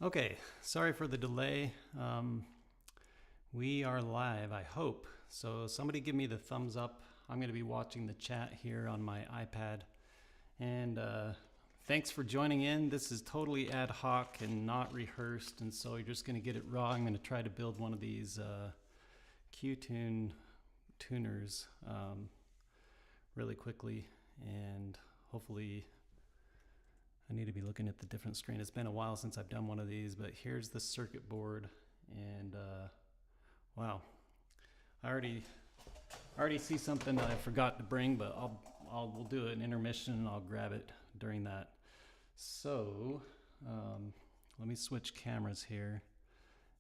Okay, sorry for the delay. We are live, I hope. So somebody give me the thumbs up. I'm going to be watching the chat here on my iPad. And thanks for joining in. This is totally ad hoc and not rehearsed, and so you're just going to get it raw. I'm going to try to build one of these Qtune tuners really quickly, and hopefully I need to be looking at the different screen. It's been a while since I've done one of these, but here's the circuit board, and wow, I already see something that I forgot to bring, but we'll do an intermission and I'll grab it during that. So let me switch cameras here,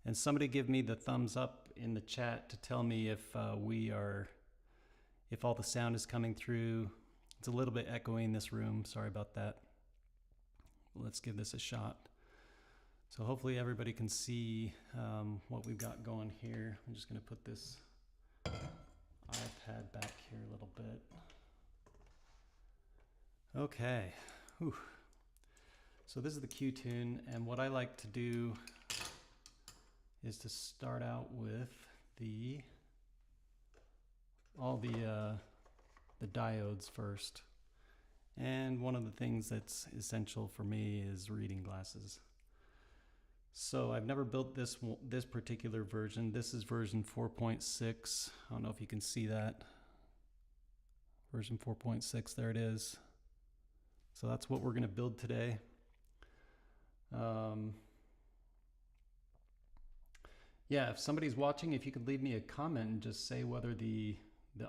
and somebody give me the thumbs up in the chat to tell me if if all the sound is coming through. It's a little bit echoey in this room. Sorry about that. Let's give this a shot. So hopefully everybody can see what we've got going here. I'm just going to put this iPad back here a little bit. Okay. Whew. So this is the Qtune, and what I like to do is to start out with all the diodes first. And one of the things that's essential for me is reading glasses. So I've never built this particular version. This is version 4.6. I don't know if you can see that. Version 4.6, there it is. So that's what we're going to build today. Yeah, if somebody's watching, if you could leave me a comment and just say whether the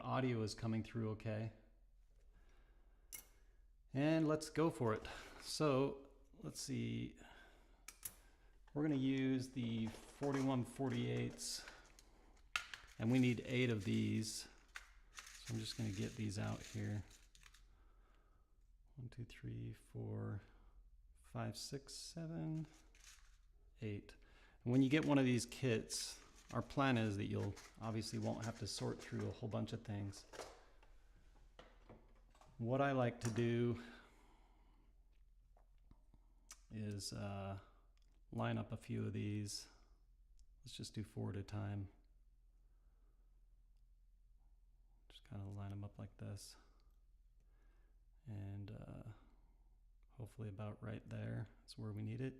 audio is coming through okay. And let's go for it. So let's see. We're going to use the 4148s, and we need 8 of these. So I'm just going to get these out here. 1, 2, 3, 4, 5, 6, 7, 8. And when you get one of these kits, our plan is that you'll obviously won't have to sort through a whole bunch of things. What I like to do is line up a few of these. Let's just do 4 at a time. Just kind of line them up like this. And hopefully about right there is where we need it.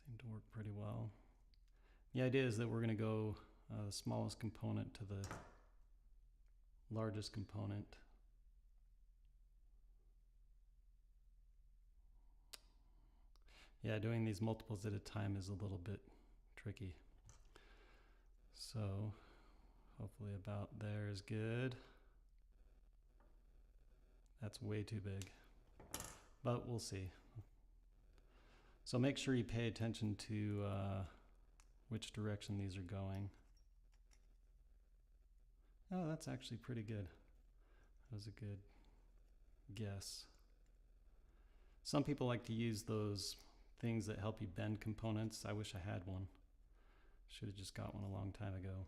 Seemed to work pretty well. The idea is that we're going to go the smallest component to the largest component. Yeah, doing these multiples at a time is a little bit tricky. So hopefully about there is good. That's way too big, but we'll see. So make sure you pay attention to which direction these are going. Oh, that's actually pretty good. That was a good guess. Some people like to use those things that help you bend components. I wish I had one. Should have just got one a long time ago.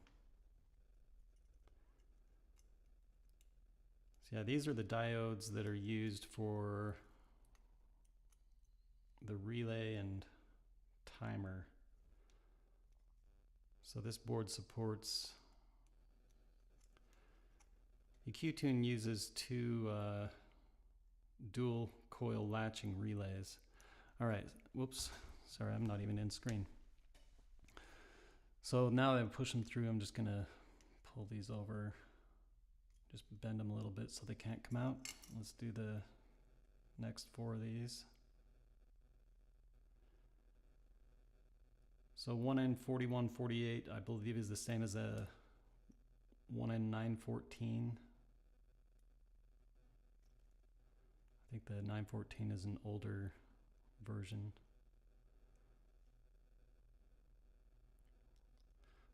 So yeah, these are the diodes that are used for the relay and timer. So this board supports, the Qtune uses 2 dual coil latching relays. All right, whoops, sorry, I'm not even in screen. So now that I've pushed them through, I'm just gonna pull these over, just bend them a little bit so they can't come out. Let's do the next 4 of these. So 1N4148, I believe, is the same as a 1N914. I think the 914 is an older version.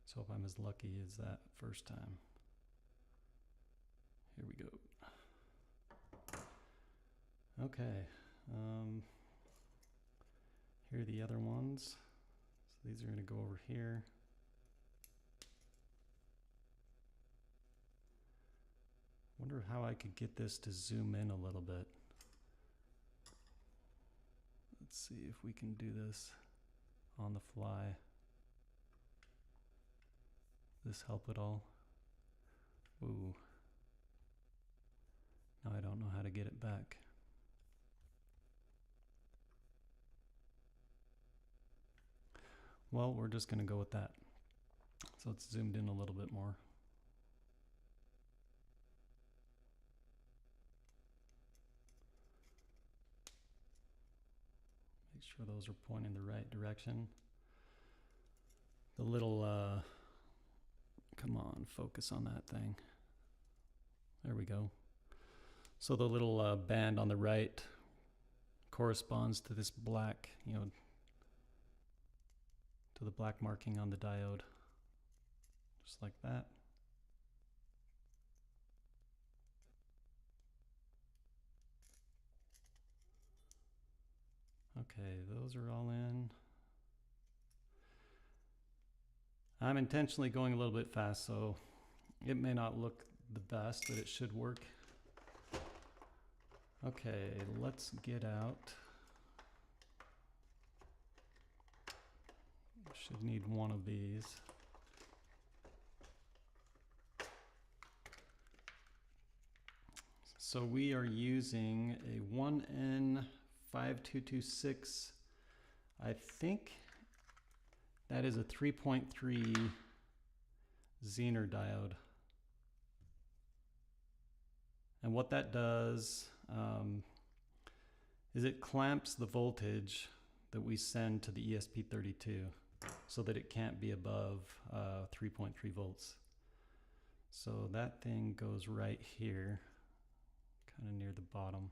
So if I'm as lucky as that first time. Here we go. Okay. Here are the other ones. So these are going to go over here. Wonder how I could get this to zoom in a little bit. Let's see if we can do this on the fly. This help at all? Ooh. Now I don't know how to get it back. Well, we're just going to go with that. So it's zoomed in a little bit more. Make sure those are pointing the right direction. The little, come on, focus on that thing. There we go. So the little band on the right corresponds to this black, to the black marking on the diode. Just like that. Okay, those are all in. I'm intentionally going a little bit fast, so it may not look the best, but it should work. Okay, let's get out. Should need one of these. So we are using a 1N5226. I think that is a 3.3 Zener diode. And what that does is it clamps the voltage that we send to the ESP32 so that it can't be above 3.3 volts. So that thing goes right here, kind of near the bottom.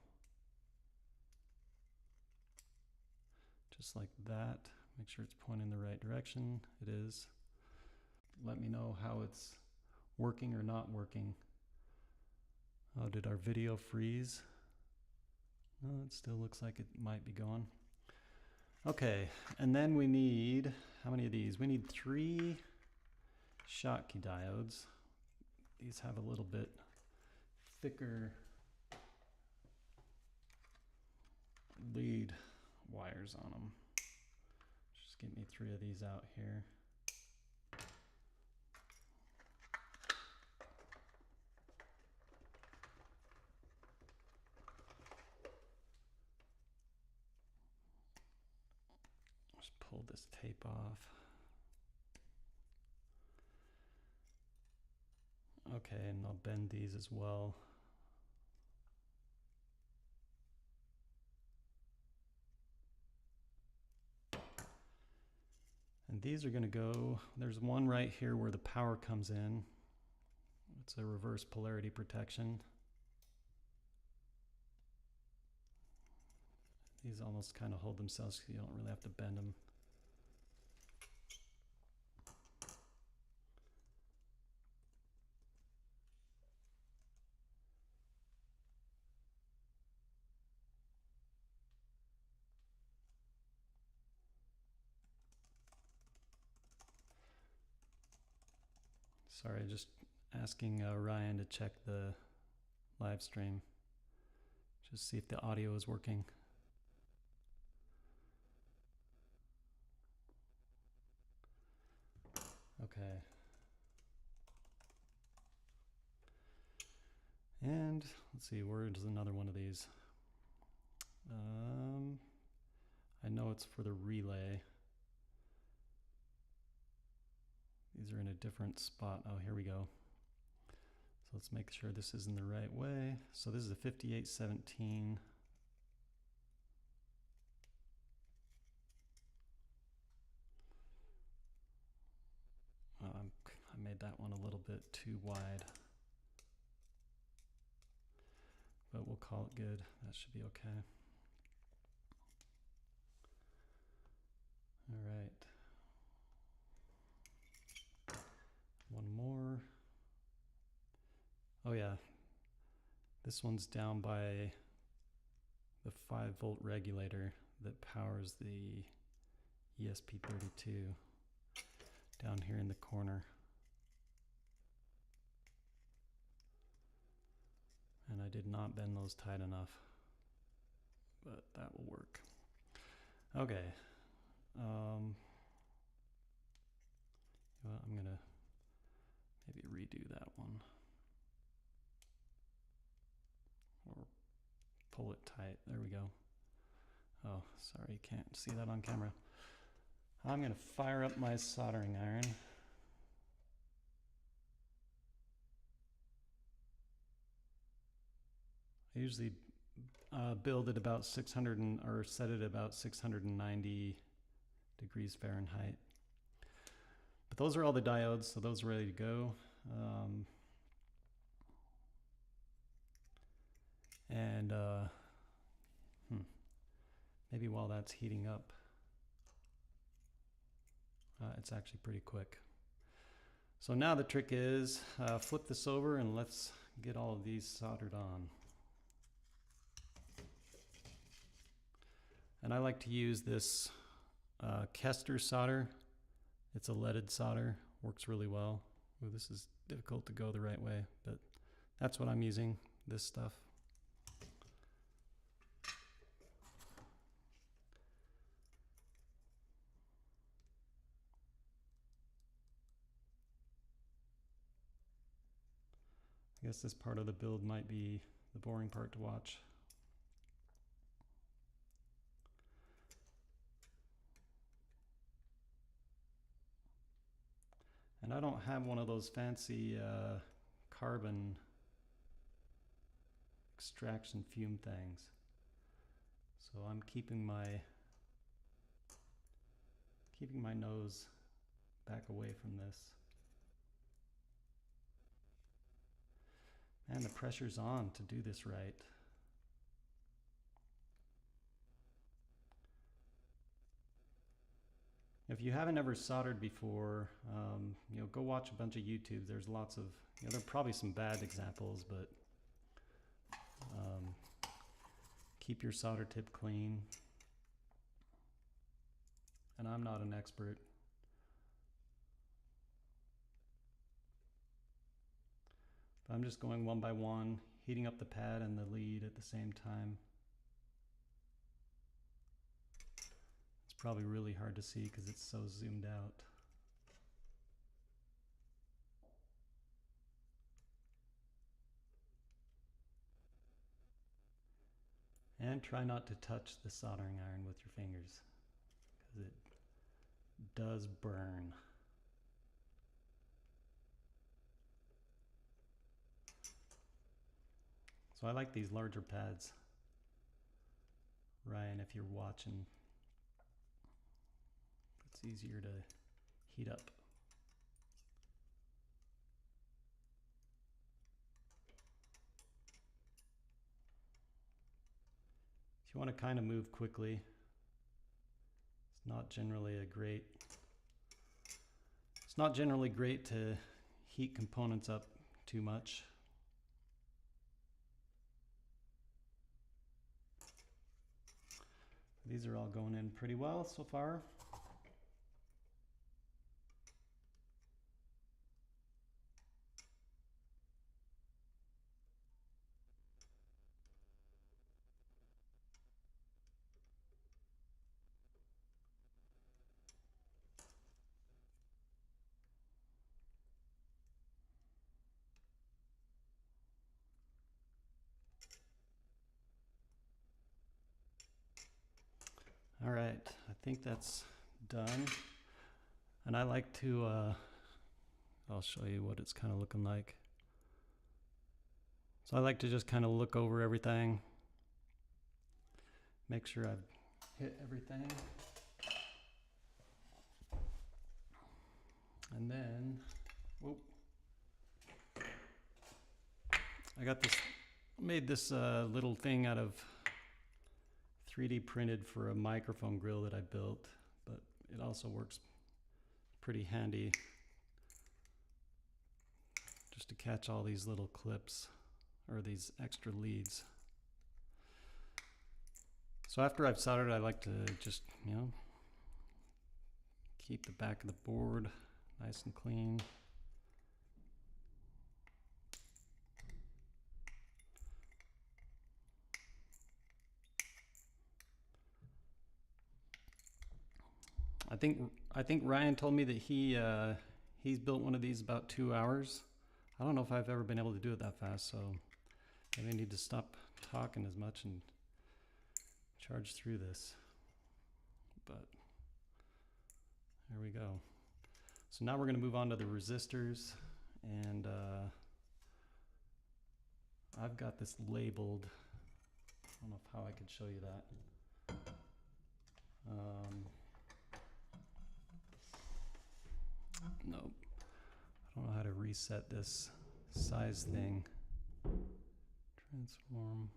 Just like that. Make sure it's pointing in the right direction. It is. Let me know how it's working or not working. Oh, did our video freeze? No, it still looks like it might be going. Okay, and then we need, how many of these? We need 3 Schottky diodes. These have a little bit thicker lead wires on them. Just get me 3 of these out here. Just pull this tape off. Okay, and I'll bend these as well. And these are going to go, there's one right here where the power comes in. It's a reverse polarity protection. These almost kind of hold themselves so you don't really have to bend them. Sorry, just asking Ryan to check the live stream. Just see if the audio is working. Okay. And let's see, where's another one of these? I know it's for the relay. These are in a different spot. Oh, here we go. So let's make sure this is in the right way. So this is a 5817. I made that one a little bit too wide. But we'll call it good. That should be okay. All right. One more. Oh yeah. This one's down by the 5-volt regulator that powers the ESP32 down here in the corner. And I did not bend those tight enough, but that will work. Okay. Well, I'm gonna maybe redo that one. Or pull it tight. There we go. Oh, sorry, you can't see that on camera. I'm gonna fire up my soldering iron. I usually build at about 600 or set it about 690 degrees Fahrenheit. But those are all the diodes, so those are ready to go. Maybe while that's heating up, it's actually pretty quick. So now the trick is flip this over and let's get all of these soldered on. And I like to use this Kester solder. It's a leaded solder, works really well. Ooh, this is difficult to go the right way, but that's what I'm using, this stuff. I guess this part of the build might be the boring part to watch. And I don't have one of those fancy carbon extraction fume things. So I'm keeping my nose back away from this. Man, the pressure's on to do this right. If you haven't ever soldered before, go watch a bunch of YouTube. There's lots of, there are probably some bad examples, but keep your solder tip clean. And I'm not an expert. But I'm just going one by one, heating up the pad and the lead at the same time. It's probably really hard to see because it's so zoomed out. And try not to touch the soldering iron with your fingers because it does burn. So I like these larger pads. Ryan, if you're watching, it's easier to heat up. If you want to kind of move quickly, it's not generally great to heat components up too much. These are all going in pretty well so far. All right, I think that's done. And I like to, I'll show you what it's kind of looking like. So I like to just kind of look over everything, make sure I've hit everything. And then, whoop, I got this, made this little thing out of 3D printed for a microphone grill that I built, but it also works pretty handy just to catch all these little clips or these extra leads. So after I've soldered, I like to just, keep the back of the board nice and clean. I think Ryan told me that he's built one of these about 2 hours. I don't know if I've ever been able to do it that fast, so maybe I need to stop talking as much and charge through this. But there we go. So now we're going to move on to the resistors, and I've got this labeled. I don't know how I could show you that. Nope. I don't know how to reset this size thing. Transform.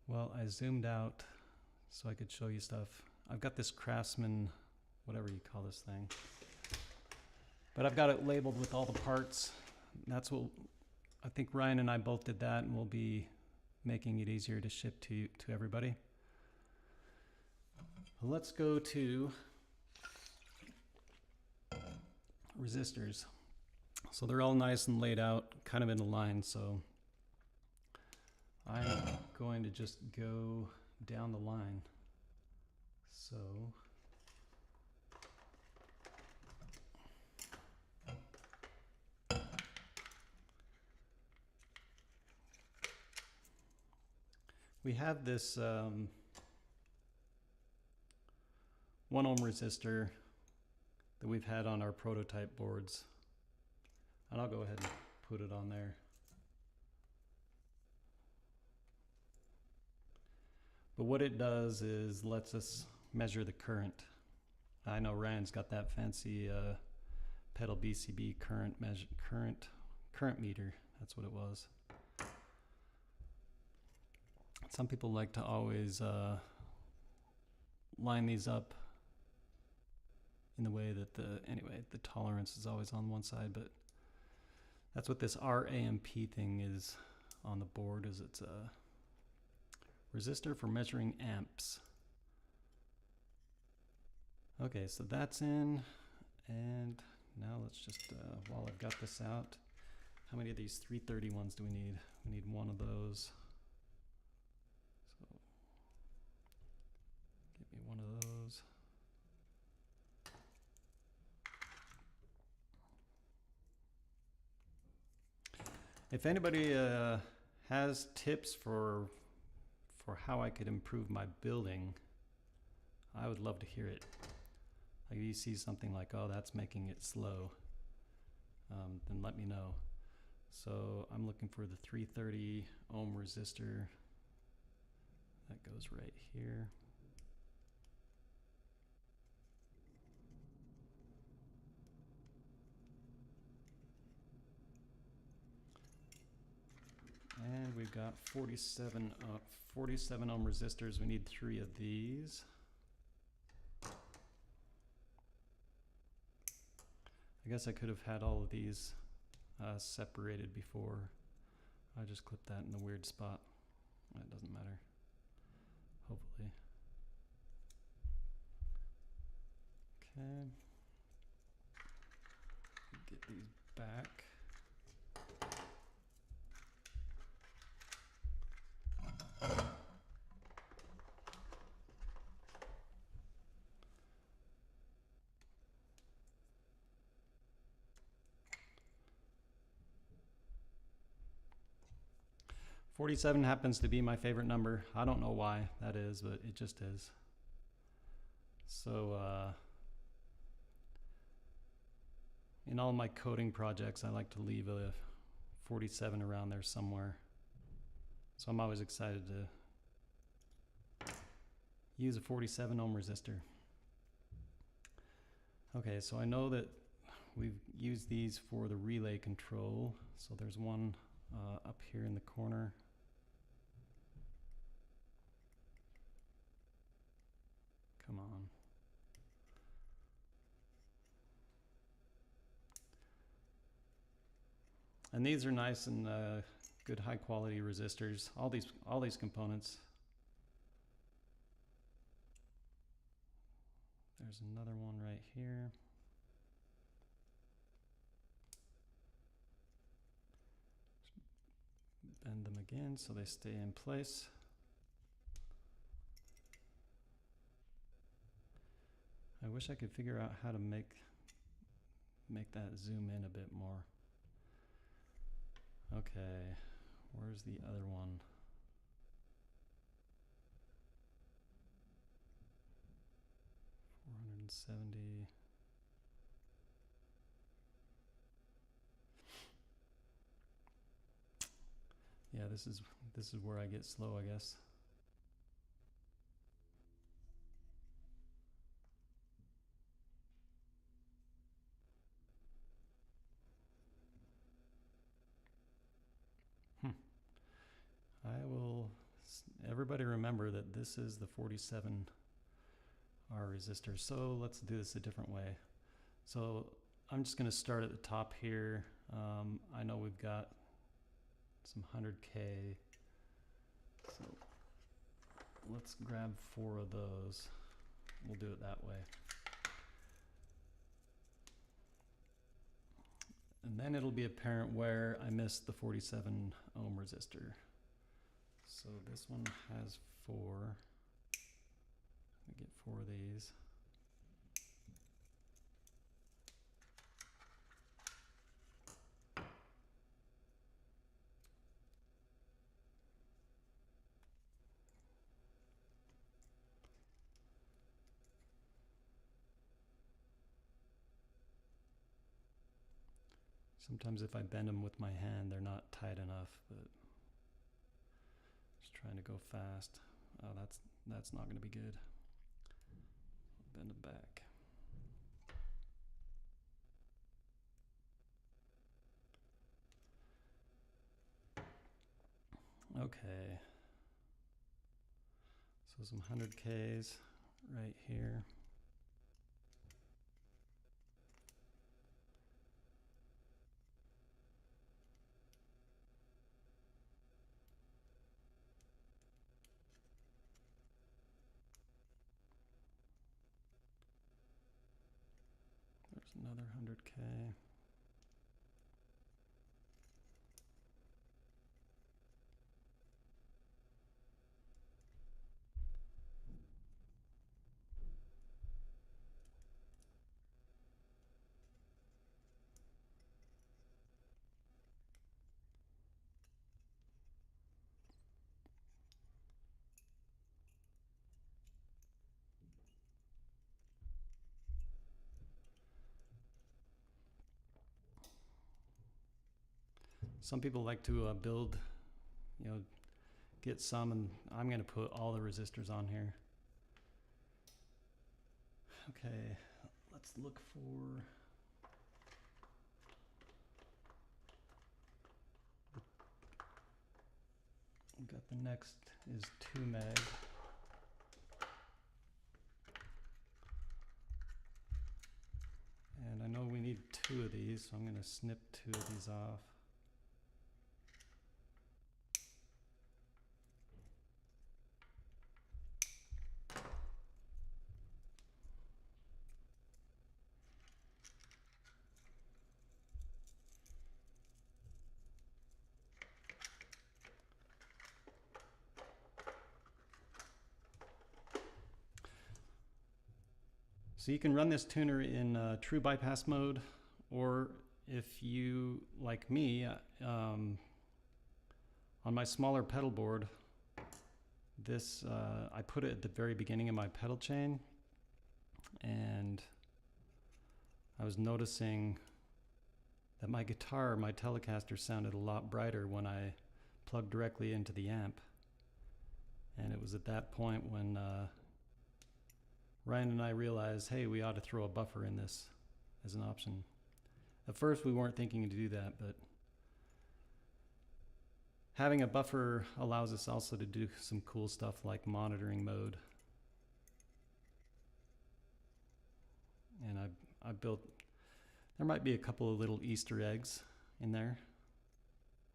Well, I zoomed out so I could show you stuff. I've got this Craftsman, whatever you call this thing. But I've got it labeled with all the parts. That's what I think Ryan and I both did that, and we'll be making it easier to ship to everybody. Let's go to resistors. So they're all nice and laid out, kind of in a line. So I'm going to just go down the line. So we have this 1 ohm resistor that we've had on our prototype boards. And I'll go ahead and put it on there. But what it does is lets us measure the current. I know Ryan's got that fancy pedal BCB current meter. That's what it was. Some people like to always line these up in the way that the tolerance is always on one side, but that's what this RAMP thing is on the board. Is it's a resistor for measuring amps. Okay, so that's in, and now let's just while I've got this out, how many of these 330 ones do we need? We need 1 of those. So give me 1 of those. If anybody has tips for how I could improve my building, I would love to hear it. Like if you see something like, oh, that's making it slow, then let me know. So I'm looking for the 330 ohm resistor. That goes right here. And we've got 47 ohm resistors. We need 3 of these. I guess I could have had all of these separated before. I just clipped that in the weird spot. It doesn't matter, hopefully. Okay. Get these back. $47 happens to be my favorite number. I don't know why that is, but it just is. So in all my coding projects, I like to leave a 47 around there somewhere. So I'm always excited to use a 47 ohm resistor. Okay, so I know that we've used these for the relay control. So there's one up here in the corner. Come on. And these are nice and good high quality resistors. All these components. There's another one right here. Bend them again so they stay in place. I wish I could figure out how to make that zoom in a bit more. Okay, where's the other one? $470. Yeah, this is where I get slow, I guess. Everybody remember that this is the 47R resistor. So let's do this a different way. So I'm just going to start at the top here. I know we've got some 100K. So let's grab 4 of those. We'll do it that way. And then it'll be apparent where I missed the 47 ohm resistor. So this one has 4. We get 4 of these. Sometimes if I bend them with my hand, they're not tight enough, but just trying to go fast. Oh, that's not going to be good. Bend them back. Okay. So some 100Ks right here. There's another 100K. Some people like to build, get some, and I'm going to put all the resistors on here. Okay, let's look for we've got the next is 2 meg. And I know we need 2 of these, so I'm going to snip 2 of these off. So you can run this tuner in true bypass mode, or if you, like me, on my smaller pedal board, this I put it at the very beginning of my pedal chain, and I was noticing that my guitar, my Telecaster, sounded a lot brighter when I plugged directly into the amp. And it was at that point when Ryan and I realized, hey, we ought to throw a buffer in this as an option. At first we weren't thinking to do that, but having a buffer allows us also to do some cool stuff like monitoring mode. And I built, there might be a couple of little Easter eggs in there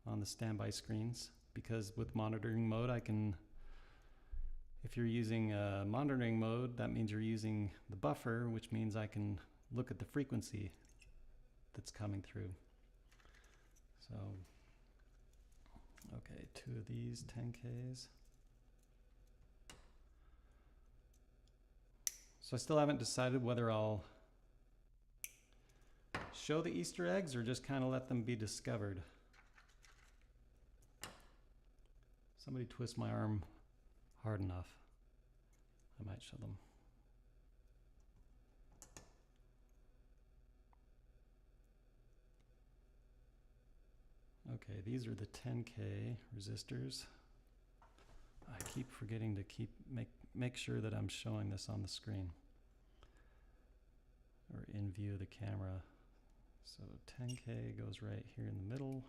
on the standby screens, because with monitoring mode I can, if you're using monitoring mode, that means you're using the buffer, which means I can look at the frequency that's coming through. So, okay, 2 of these 10Ks. So I still haven't decided whether I'll show the Easter eggs or just kind of let them be discovered. Somebody twist my arm hard enough, I might show them. Okay, these are the 10K resistors. I keep forgetting to make sure that I'm showing this on the screen or in view of the camera. So 10K goes right here in the middle.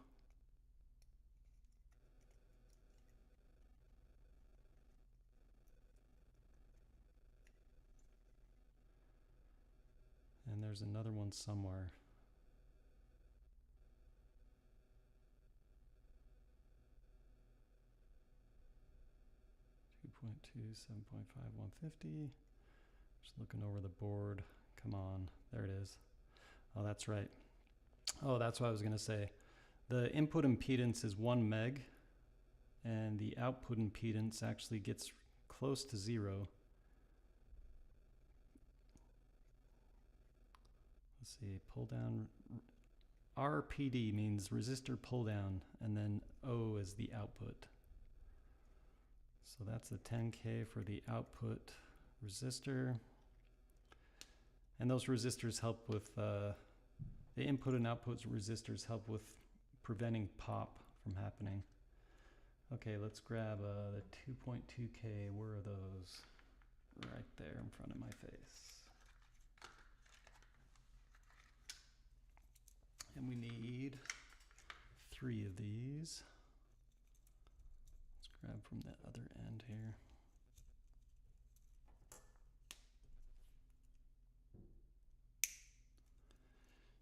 And there's another one somewhere. .2, 7.5, 150. Just looking over the board. Come on, there it is. Oh, that's right. Oh, that's what I was going to say. The input impedance is 1 meg, and the output impedance actually gets close to 0. Let's see, pull down. RPD means resistor pull down, and then O is the output. So that's the 10K for the output resistor. And those resistors help with, the input and output resistors help with preventing pop from happening. Okay, let's grab the 2.2K. Where are those? Right there in front of my face. And we need 3 of these. Grab from the other end here.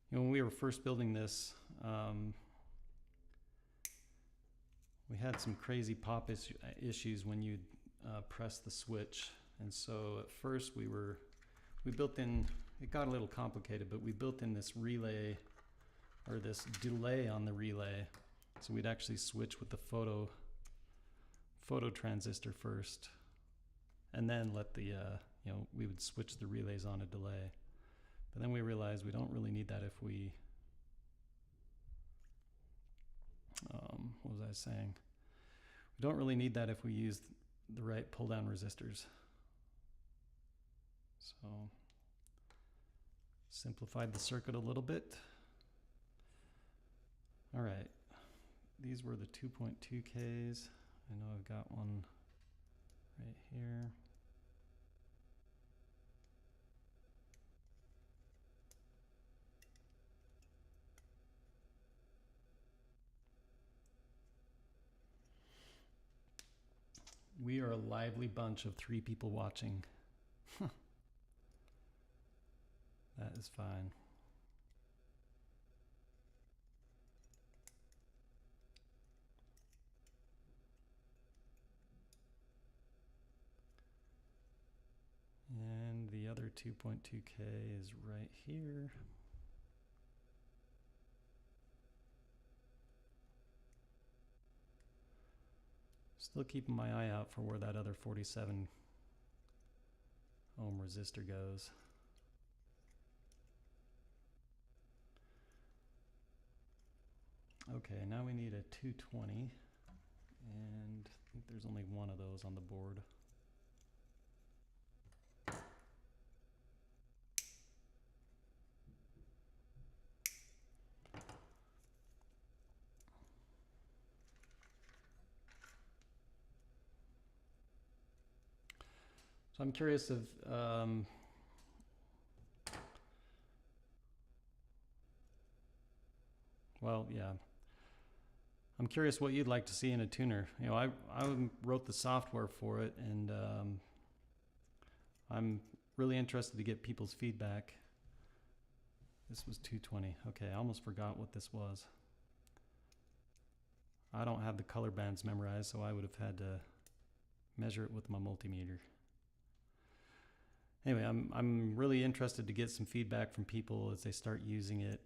You know, when we were first building this, we had some crazy pop issues when you press the switch. And so at first we built in, it got a little complicated, but we built in this relay, or this delay on the relay. So we'd actually switch with the photo transistor first, and then let the we would switch the relays on a delay. But then we realized we don't really need that if we what was I saying? We don't really need that if we use the right pull down resistors. So simplified the circuit a little bit. All right, these were the 2.2Ks. I know I've got one right here. We are a lively bunch of 3 people watching. That is fine. And the other 2.2K is right here. Still keeping my eye out for where that other 47 ohm resistor goes. Okay, now we need a 220, and I think there's only one of those on the board. So I'm curious if well, yeah. I'm curious what you'd like to see in a tuner. You know, I wrote the software for it, and I'm really interested to get people's feedback. This was 220. Okay, I almost forgot what this was. I don't have the color bands memorized, so I would have had to measure it with my multimeter. Anyway, I'm really interested to get some feedback from people as they start using it.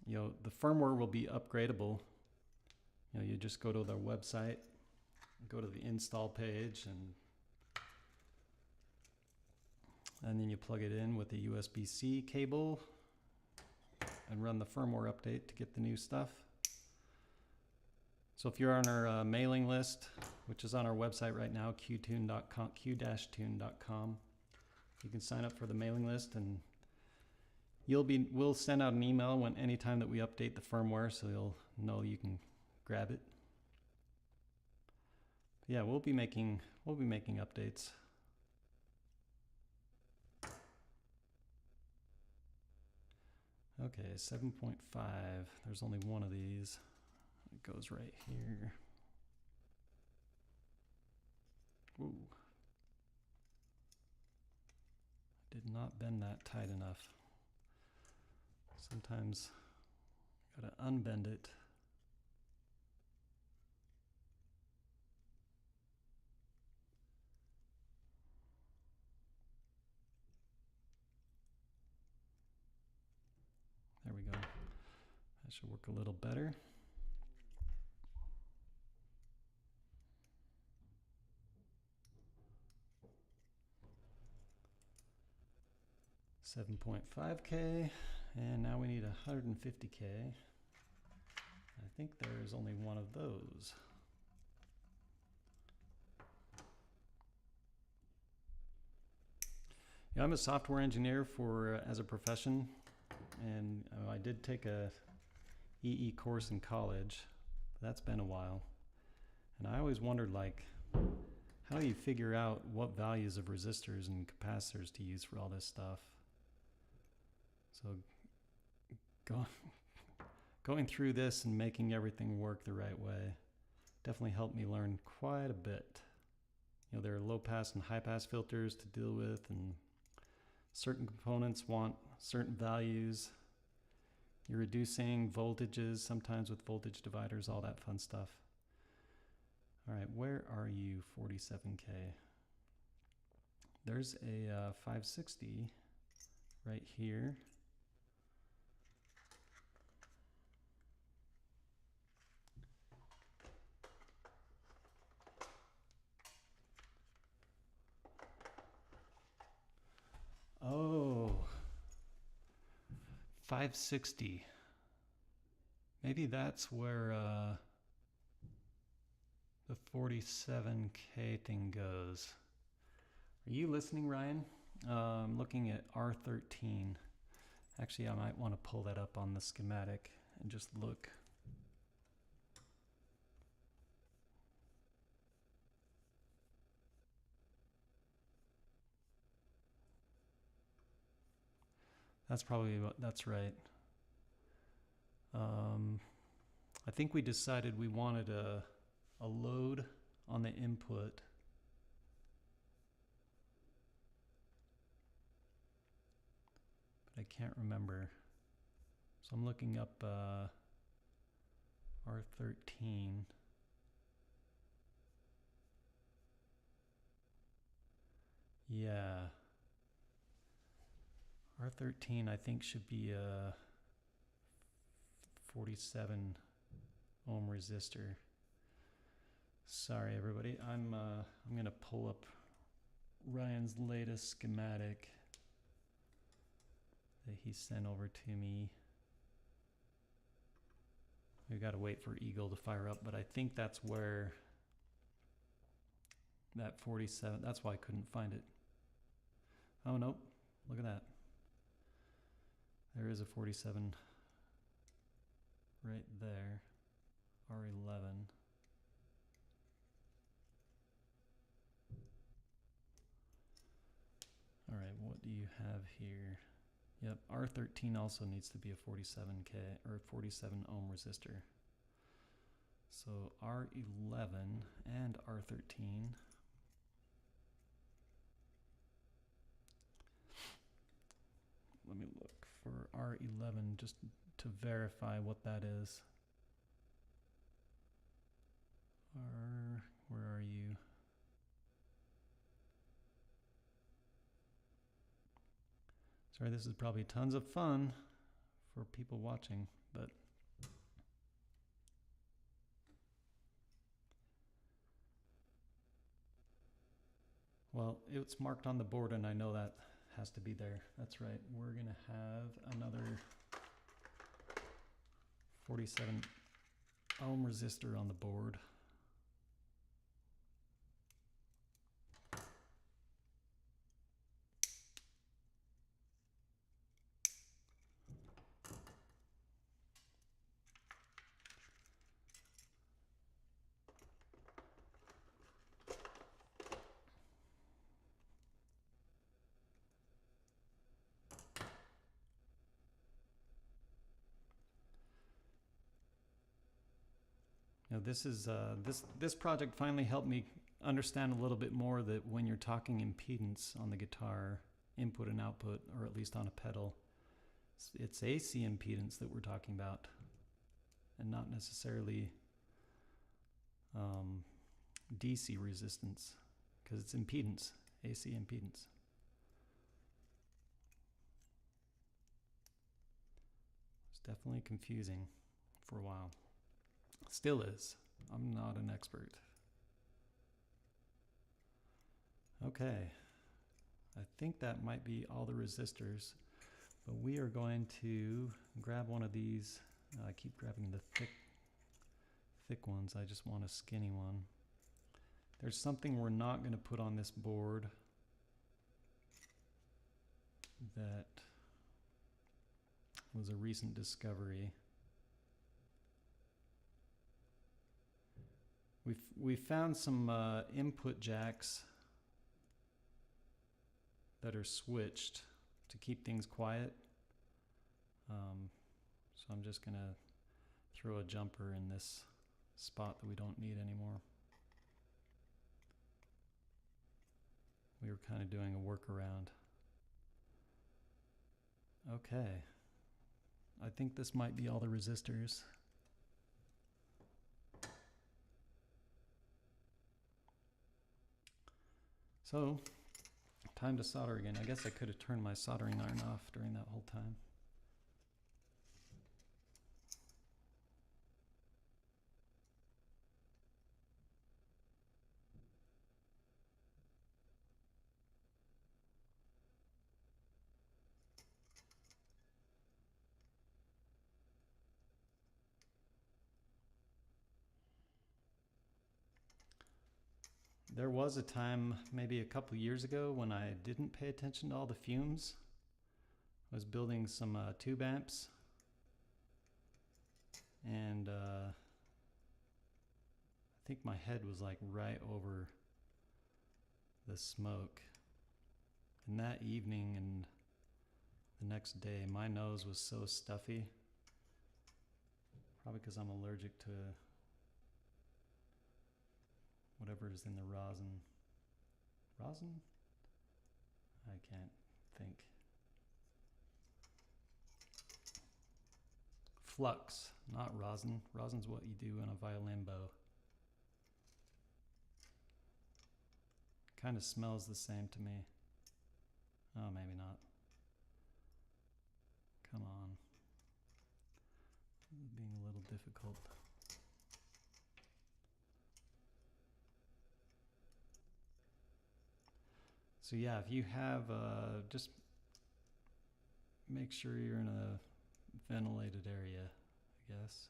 You know, the firmware will be upgradable. You know, you just go to their website, go to the install page, and and then you plug it in with a USB-C cable and run the firmware update to get the new stuff. So if you're on our mailing list, which is on our website right now, q-tune.com, q-tune.com, you can sign up for the mailing list, and we'll send out an email anytime that we update the firmware, so you'll know you can grab it. Yeah, we'll be making updates. Okay, 7.5. There's only one of these. It goes right here. Ooh. Did not bend that tight enough. Sometimes gotta unbend it. There we go. That should work a little better. $7.5K, and now we need 150K. I think there's only one of those. Yeah, I'm a software engineer as a profession, and I did take a EE course in college. That's been a while, and I always wondered, like, how do you figure out what values of resistors and capacitors to use for all this stuff? So going through this and making everything work the right way definitely helped me learn quite a bit. You know, there are low pass and high pass filters to deal with, and certain components want certain values. You're reducing voltages, sometimes with voltage dividers, all that fun stuff. All right, where are you, 47K? There's a 560 right here. Oh, 560. Maybe that's where the 47K thing goes. Are you listening, Ryan? I'm looking at R13. Actually, I might want to pull that up on the schematic and just look. That's probably that's right. I think we decided we wanted a load on the input. But I can't remember. So I'm looking up R13. Yeah. R13 I think should be a 47 ohm resistor. Sorry everybody, I'm gonna pull up Ryan's latest schematic that he sent over to me. We gotta wait for Eagle to fire up, but I think that's where that 47, that's why I couldn't find it. Oh nope, look at that. There is a 47 right there, R11. All right, what do you have here? Yep, R13 also needs to be a 47K or 47 ohm resistor. So R11 and R13. Let me look for R11 just to verify what that is. Where are you? Sorry, this is probably tons of fun for people watching, but well, it's marked on the board and I know that has to be there. That's right. We're gonna have another 47 ohm resistor on the board. Now this project finally helped me understand a little bit more that when you're talking impedance on the guitar, input and output, or at least on a pedal, it's AC impedance that we're talking about, and not necessarily DC resistance, because it's impedance, AC impedance. It's definitely confusing for a while. Still is. I'm not an expert. Okay, I think that might be all the resistors, but we are going to grab one of these. I keep grabbing the thick ones. I just want a skinny one. There's something we're not going to put on this board that was a recent discovery. We found some input jacks that are switched to keep things quiet. So I'm just gonna throw a jumper in this spot that we don't need anymore. We were kind of doing a workaround. Okay, I think this might be all the resistors. So, time to solder again. I guess I could have turned my soldering iron off during that whole time. There was a time, maybe a couple years ago, when I didn't pay attention to all the fumes. I was building some tube amps, and I think my head was like right over the smoke. And that evening and the next day, my nose was so stuffy, probably because I'm allergic to whatever is in the rosin. Rosin? I can't think. Flux, not rosin. Rosin's what you do on a violin bow. Kind of smells the same to me. Oh, maybe not. Come on. This is being a little difficult. So yeah, if you have, just make sure you're in a ventilated area, I guess.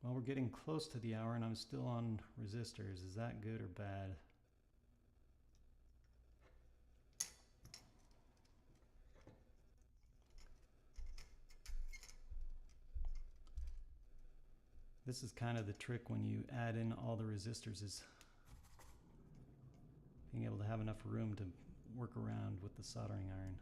Well, we're getting close to the hour and I'm still on resistors. Is that good or bad? This is kind of the trick when you add in all the resistors, is being able to have enough room to work around with the soldering iron.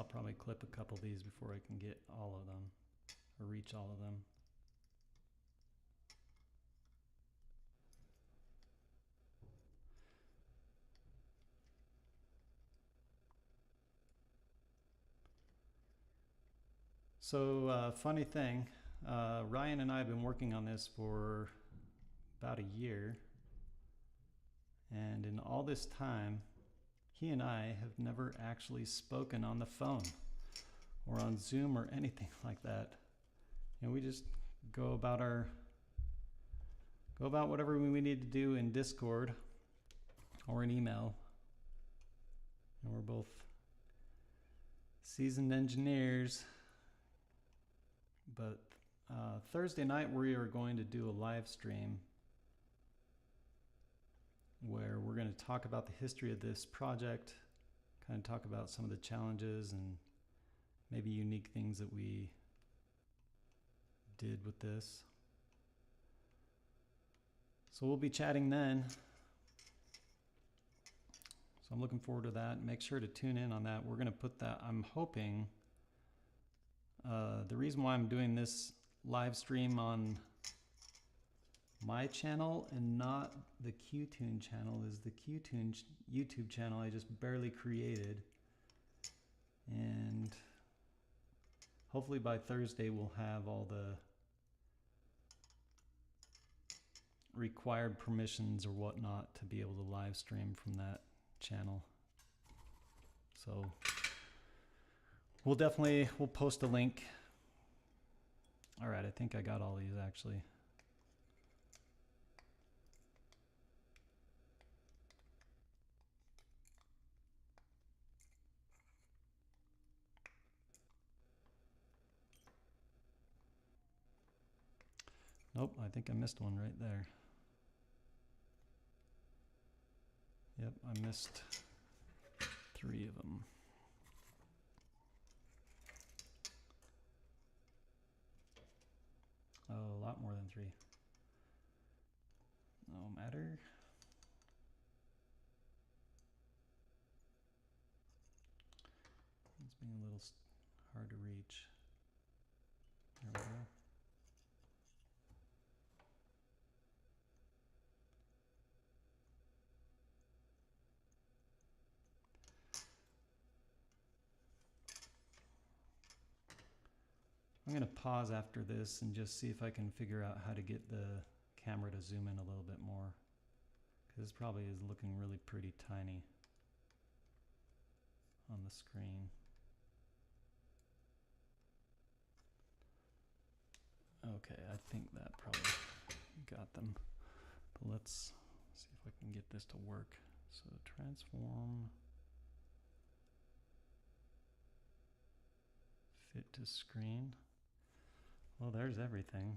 probably clip a couple of these before I can get all of them or reach all of them. So funny thing, Ryan and I have been working on this for about a year, and in all this time he and I have never actually spoken on the phone or on Zoom or anything like that. You know, we just go about whatever we need to do in Discord or in email, and we're both seasoned engineers. But Thursday night we are going to do a live stream where we're going to talk about the history of this project, kind of talk about some of the challenges and maybe unique things that we did with this. So we'll be chatting then. So I'm looking forward to that. Make sure to tune in on that. We're going to put that, I'm hoping, the reason why I'm doing this live stream on my channel and not the QTune channel is the QTune YouTube channel I just barely created. And hopefully by Thursday we'll have all the required permissions or whatnot to be able to live stream from that channel. So we'll post a link. All right, I think I got all these actually. Nope, I think I missed one right there. Yep, I missed 3 of them. Oh, a lot more than 3. No matter. It's being a little hard to reach. There we go. I'm going to pause after this and just see if I can figure out how to get the camera to zoom in a little bit more, because this probably is looking really pretty tiny on the screen. Okay, I think that probably got them. But let's see if I can get this to work. So transform, fit to screen. Well, there's everything.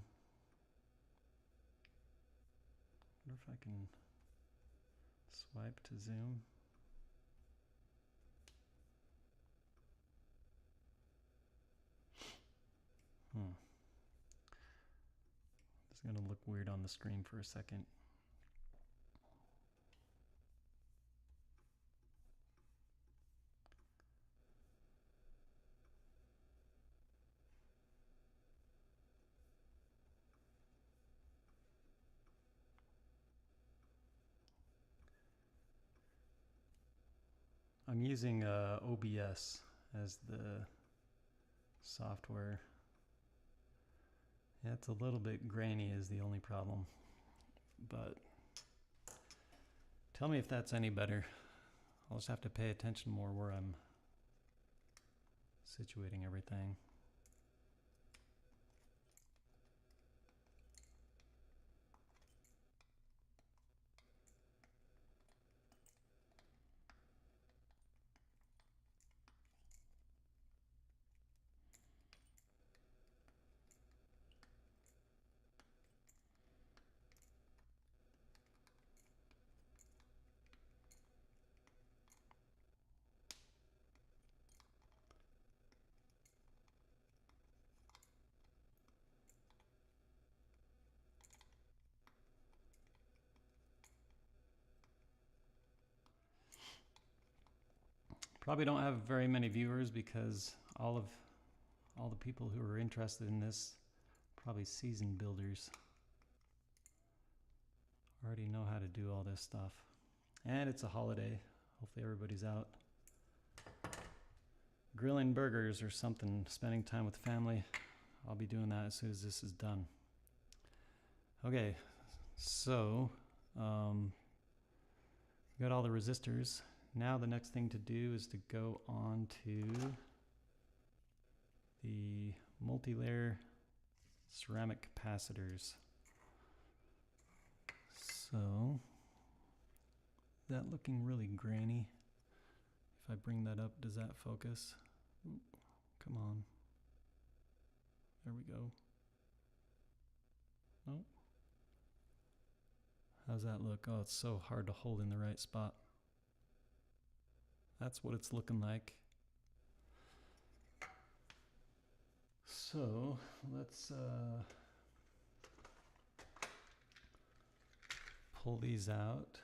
I wonder if I can swipe to zoom. It's going to look weird on the screen for a second. I'm using OBS as the software. Yeah, it's a little bit grainy is the only problem, but tell me if that's any better. I'll just have to pay attention more where I'm situating everything. Probably don't have very many viewers because all the people who are interested in this, probably seasoned builders, already know how to do all this stuff. And it's a holiday. Hopefully everybody's out grilling burgers or something, spending time with family. I'll be doing that as soon as this is done. Okay, so got all the resistors. Now the next thing to do is to go on to the multi-layer ceramic capacitors. So that looking really grainy. If I bring that up, does that focus? Ooh, come on. There we go. Nope. How's that look? Oh, it's so hard to hold in the right spot. That's what it's looking like. So let's pull these out.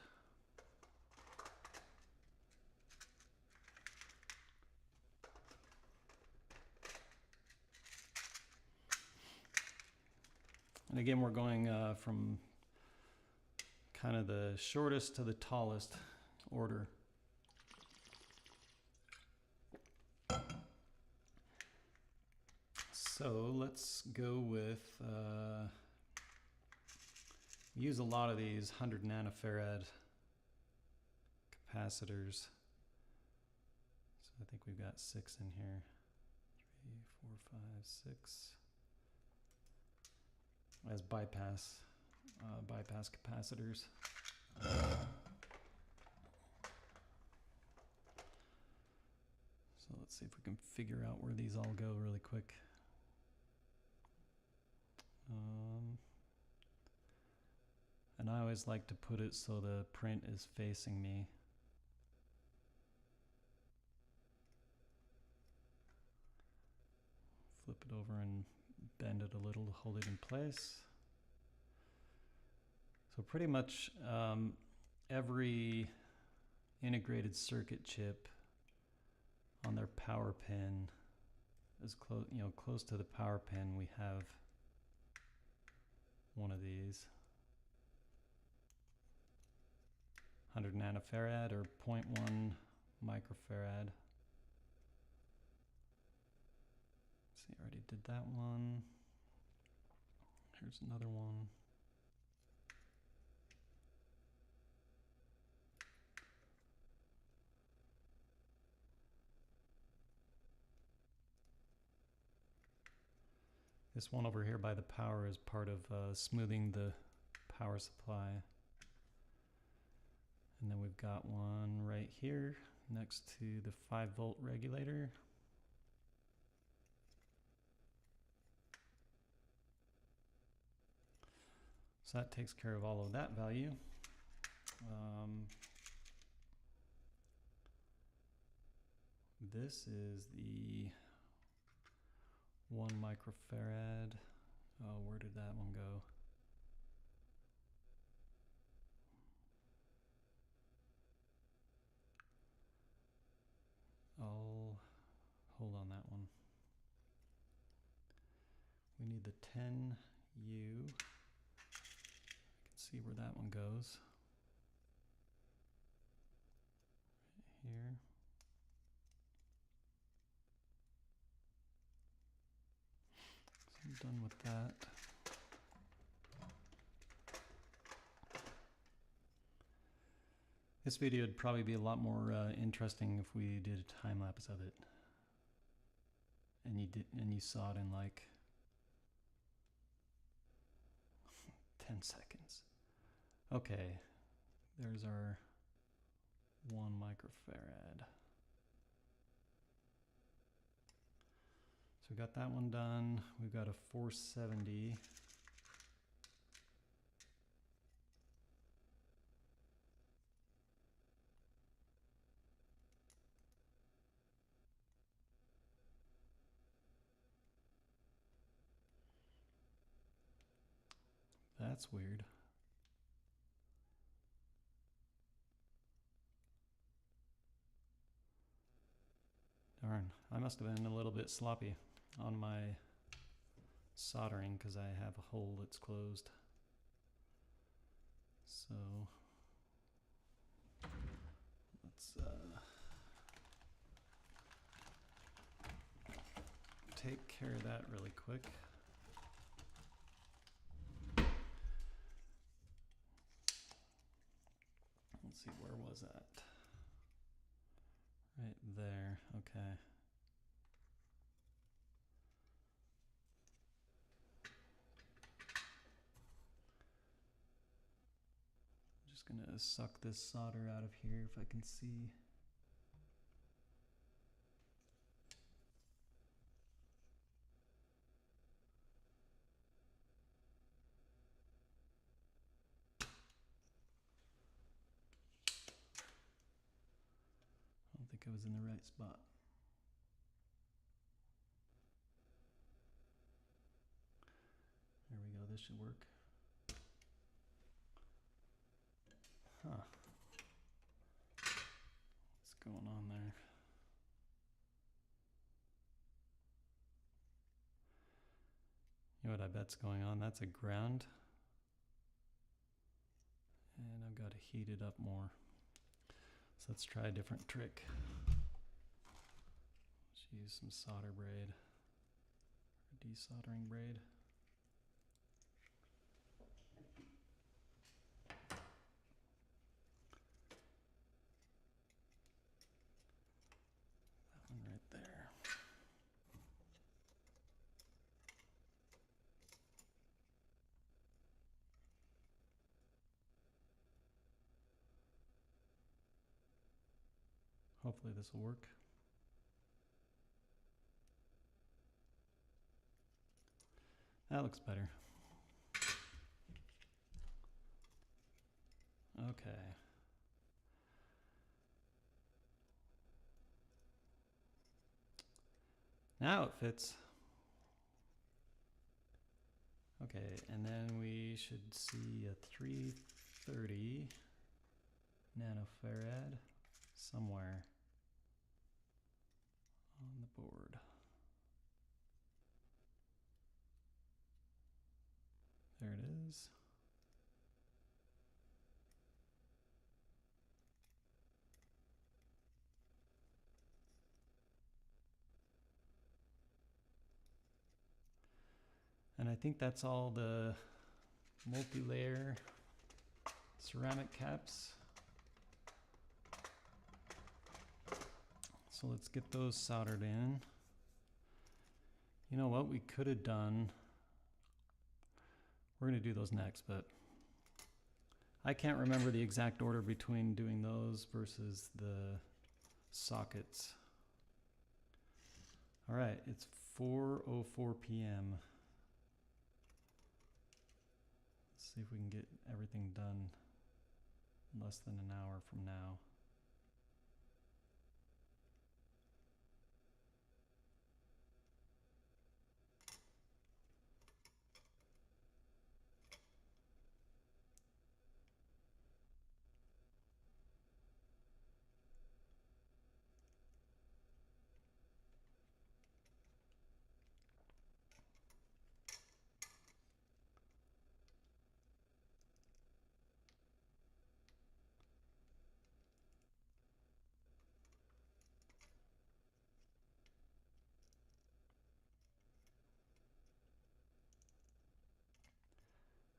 And again, we're going from kind of the shortest to the tallest order. So let's go with, use a lot of these 100 nanofarad capacitors. So I think we've got 6 in here. 3, 4, 5, 6. As bypass capacitors. So let's see if we can figure out where these all go really quick. And I always like to put it so the print is facing me. Flip it over and bend it a little to hold it in place. So pretty much every integrated circuit chip on their power pin is close to the power pin. We have one of these 100 nanofarad or 0.1 microfarad. See, I already did that one. Here's another one. This one over here by the power is part of smoothing the power supply. And then we've got one right here next to the 5-volt regulator. So that takes care of all of that value. This is the 1 microfarad. Oh, where did that one go? I'll hold on that one. We need the 10U. I can see where that one goes. Right here. So I'm done with that. This video would probably be a lot more interesting if we did a time lapse of it, and you saw it in like 10 seconds. Okay, there's our 1 microfarad. So we got that one done. We've got a 470. That's weird. Darn, I must have been a little bit sloppy on my soldering because I have a hole that's closed. So let's take care of that really quick. Let's see, where was that? Right there, okay. I'm just gonna suck this solder out of here if I can see. I don't think I was in the right spot. There we go, this should work. Huh. What's going on there? You know what I bet's going on? That's a ground. And I've got to heat it up more. So let's try a different trick. Let's use some solder braid, or desoldering braid. That one right there. Hopefully this will work. That looks better. Okay. Now it fits. Okay, and then we should see a 330 nanofarad somewhere on the board. There it is. And I think that's all the multi-layer ceramic caps. So let's get those soldered in. You know what we could have done? We're going to do those next, but I can't remember the exact order between doing those versus the sockets. All right, it's 4:04 p.m. Let's see if we can get everything done in less than an hour from now.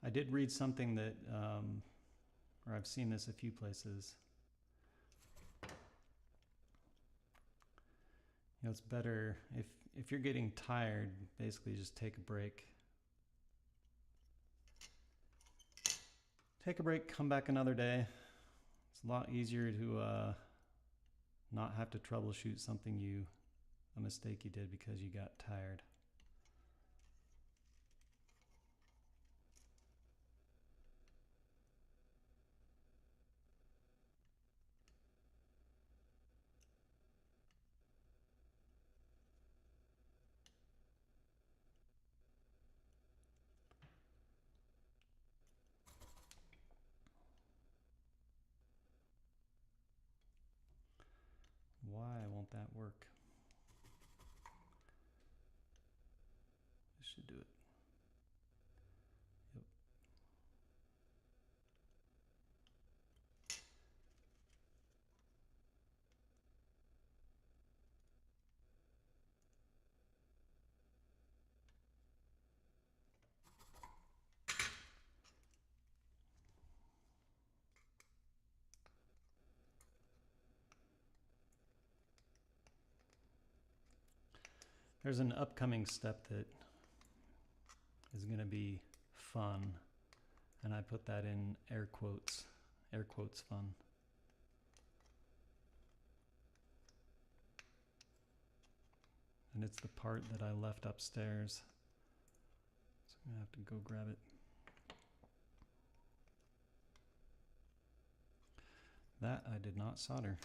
I did read something that, or I've seen this a few places. You know, it's better if you're getting tired, basically just take a break. Take a break, come back another day. It's a lot easier to not have to troubleshoot a mistake you did because you got tired. Why won't that work? should do it. Yep. There's an upcoming step that is going to be fun, and I put that in air quotes fun. And it's the part that I left upstairs, so I'm gonna have to go grab it. That I did not solder.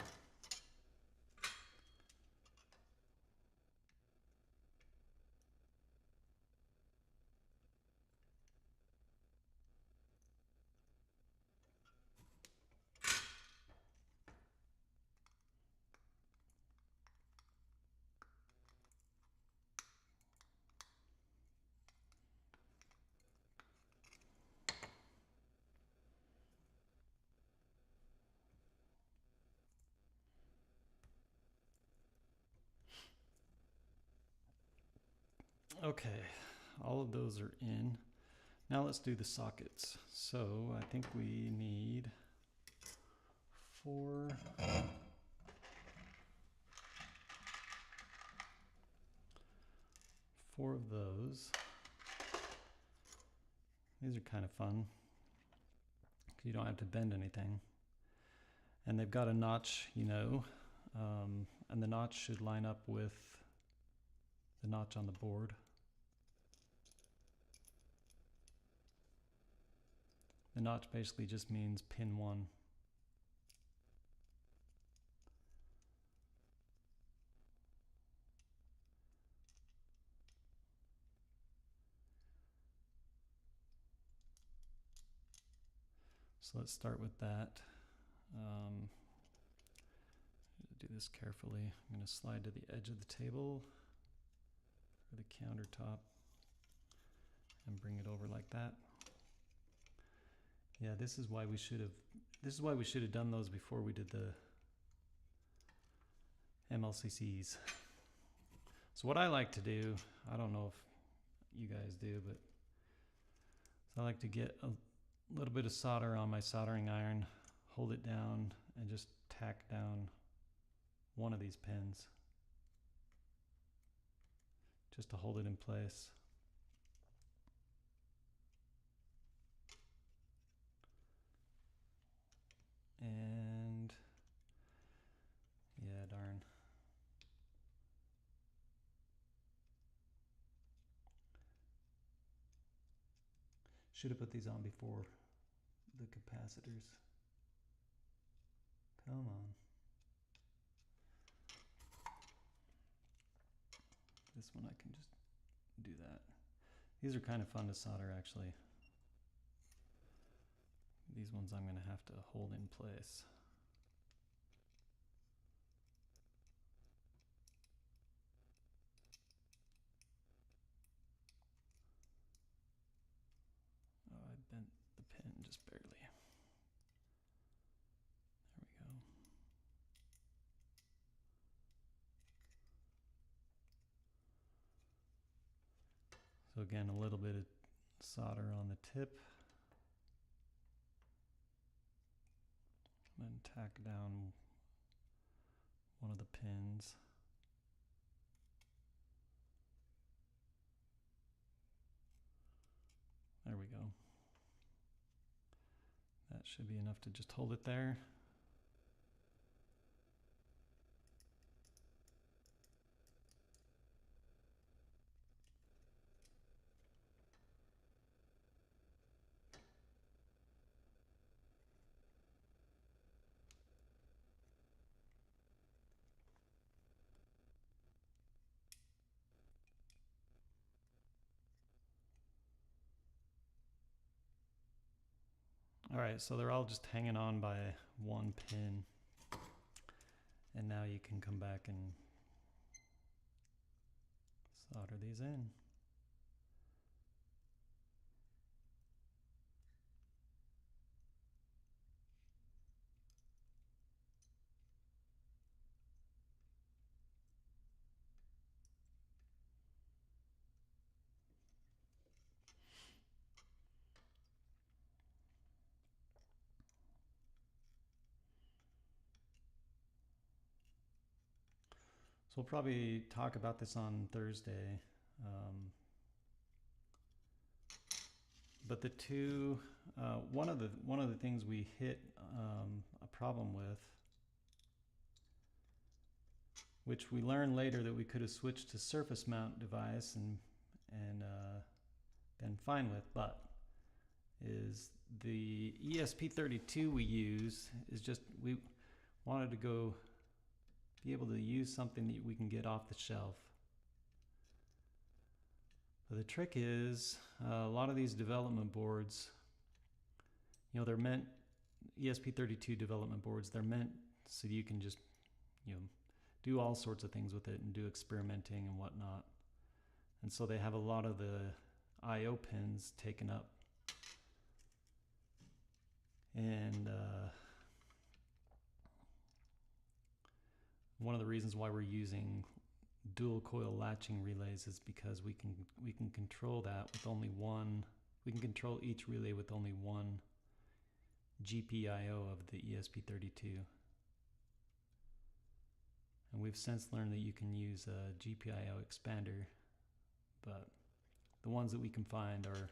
Okay, all of those are in. Now let's do the sockets. So I think we need four of those. These are kind of fun. You don't have to bend anything. And they've got a notch, you know, and the notch should line up with the notch on the board. The notch basically just means pin 1. So let's start with that. Do this carefully. I'm going to slide to the edge of the table or the countertop and bring it over like that. Yeah, this is why we should have done those before we did the MLCCs. So what I like to do, I don't know if you guys do, but so I like to get a little bit of solder on my soldering iron, hold it down, and just tack down one of these pins just to hold it in place. And yeah, darn. Should have put these on before the capacitors. Come on. This one I can just do that. These are kind of fun to solder actually. These ones I'm going to have to hold in place. Oh, I bent the pin just barely. There we go. So again, a little bit of solder on the tip. And then tack down one of the pins. There we go. That should be enough to just hold it there. All right, so they're all just hanging on by one pin. And now you can come back and solder these in. So we'll probably talk about this on Thursday. But the two, one of the things we hit a problem with, which we learned later that we could have switched to surface mount device and been fine with, but is the ESP32 we use is just, we wanted to be able to use something that we can get off the shelf. But the trick is a lot of these development boards, you know, they're meant, ESP32 development boards, they're meant so you can just, you know, do all sorts of things with it and do experimenting and whatnot. And so they have a lot of the I/O pins taken up. And one of the reasons why we're using dual coil latching relays is because we can control that with only one. We can control each relay with only one GPIO of the ESP32. And we've since learned that you can use a GPIO expander, but the ones that we can find are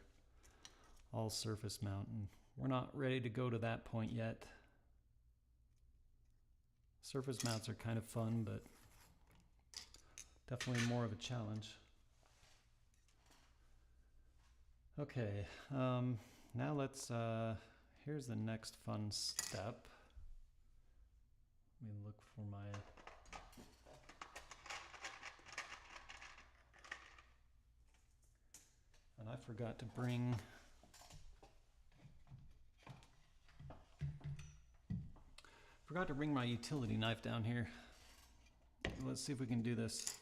all surface mount, and we're not ready to go to that point yet. Surface mounts are kind of fun, but definitely more of a challenge. Okay, now let's, here's the next fun step. Let me look for my, and I forgot to bring, my utility knife down here. Let's see if we can do this.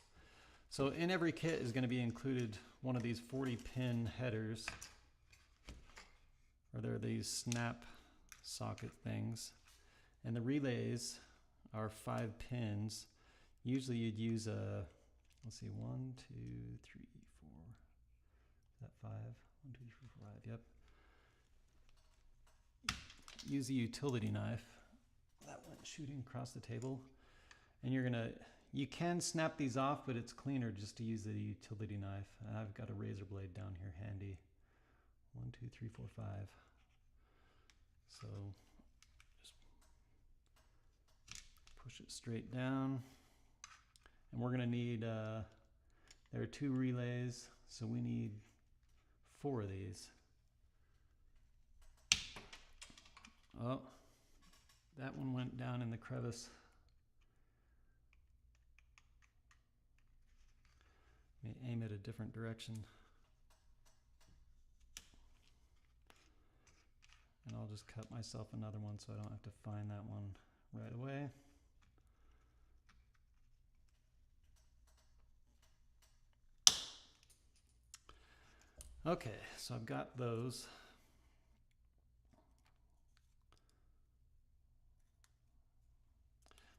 So in every kit is going to be included one of these 40-pin headers, or they're these snap socket things. And the relays are 5 pins. Usually you'd use a, let's see, 1, 2, 3, 4. Is that 5? 1, 2, 3, 4, 5. Yep. Use a utility knife. That went shooting across the table. And you can snap these off, but it's cleaner just to use the utility knife. And I've got a razor blade down here handy. 1, 2, 3, 4, 5. So just push it straight down. And we're gonna need, there are 2 relays, so we need 4 of these. Oh, that one went down in the crevice. Let me aim it a different direction. And I'll just cut myself another one so I don't have to find that one right away. Okay, so I've got those.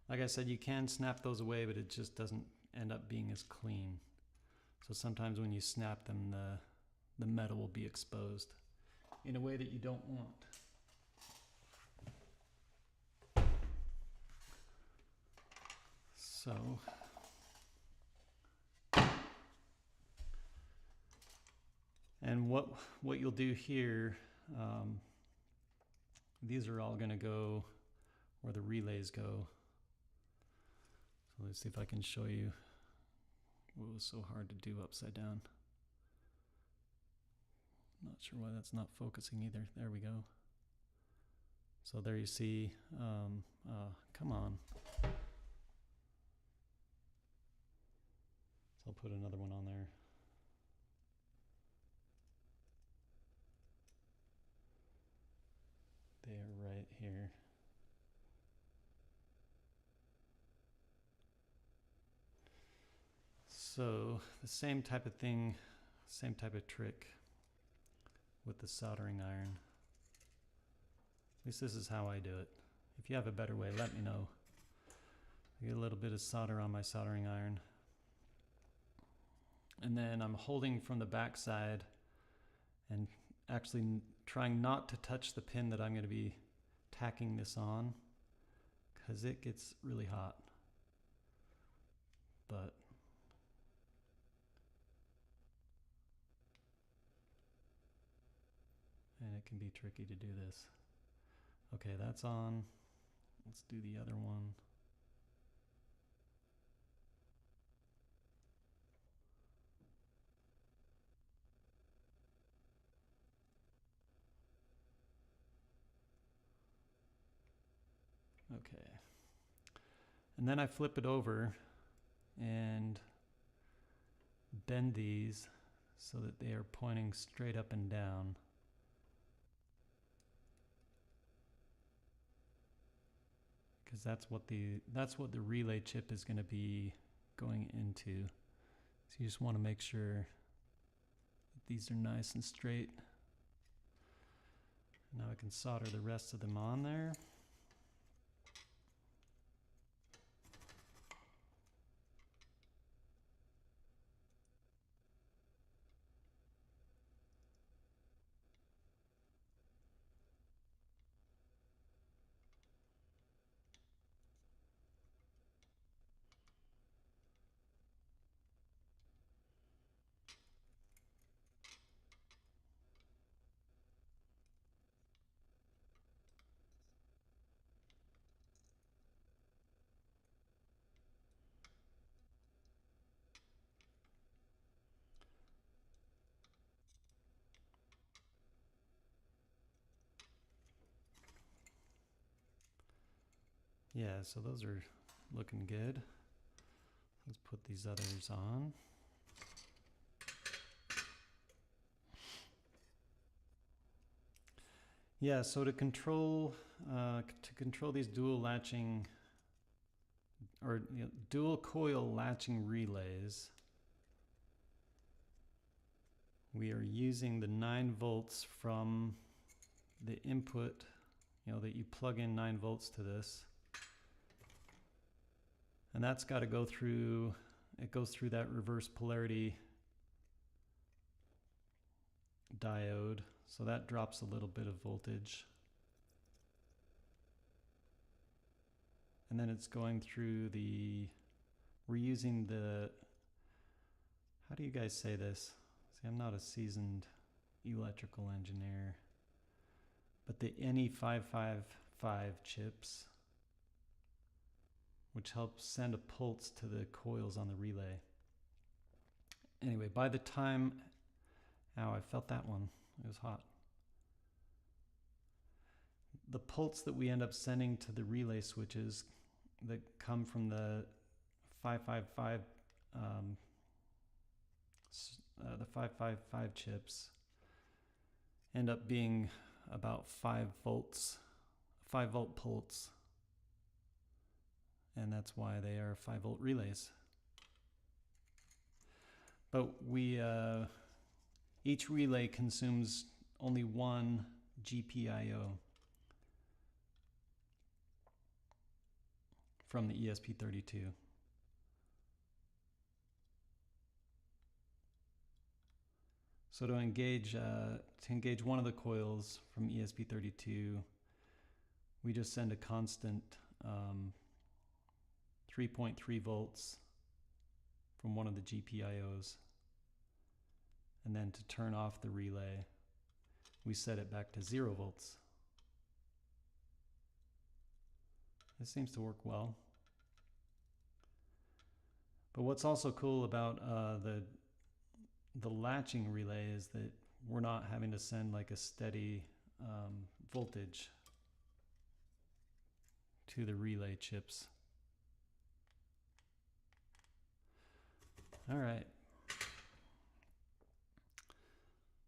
Like I said, you can snap those away, but it just doesn't end up being as clean. So sometimes when you snap them, the metal will be exposed in a way that you don't want. So and what you'll do here, these are all going to go where the relays go. So let's see if I can show you what was so hard to do upside down. Not sure why that's not focusing either. There we go. So there you see, come on. So I'll put another one on there. They are right here. So the same type of thing, same type of trick with the soldering iron. At least this is how I do it. If you have a better way, let me know. I get a little bit of solder on my soldering iron. And then I'm holding from the back side and actually trying not to touch the pin that I'm going to be tacking this on, because it gets really hot. but and it can be tricky to do this. Okay, that's on. Let's do the other one. Okay. And then I flip it over and bend these so that they are pointing straight up and down. Because that's what the relay chip is going to be going into. So you just want to make sure that these are nice and straight. Now I can solder the rest of them on there. Yeah, so those are looking good. Let's put these others on. Yeah, so to control these dual latching or dual coil latching relays, we are using the 9 volts from the input, that you plug in 9 volts to this. And that's got to go through, it goes through that reverse polarity diode. So that drops a little bit of voltage. And then it's going through we're using how do you guys say this? See, I'm not a seasoned electrical engineer, but the NE555 chips, which helps send a pulse to the coils on the relay. Anyway, by the time, ow, I felt that one. It was hot. The pulse that we end up sending to the relay switches that come from the 555 chips end up being about 5 volts, 5-volt pulse. And that's why they are 5-volt relays. But each relay consumes only one GPIO from the ESP32. So to engage one of the coils from ESP32, we just send a constant 3.3 volts from one of the GPIOs. And then to turn off the relay, we set it back to 0 volts. This seems to work well. But what's also cool about the latching relay is that we're not having to send like a steady voltage to the relay chips. All right.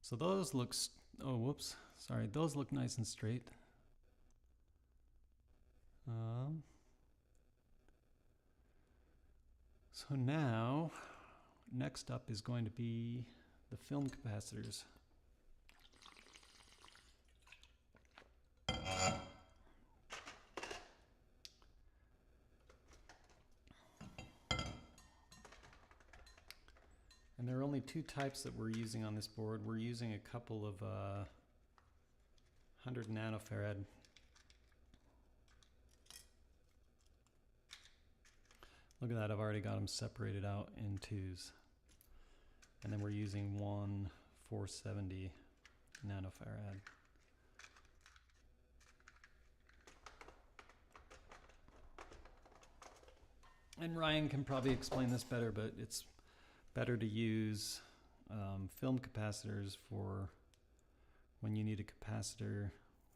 So those look, those look nice and straight. So now, next up is going to be the film capacitors. And there are only 2 types that we're using on this board. We're using a couple of 100 nanofarad Look at that, I've already got them separated out in twos. And then we're using one 470 nanofarad. And Ryan can probably explain this better, but it's better to use film capacitors for when you need a capacitor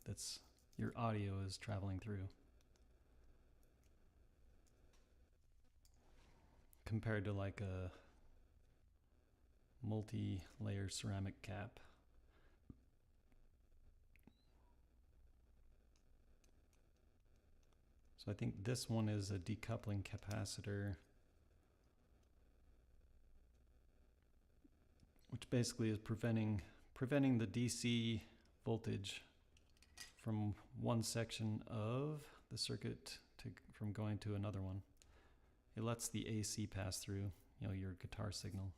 that's your audio is traveling through, compared to like a multi-layer ceramic cap. So I think this one is a decoupling capacitor, which basically is preventing the DC voltage from one section of the circuit from going to another one. It lets the AC pass through, you know, your guitar signal.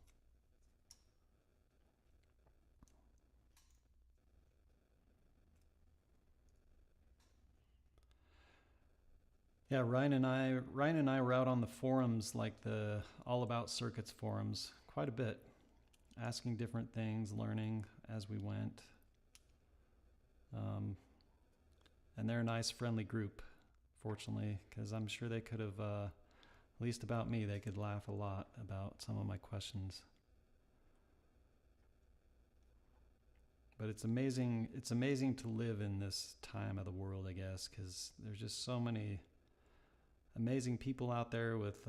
Yeah, Ryan and I were out on the forums, like the All About Circuits forums, quite a bit, asking different things, learning as we went. And they're a nice, friendly group, fortunately, because I'm sure they could have, at least about me, they could laugh a lot about some of my questions. But it's amazing to live in this time of the world, I guess, because there's just so many amazing people out there with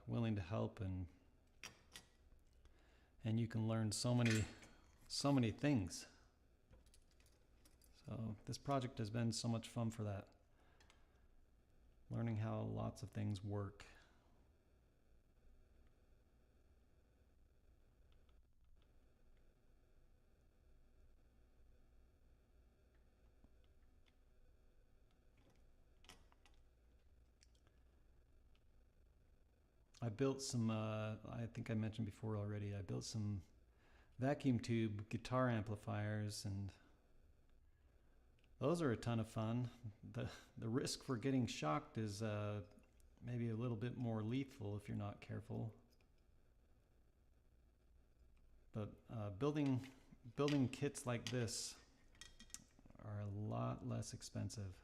willing to help, and you can learn so many things. So this project has been so much fun for that. Learning how lots of things work. I built some, I think I mentioned before already, I built some vacuum tube guitar amplifiers, and those are a ton of fun. The risk for getting shocked is maybe a little bit more lethal if you're not careful. But building kits like this are a lot less expensive.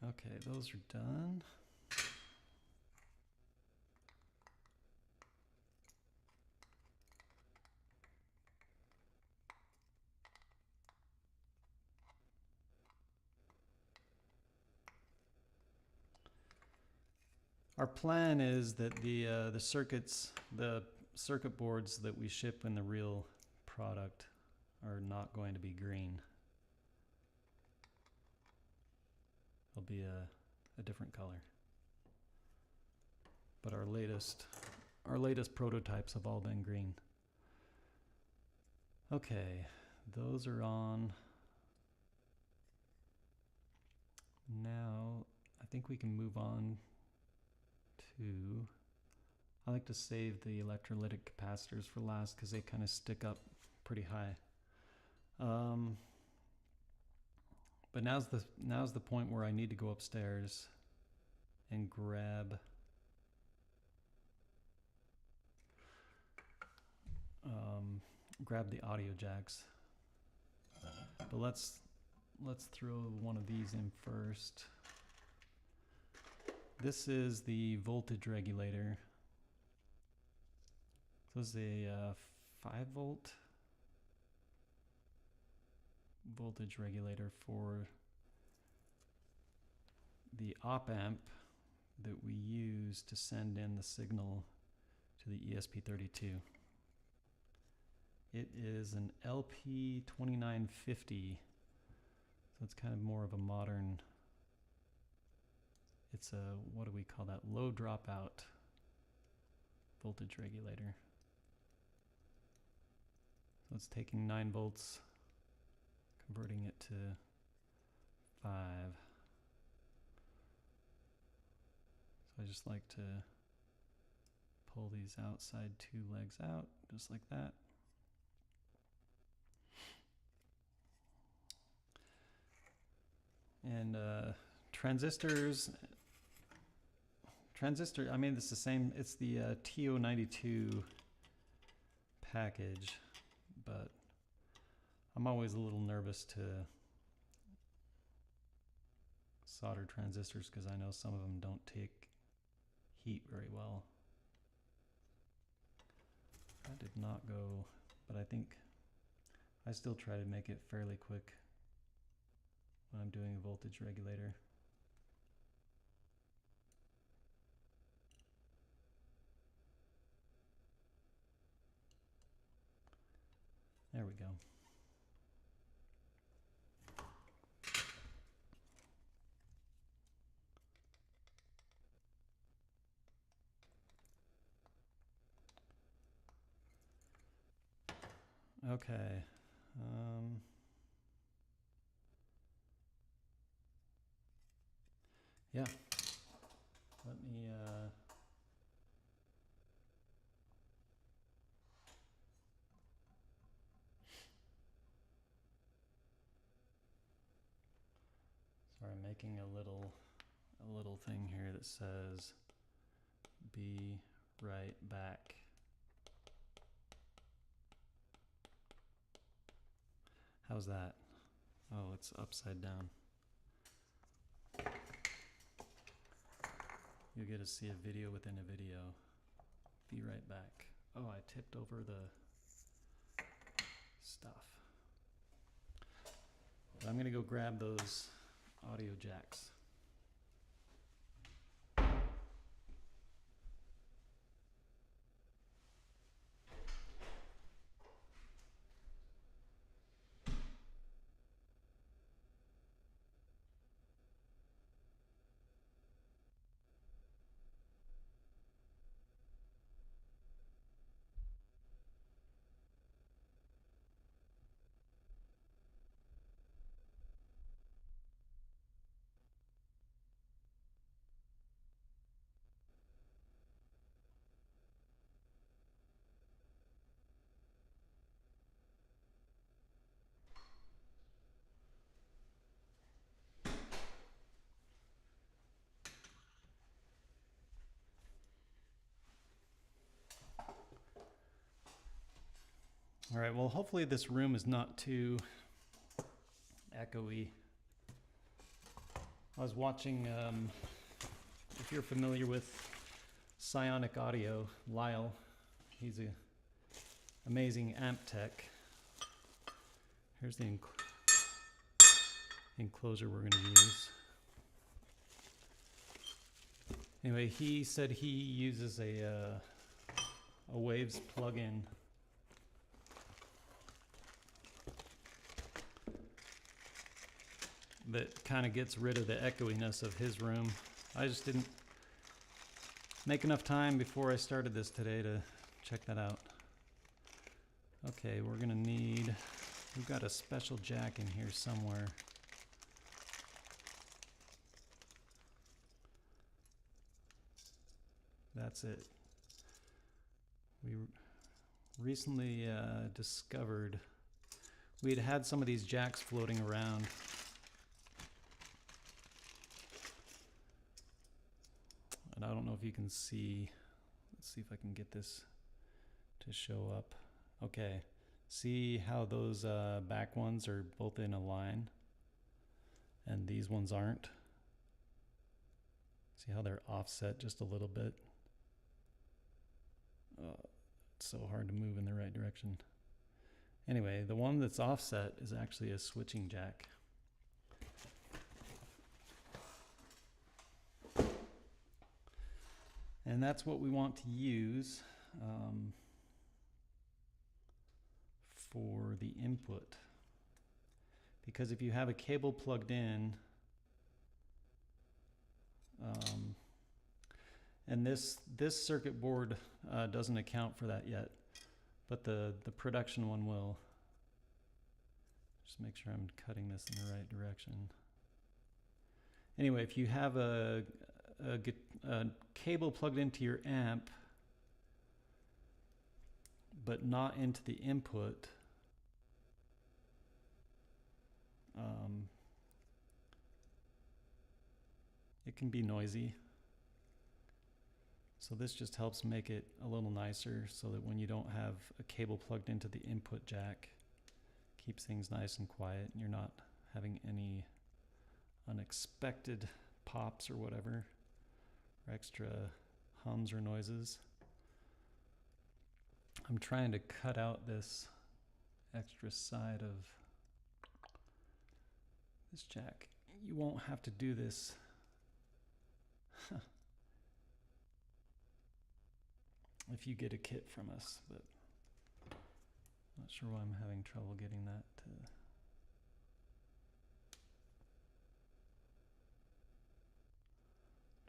Okay, those are done. Our plan is that the circuit boards that we ship in the real product are not going to be green. They'll be a different color. But our latest prototypes have all been green. Okay, those are on. Now I think we can move on to, I like to save the electrolytic capacitors for last because they kind of stick up pretty high. But now's the point where I need to go upstairs and grab the audio jacks. But let's throw one of these in first. This is the voltage regulator. So this is a 5-volt voltage regulator for the op amp that we use to send in the signal to the ESP32. It is an LP2950, so it's kind of more of a modern, it's a, what do we call that, low dropout voltage regulator. So it's taking 9 volts, converting it to 5. So I just like to pull these outside 2 legs out, just like that. And transistors, I mean, it's the same, it's the TO92 package, but I'm always a little nervous to solder transistors because I know some of them don't take heat very well. That did not go, but I think I still try to make it fairly quick when I'm doing a voltage regulator. There we go. Okay. Yeah. Let me sorry, I'm making a little thing here that says be right back. How's that? Oh, it's upside down. You'll get to see a video within a video. Be right back. Oh, I tipped over the stuff. But I'm gonna go grab those audio jacks. All right, well, hopefully this room is not too echoey. I was watching, if you're familiar with Psionic Audio, Lyle, he's an amazing amp tech. Here's the enclosure we're going to use. Anyway, he said he uses a Waves plugin that kind of gets rid of the echoiness of his room. I just didn't make enough time before I started this today to check that out. Okay, we're gonna need, we've got a special jack in here somewhere. That's it. We recently discovered we had some of these jacks floating around. And I don't know if you can see, let's see if I can get this to show up. Okay, see how those back ones are both in a line and these ones aren't? See how they're offset just a little bit? It's so hard to move in the right direction. Anyway, the one that's offset is actually a switching jack. And that's what we want to use for the input. Because if you have a cable plugged in, and this circuit board doesn't account for that yet, but the production one will. Just make sure I'm cutting this in the right direction. Anyway, if you have a cable plugged into your amp, but not into the input, it can be noisy. So this just helps make it a little nicer so that when you don't have a cable plugged into the input jack, keeps things nice and quiet and you're not having any unexpected pops or whatever, or extra hums or noises. I'm trying to cut out this extra side of this jack. You won't have to do this. If you get a kit from us, but not sure why I'm having trouble getting that to.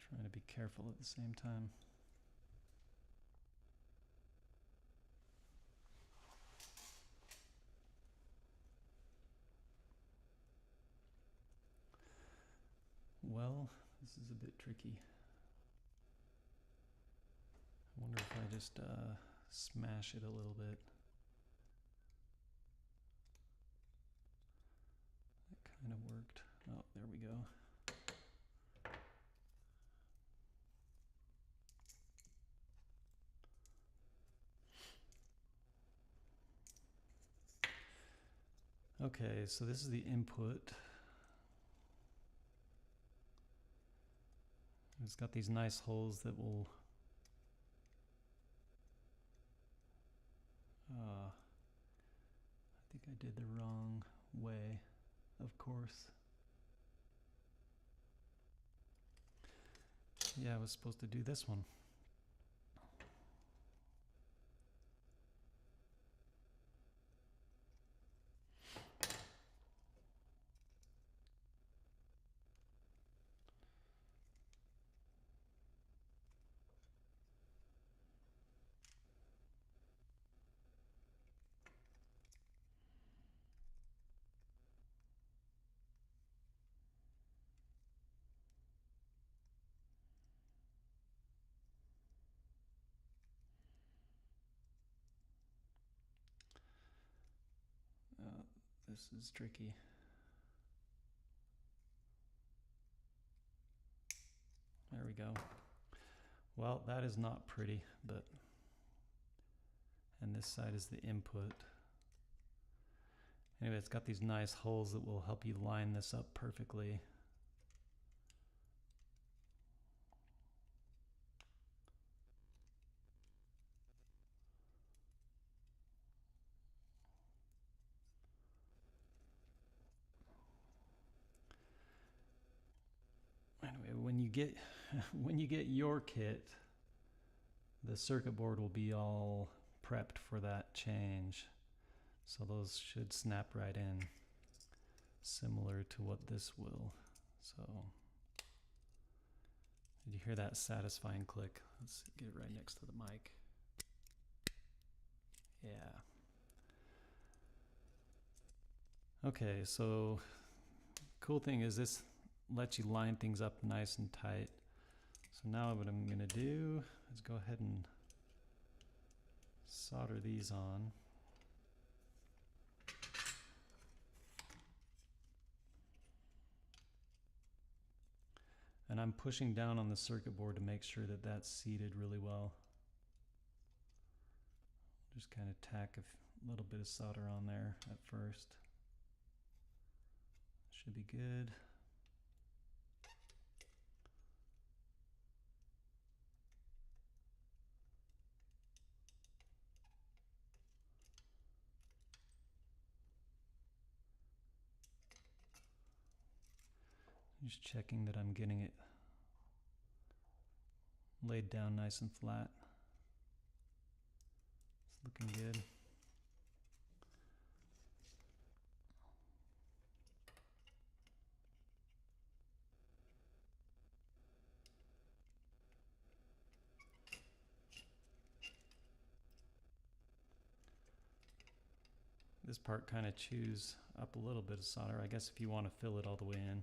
Trying to be careful at the same time. Well, this is a bit tricky. I wonder if I just smash it a little bit. That kind of worked. Oh, there we go. Okay, so this is the input. It's got these nice holes that will I think I did the wrong way, of course. Yeah, I was supposed to do this one. This is tricky. There we go. Well, that is not pretty, but, and this side is the input. Anyway, it's got these nice holes that will help you line this up perfectly. Anyway, when you get your kit, the circuit board will be all prepped for that change. So those should snap right in, similar to what this will. So, did you hear that satisfying click? Let's get it right next to the mic. Yeah. Okay, so cool thing is this lets you line things up nice and tight. So now what I'm gonna do is go ahead and solder these on. And I'm pushing down on the circuit board to make sure that that's seated really well. Just kind of tack a little bit of solder on there at first. Should be good. Just checking that I'm getting it laid down nice and flat. It's looking good. This part kind of chews up a little bit of solder. I guess if you want to fill it all the way in.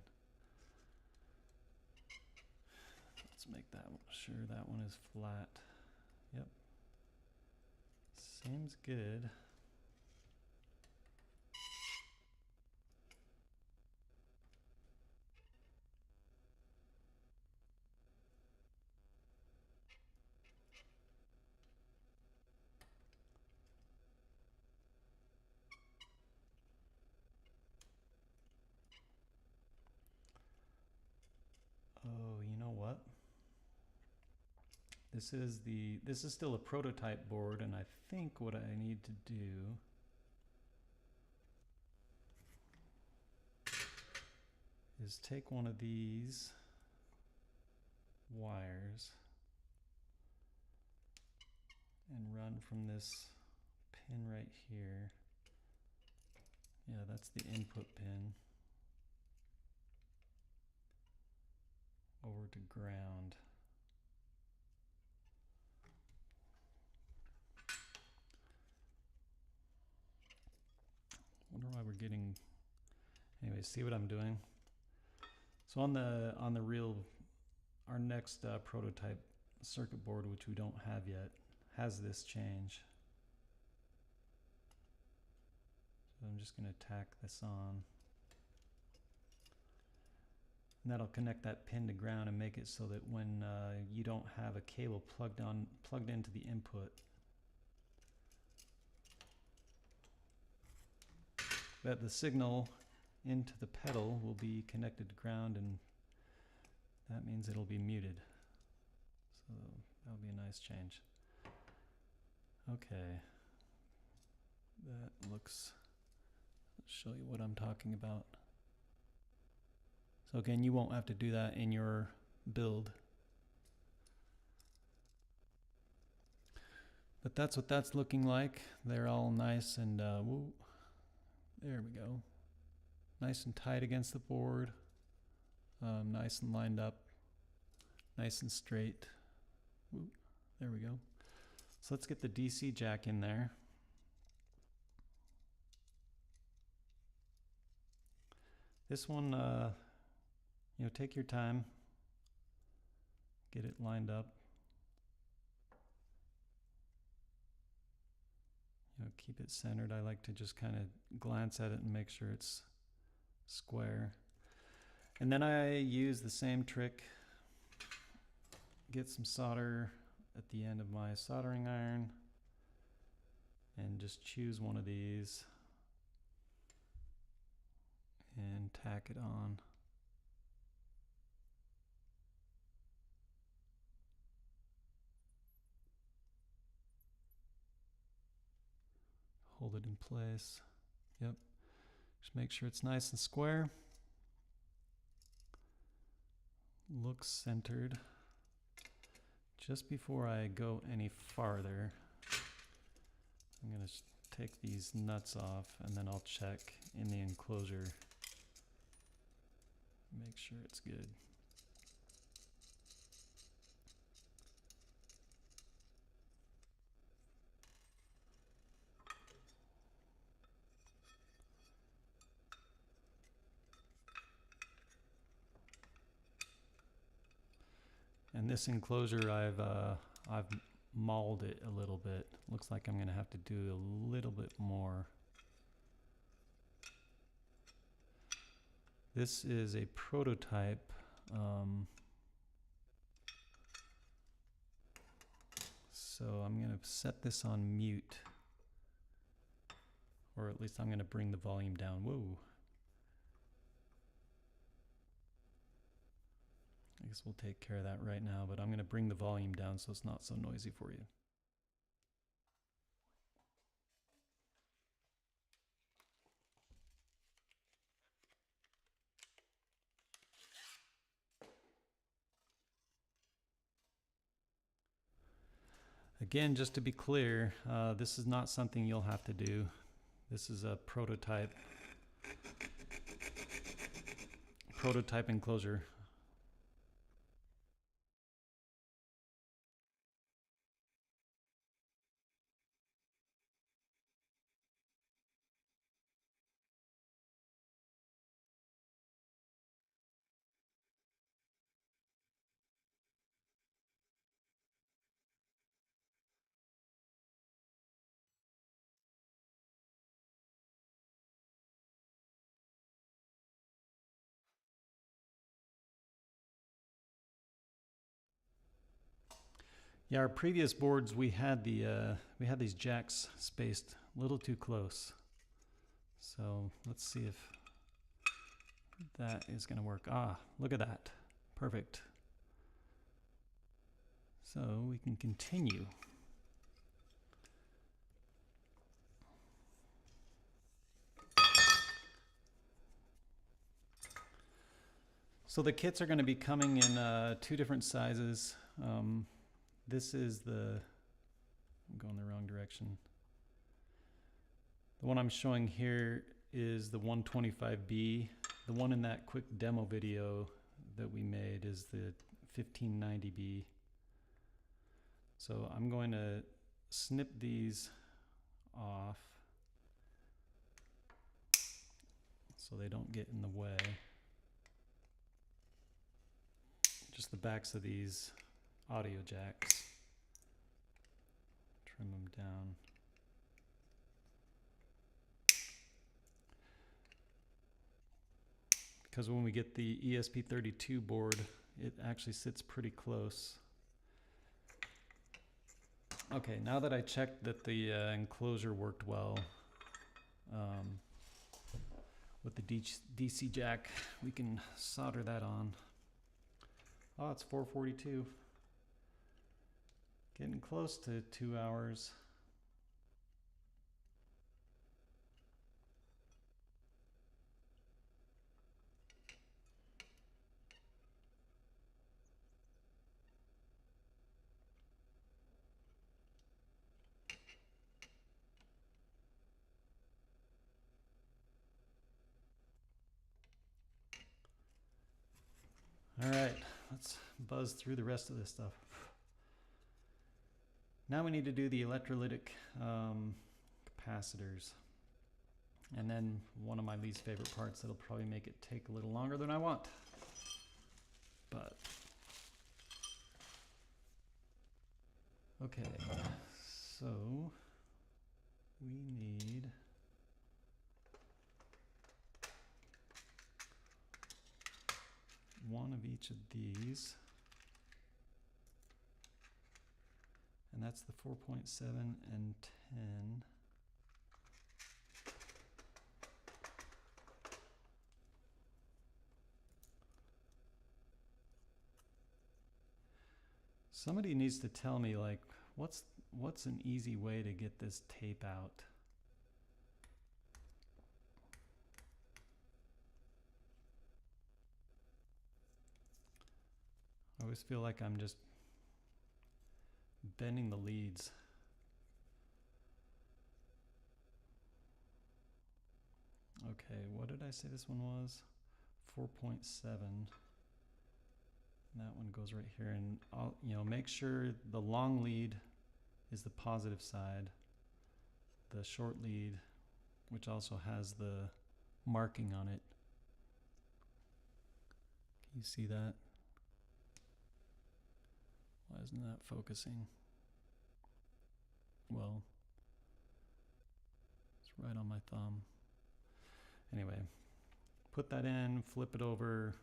Let's make that sure that one is flat. Yep. Seems good. This is still a prototype board, and I think what I need to do is take one of these wires and run from this pin right here. Yeah, that's the input pin. Over to ground. Wonder why we're getting. Anyway, see what I'm doing. So on the our next prototype circuit board, which we don't have yet, has this change. So I'm just going to tack this on. And that'll connect that pin to ground and make it so that when you don't have a cable plugged into the input, that the signal into the pedal will be connected to ground, and that means it'll be muted. So that'll be a nice change. Okay. That looks, let's show you what I'm talking about. So again, you won't have to do that in your build. But that's what that's looking like. They're all nice and, woo, there we go. Nice and tight against the board. Nice and lined up. Nice and straight. Woo, there we go. So let's get the DC jack in there. This one, you know, take your time, get it lined up. You know, keep it centered. I like to just kind of glance at it and make sure it's square. And then I use the same trick. Get some solder at the end of my soldering iron and just choose one of these and tack it on. Hold it in place. Yep. Just make sure it's nice and square. Looks centered. Just before I go any farther, I'm going to take these nuts off and then I'll check in the enclosure. Make sure it's good. And this enclosure, I've mauled it a little bit. Looks like I'm going to have to do a little bit more. This is a prototype. So I'm going to set this on mute. Or at least I'm going to bring the volume down. Whoa. I guess we'll take care of that right now, but I'm going to bring the volume down so it's not so noisy for you. Again, just to be clear, this is not something you'll have to do. This is a prototype enclosure. Yeah, our previous boards we had these jacks spaced a little too close. So let's see if that is going to work. Ah, look at that. Perfect. So we can continue. So the kits are going to be coming in 2 different sizes. This is I'm going the wrong direction. The one I'm showing here is the 125B. The one in that quick demo video that we made is the 1590B. So I'm going to snip these off so they don't get in the way. Just the backs of these audio jacks. Trim them down. Because when we get the ESP32 board, it actually sits pretty close. Okay, now that I checked that the enclosure worked well with the DC jack, we can solder that on. Oh, it's 4:42. Getting close to 2 hours. All right, let's buzz through the rest of this stuff. Now we need to do the electrolytic capacitors. And then one of my least favorite parts that'll probably make it take a little longer than I want. But, okay, so we need one of each of these. And that's the 4.7 and 10. Somebody needs to tell me, like, what's an easy way to get this tape out? I always feel like I'm just bending the leads. Okay, what did I say this one was? 4.7. That one goes right here, and I'll, make sure the long lead is the positive side. The short lead, which also has the marking on it. Can you see that? Why isn't that focusing? Well, it's right on my thumb. Anyway, put that in, flip it over,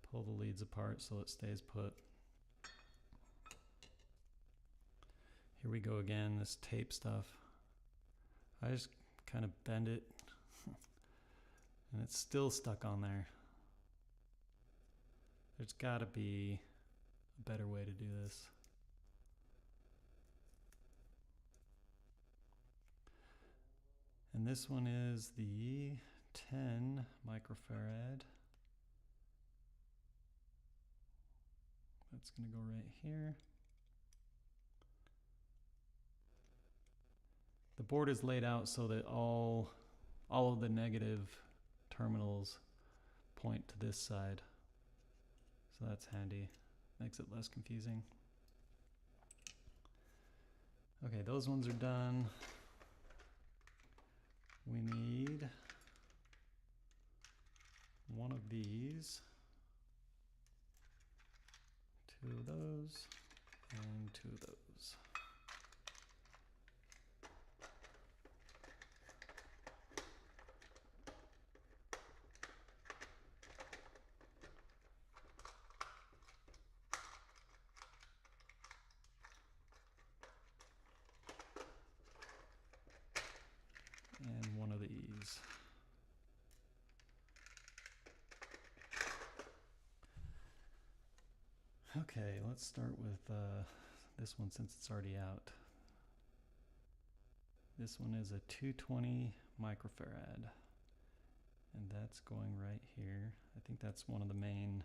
pull the leads apart so it stays put. Here we go again, this tape stuff. I just kind of bend it and it's still stuck on there. There's gotta be a better way to do this. And this one is the 10 microfarad. That's going to go right here. The board is laid out so that all of the negative terminals point to this side. So that's handy. Makes it less confusing. Okay, those ones are done. We need one of these, 2 of those, and 2 of those. And one of these. Okay, let's start with this one since it's already out. This one is a 220 microfarad, and that's going right here. I think that's one of the main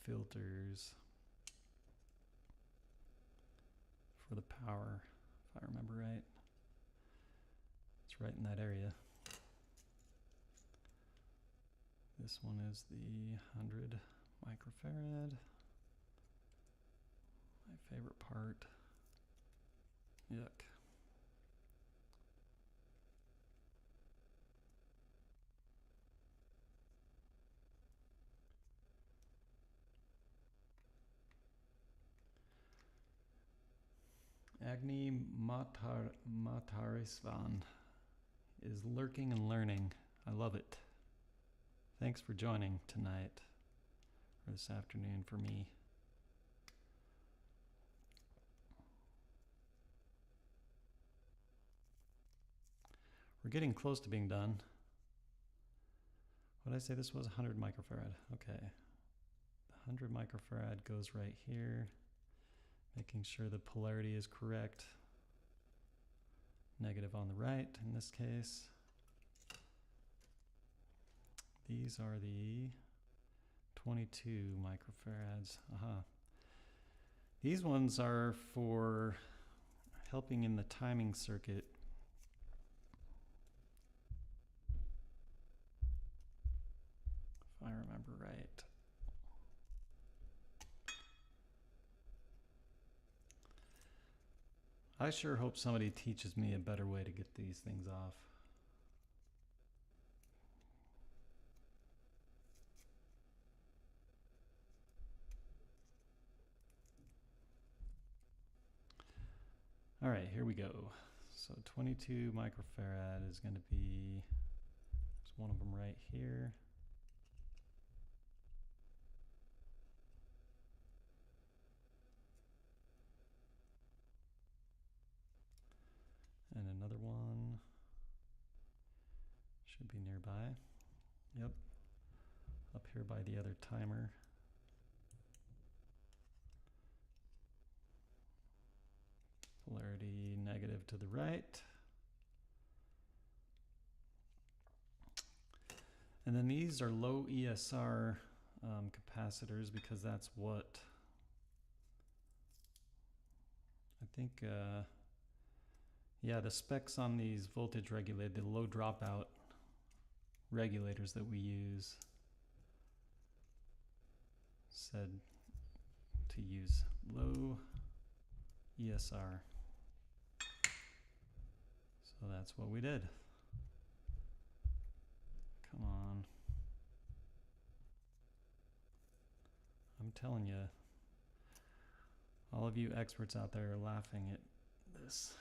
filters for the power, if I remember right. It's right in that area. This one is the 100 microfarad. My favorite part. Yuck. Agni Matarisvan is lurking and learning. I love it. Thanks for joining tonight, or this afternoon for me. We're getting close to being done. What did I say this was? 100 microfarad. Okay. The 100 microfarad goes right here, making sure the polarity is correct. Negative on the right in this case. These are the 22 microfarads. These ones are for helping in the timing circuit. If I remember right. I sure hope somebody teaches me a better way to get these things off. All right, here we go. So 22 microfarad is going to be, there's one of them right here. And another one should be nearby. Yep, up here by the other timer. Polarity negative to the right. And then these are low ESR capacitors because that's what I think, yeah, the specs on these voltage regulated, the low dropout regulators that we use said to use low ESR. So that's what we did. Come on. I'm telling you, all of you experts out there are laughing at this.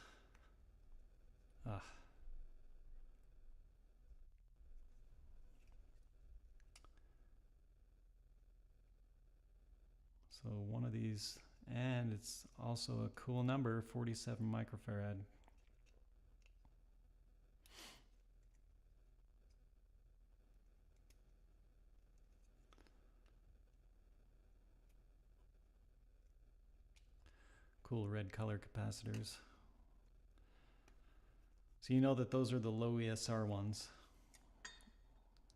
So one of these, and it's also a cool number, 47 microfarad. Cool red color capacitors. So you know that those are the low ESR ones.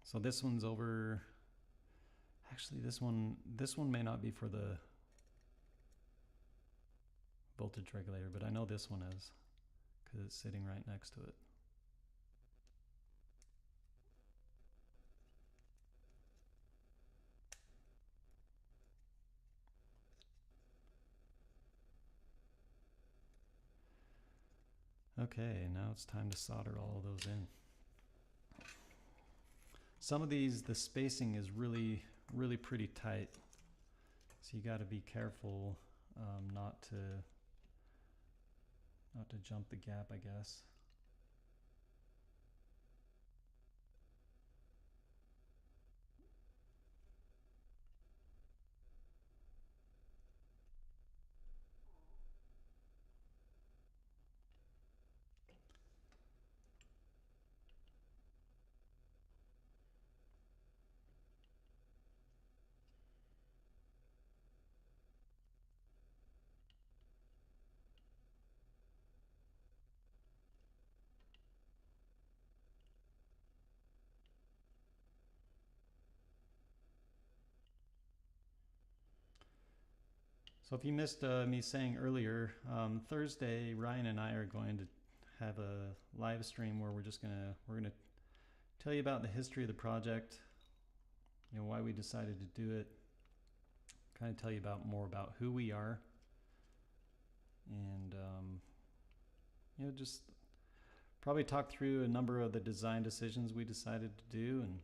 So this one's over, actually this one may not be for the voltage regulator, but I know this one is because it's sitting right next to it. Okay, now it's time to solder all of those in. Some of these, the spacing is really pretty tight. So you got to be careful not to jump the gap, I guess. So if you missed me saying earlier, Thursday Ryan and I are going to have a live stream where we're gonna tell you about the history of the project, you know, why we decided to do it, kind of tell you more about who we are, and you know, just probably talk through a number of the design decisions we decided to do, and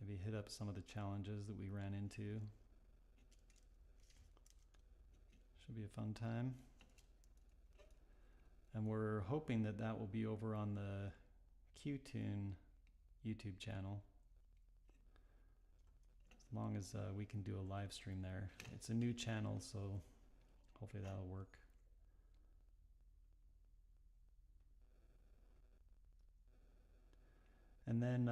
maybe hit up some of the challenges that we ran into. Should be a fun time. And we're hoping that that will be over on the QTune YouTube channel, as long as we can do a live stream there. It's a new channel, so hopefully that'll work. And then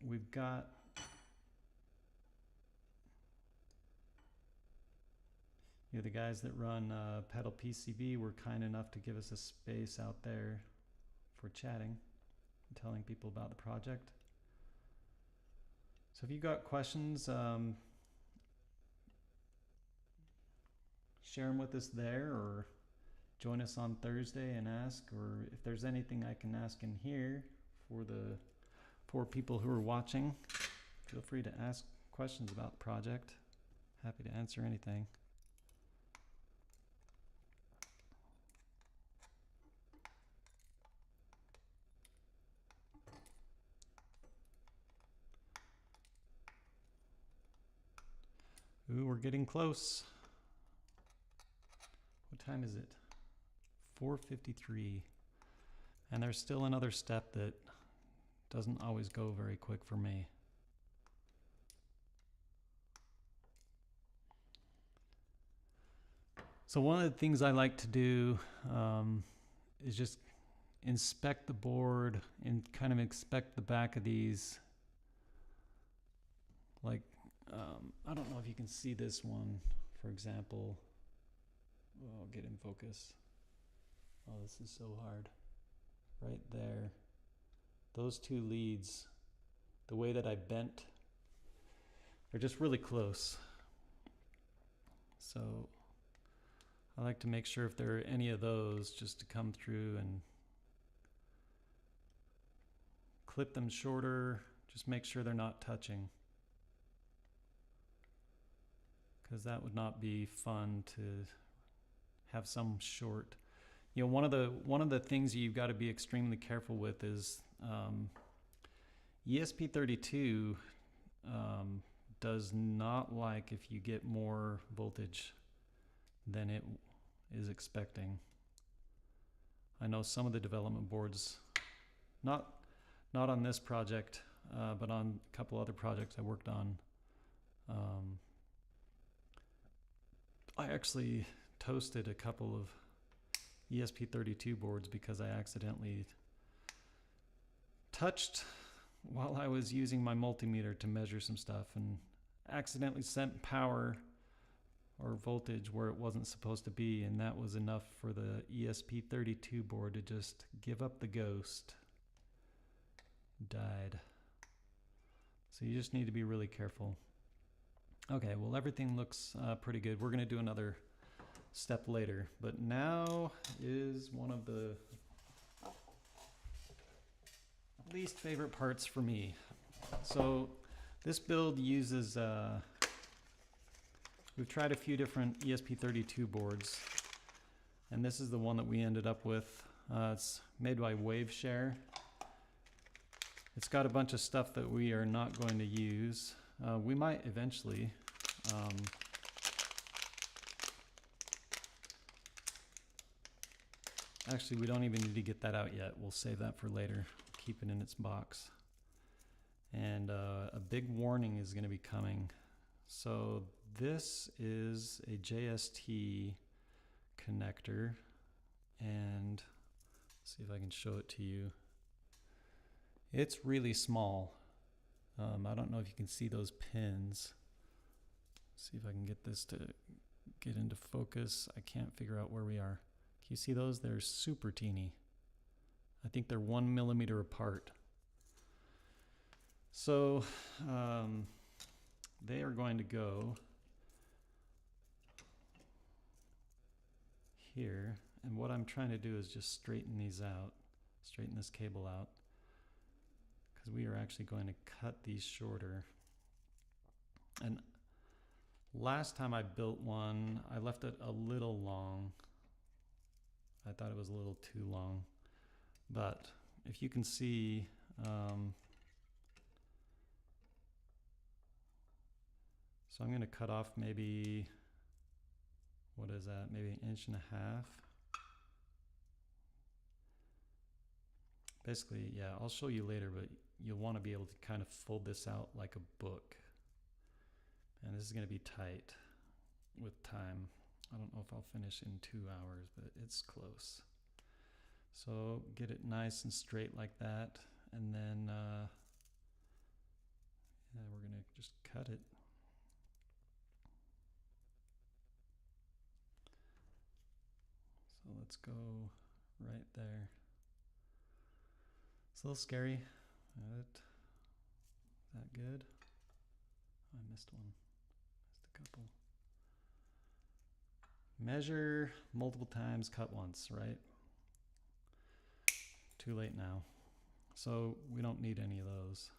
we've got the guys that run Pedal PCB were kind enough to give us a space out there for chatting and telling people about the project. So if you've got questions, share them with us there, or join us on Thursday and ask, or if there's anything I can ask in here for the people who are watching, feel free to ask questions about the project. Happy to answer anything. Ooh, we're getting close. What time is it? 4:53. And there's still another step that doesn't always go very quick for me. So one of the things I like to do is just inspect the board and kind of inspect the back of these. Like, I don't know if you can see this one, for example. Oh, I'll get in focus. Oh, this is so hard. Right there. Those two leads, the way that I bent, they're just really close. So I like to make sure if there are any of those, just to come through and clip them shorter. Just make sure they're not touching, because that would not be fun to have some short. You know, one of the things you've got to be extremely careful with is ESP32 does not like if you get more voltage than it is expecting. I know some of the development boards, not on this project, but on a couple other projects I worked on, I actually toasted a couple of ESP32 boards because I accidentally touched while I was using my multimeter to measure some stuff and accidentally sent power or voltage where it wasn't supposed to be, and that was enough for the ESP32 board to just give up the ghost. Died. So you just need to be really careful. Okay, well, everything looks pretty good. We're going to do another step later, but now is one of the least favorite parts for me. So this build uses, we've tried a few different ESP32 boards, and this is the one that we ended up with. It's made by Waveshare. It's got a bunch of stuff that we are not going to use. We might eventually. Actually, we don't even need to get that out yet. We'll save that for later. Keep it in its box. And a big warning is going to be coming. So this is a JST connector, and let's see if I can show it to you. It's really small. I don't know if you can see those pins. See if I can get this to get into focus. I can't figure out where we are. Can you see those? They're super teeny. I think they're 1 millimeter apart. So they are going to go here, and what I'm trying to do is just straighten these out, straighten this cable out, because we are actually going to cut these shorter. And last time I built one, I left it a little long. I thought it was a little too long, but if you can see, so I'm going to cut off maybe, what is that, maybe 1.5 inches. Basically, yeah, I'll show you later, but you'll want to be able to kind of fold this out like a book. And this is going to be tight with time. I don't know if I'll finish in 2 hours, but it's close. So get it nice and straight like that, and then yeah, we're going to just cut it. So let's go right there. It's a little scary. Is that good? Oh, I missed one. Missed a couple. Measure multiple times, cut once, right? Too late now. So we don't need any of those.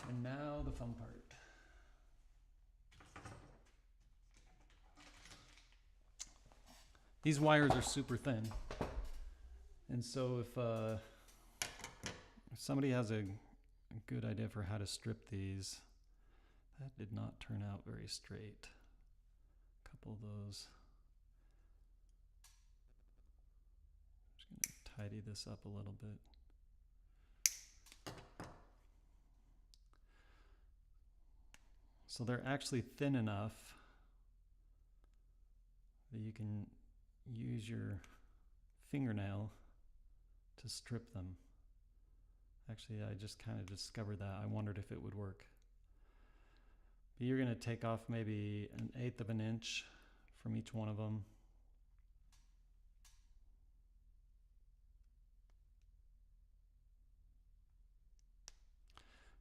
And now the fun part. These wires are super thin. And so if somebody has a good idea for how to strip these, that did not turn out very straight. A couple of those. Just gonna tidy this up a little bit. So they're actually thin enough that you can use your fingernail to strip them. Actually, I just kind of discovered that. I wondered if it would work. But you're going to take off maybe 1/8 of an inch from each one of them.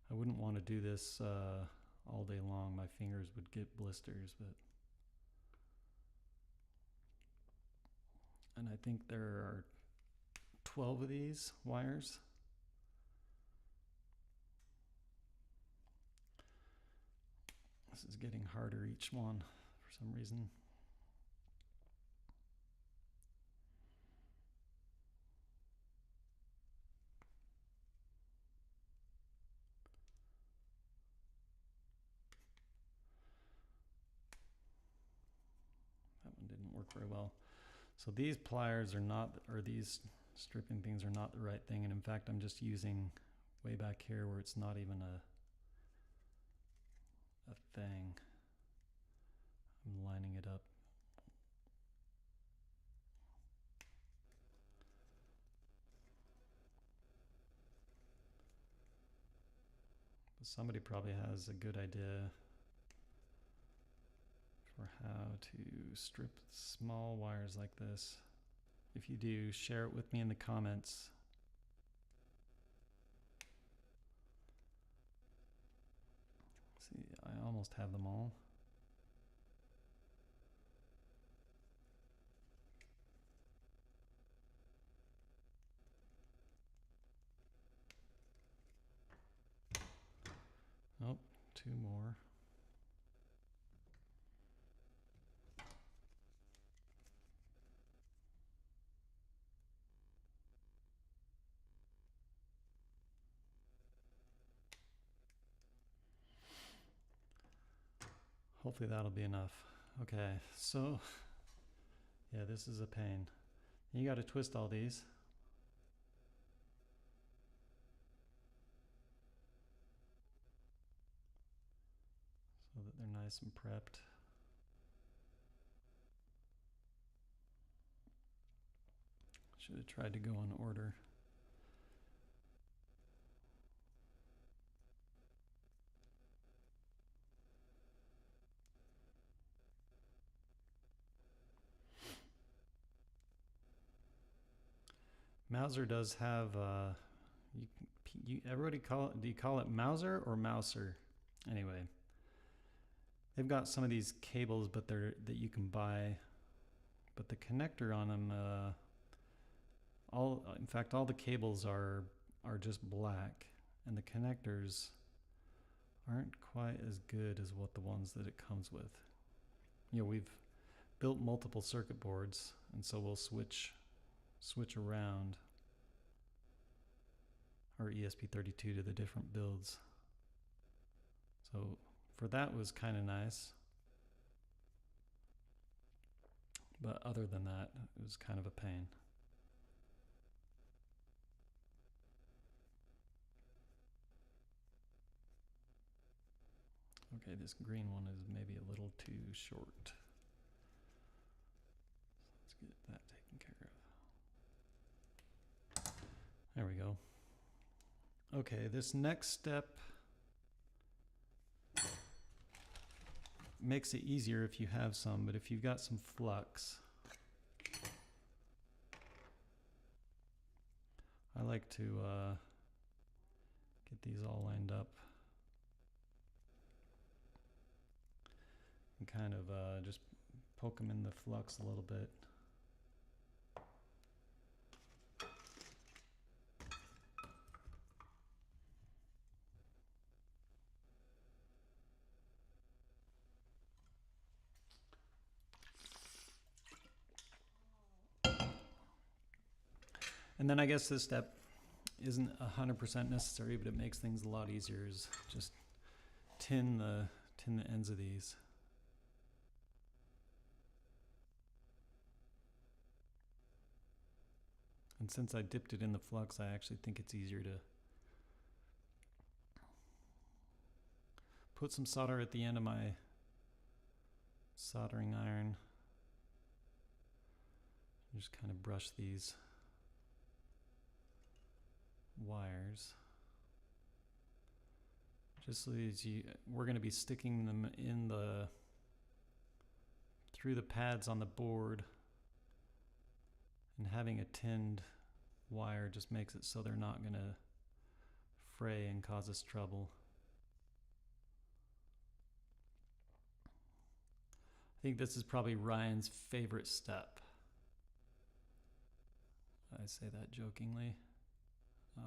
I wouldn't want to do this all day long. My fingers would get blisters, but and I think there are 12 of these wires. This is getting harder each one for some reason. That one didn't work very well. So these pliers are not, or these stripping things are not the right thing. And in fact, I'm just using way back here where it's not even a thing. I'm lining it up. But somebody probably has a good idea for how to strip small wires like this. If you do, share it with me in the comments. See, I almost have them all. Oh, 2 more. Hopefully that'll be enough. Okay, so yeah, this is a pain. You got to twist all these. So that they're nice and prepped. Should have tried to go in order. Mouser does have, everybody call it, do you call it Mouser or Mouser? Anyway, they've got some of these cables, but that you can buy, but the connector on them, in fact, all the cables are just black, and the connectors aren't quite as good as what the ones that it comes with. You know, we've built multiple circuit boards, and so we'll switch around our ESP32 to the different builds. So for that was kind of nice. But other than that, it was kind of a pain. Okay, this green one is maybe a little too short. Let's get that taken care of. There we go. Okay, this next step makes it easier if you have some, but if you've got some flux, I like to get these all lined up and kind of just poke them in the flux a little bit. And then I guess this step isn't 100% necessary, but it makes things a lot easier, is just tin the ends of these. And since I dipped it in the flux, I actually think it's easier to put some solder at the end of my soldering iron. Just kind of brush these wires. Just so as we're going to be sticking them in through the pads on the board, and having a tinned wire just makes it so they're not going to fray and cause us trouble. I think this is probably Ryan's favorite step. I say that jokingly,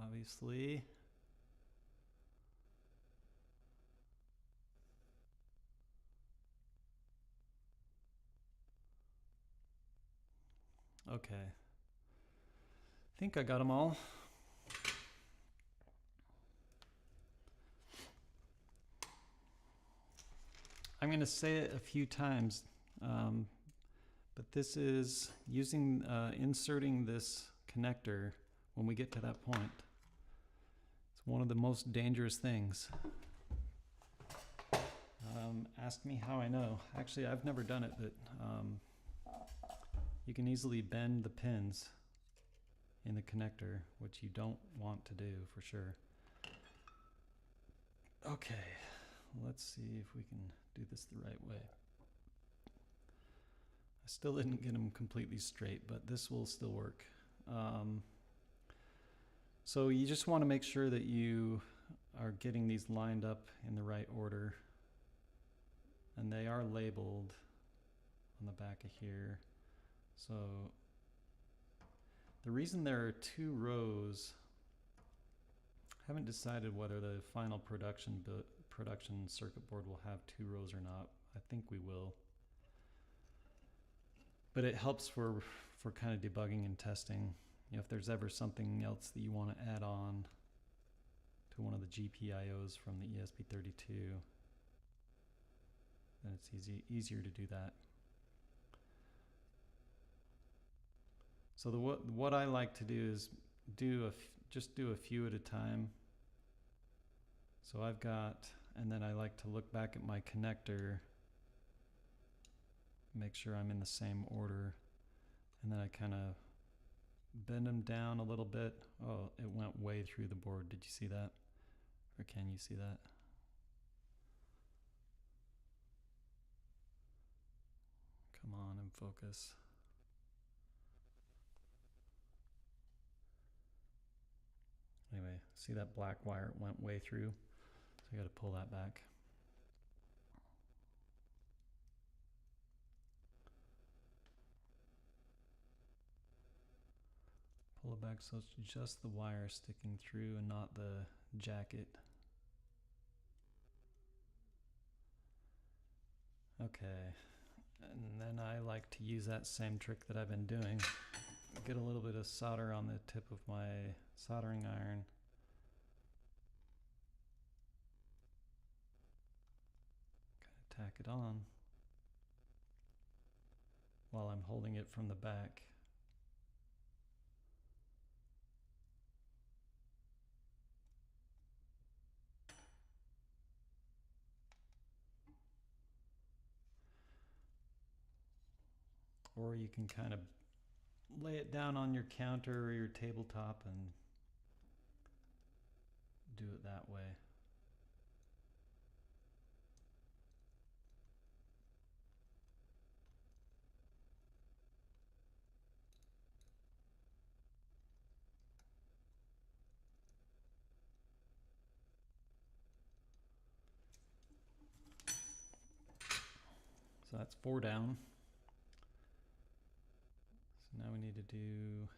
obviously. Okay. I think I got them all. I'm going to say it a few times, but this is inserting this connector when we get to that point. It's one of the most dangerous things. Ask me how I know. Actually, I've never done it, but you can easily bend the pins in the connector, which you don't want to do for sure. Okay, let's see if we can do this the right way. I still didn't get them completely straight, but this will still work. So you just want to make sure that you are getting these lined up in the right order. And they are labeled on the back of here. So the reason there are 2 rows, I haven't decided whether the final production circuit board will have 2 rows or not. I think we will. But it helps for kind of debugging and testing. You know, if there's ever something else that you want to add on to one of the GPIOs from the ESP32, then it's easier to do that. So what I like to do is just do a few at a time. So I've got, and then I like to look back at my connector, make sure I'm in the same order, and then I kind of bend them down a little bit. Oh, it went way through the board. Did you see that? Or can you see that? Come on and focus. Anyway, see that black wire? It went way through. So you got to pull that back. pull it back so it's just the wire sticking through and not the jacket. Okay, and then I like to use that same trick that I've been doing. Get a little bit of solder on the tip of my soldering iron. Kind of tack it on while I'm holding it from the back. Or you can kind of lay it down on your counter or your tabletop and do it that way. So that's 4 down. So now we need to do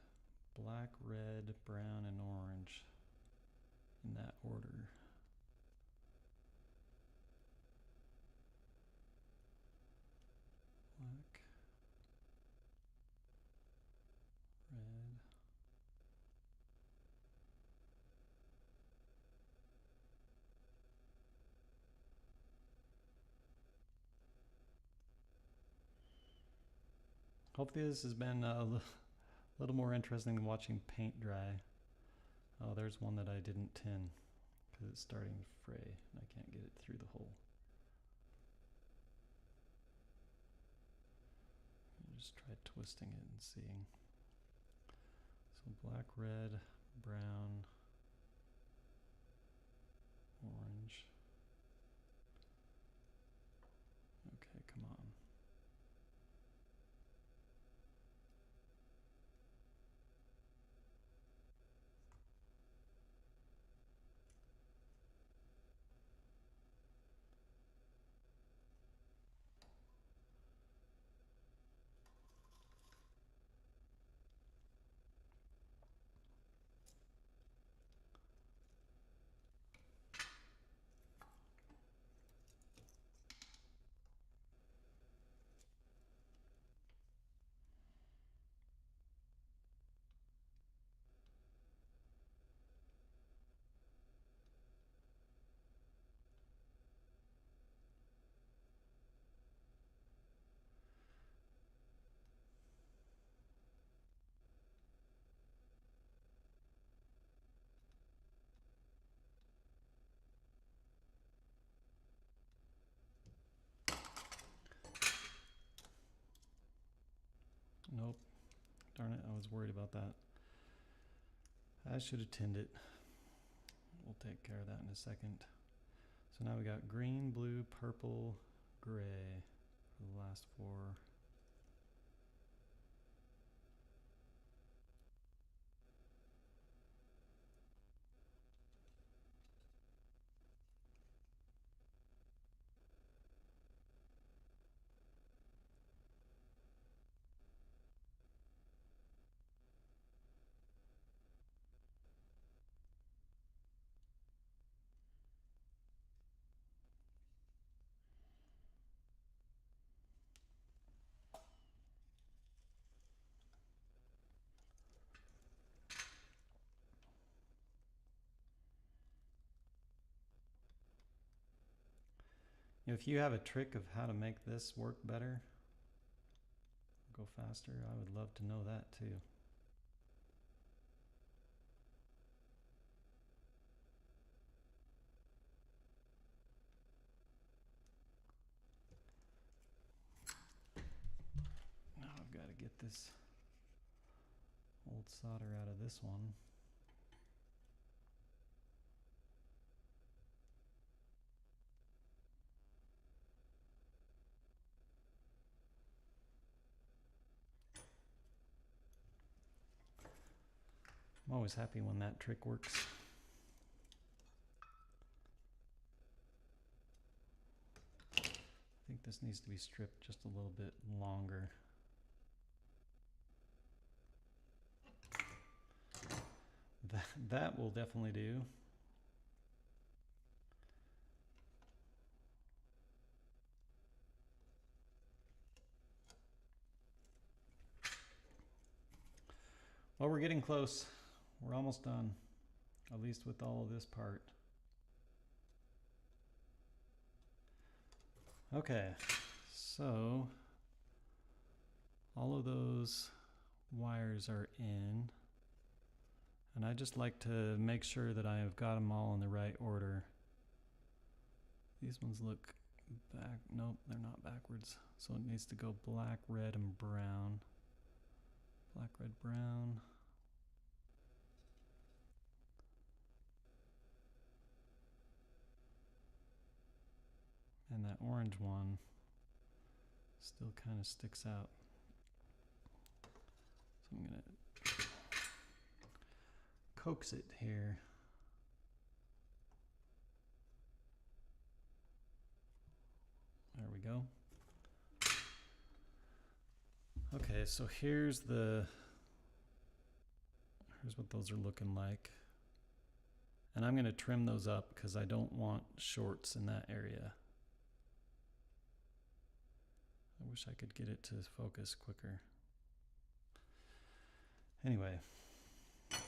black, red, brown, and orange in that order. Black, red, hopefully this has been a little more interesting than watching paint dry. Oh, there's one that I didn't tin because it's starting to fray and I can't get it through the hole. Just try twisting it and seeing. So black, red, brown, orange. Okay, come on. Nope. Darn it, I was worried about that. I should have tinned it. We'll take care of that in a second. So now we got green, blue, purple, gray for the last 4. If you have a trick of how to make this work better, go faster, I would love to know that too. Now I've got to get this old solder out of this one. I'm always happy when that trick works. I think this needs to be stripped just a little bit longer. that will definitely do. Well, we're getting close. We're almost done, at least with all of this part. Okay, so all of those wires are in, and I just like to make sure that I have got them all in the right order. These ones look back, nope, they're not backwards. So it needs to go black, red, and brown. Black, red, brown. And that orange one still kind of sticks out. So I'm gonna coax it here. There we go. Okay, so here's what those are looking like. And I'm gonna trim those up because I don't want shorts in that area. I wish I could get it to focus quicker. Anyway. Let's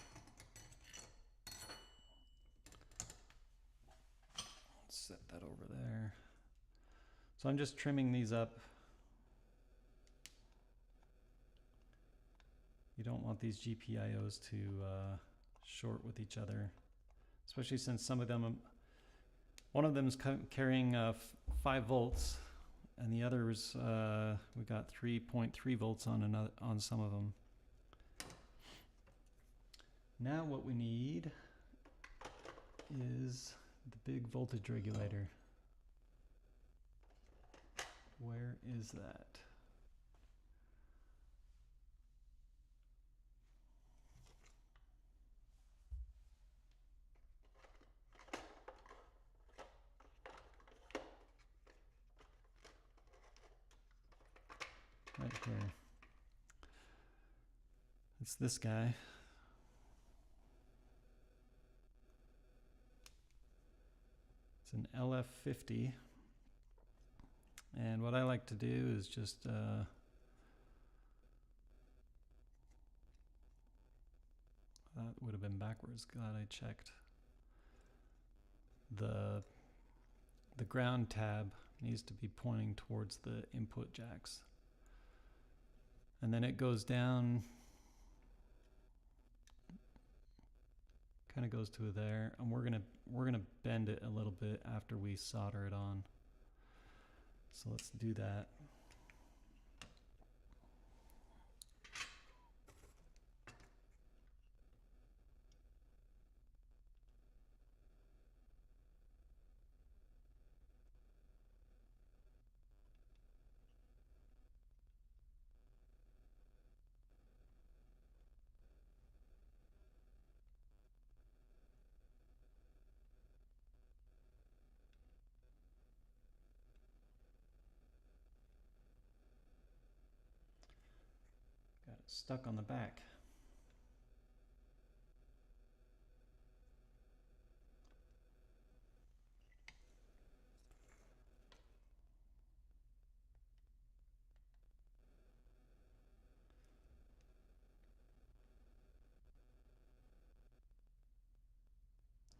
set that over there. So I'm just trimming these up. You don't want these GPIOs to short with each other, especially since some of them, one of them is carrying 5 volts, and the others we got 3.3 volts on some of them. Now what we need is the big voltage regulator. Where is that? Right here. It's this guy. It's an LF50. And what I like to do is just that would have been backwards. Glad I checked. The ground tab needs to be pointing towards the input jacks. And then it goes down, kind of goes to there, and we're gonna bend it a little bit after we solder it on. So let's do that. Got it stuck on the back.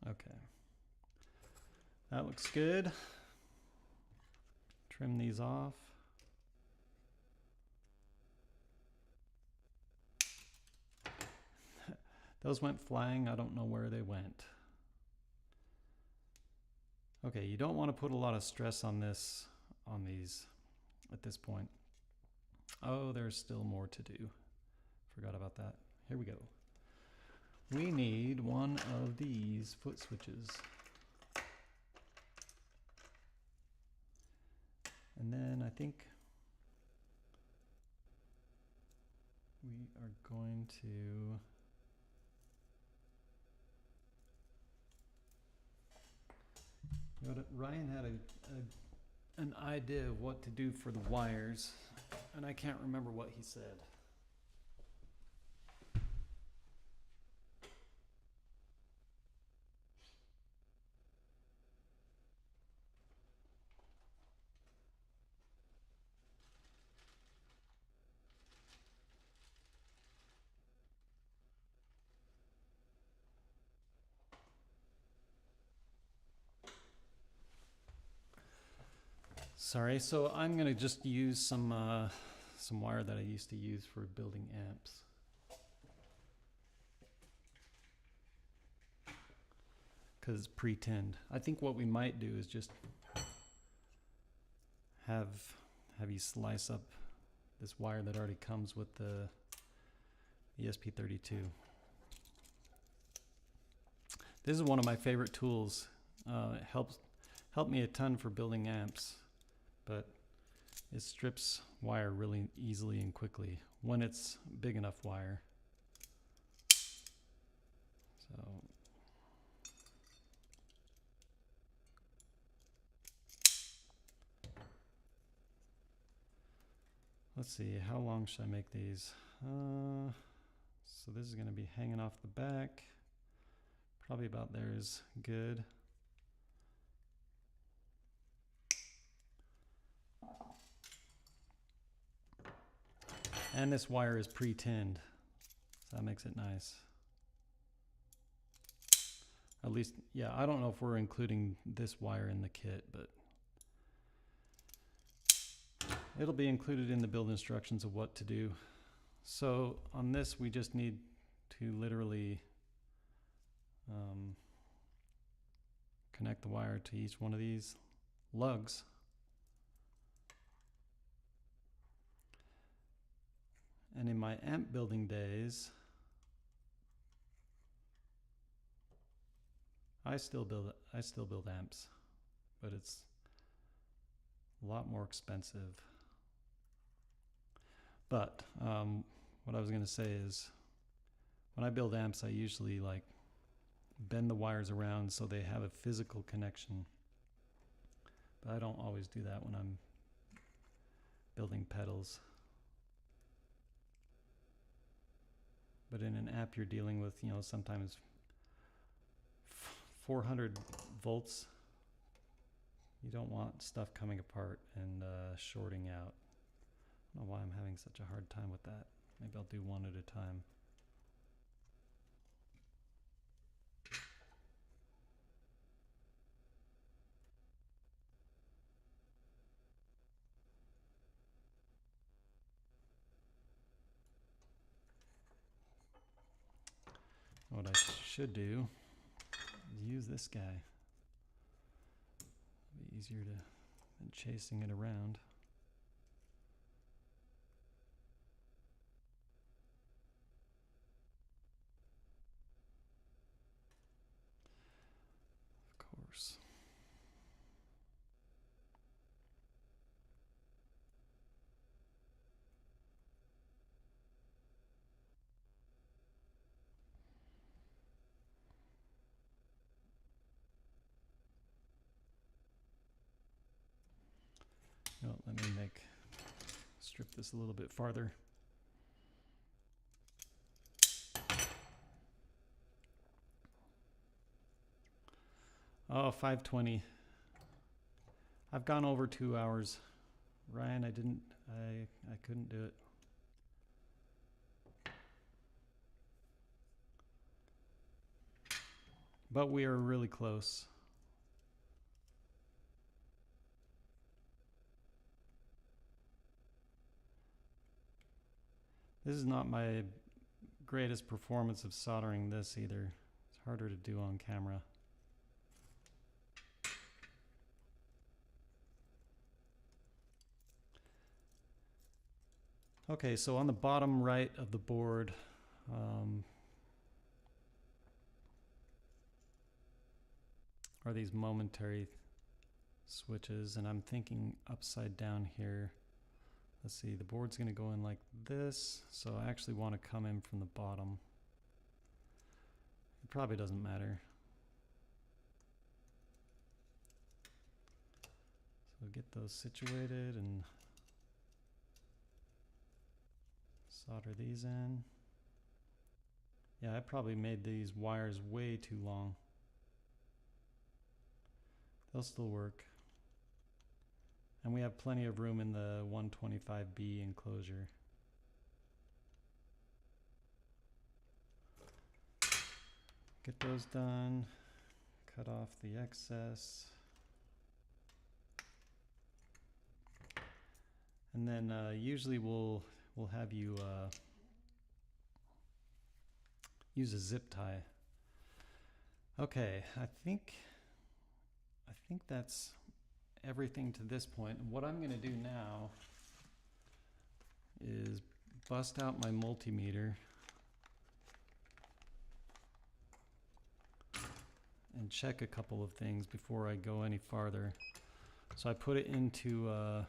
Okay. That looks good. Trim these off. Those went flying. I don't know where they went. Okay, you don't want to put a lot of stress on these at this point. Oh, there's still more to do. Forgot about that. Here we go. We need one of these foot switches. And then I think we are going to Ryan had an idea of what to do for the wires, and I can't remember what he said. Sorry, so I'm gonna just use some wire that I used to use for building amps. Because it's pre-tinned. I think what we might do is just have you slice up this wire that already comes with the ESP32. This is one of my favorite tools. It helped me a ton for building amps, but it strips wire really easily and quickly when it's big enough wire. So let's see, how long should I make these? So this is going to be hanging off the back. Probably about there is good. And this wire is pre-tinned, so that makes it nice. At least, yeah, I don't know if we're including this wire in the kit, but it'll be included in the build instructions of what to do. So on this, we just need to literally connect the wire to each one of these lugs. And in my amp building days, I still build amps, but it's a lot more expensive. But what I was going to say is, when I build amps, I usually like bend the wires around so they have a physical connection. But I don't always do that when I'm building pedals. But in an amp, you're dealing with, you know, sometimes 400 volts. You don't want stuff coming apart and shorting out. I don't know why I'm having such a hard time with that. Maybe I'll do one at a time. What I should do is use this guy. It'll be easier than chasing it around. Of course. You know, let me strip this a little bit farther. Oh, 5:20. I've gone over 2 hours. Ryan, I couldn't do it. But we are really close. This is not my greatest performance of soldering this either. It's harder to do on camera. Okay, so on the bottom right of the board, are these momentary switches, and I'm thinking upside down here. Let's see, the board's going to go in like this, so I actually want to come in from the bottom. It probably doesn't matter. So get those situated and solder these in. Yeah, I probably made these wires way too long. They'll still work. And we have plenty of room in the 125B enclosure. Get those done. Cut off the excess. And then usually we'll have you use a zip tie. Okay, I think that's everything to this point. And what I'm going to do now is bust out my multimeter and check a couple of things before I go any farther. So I put it into, I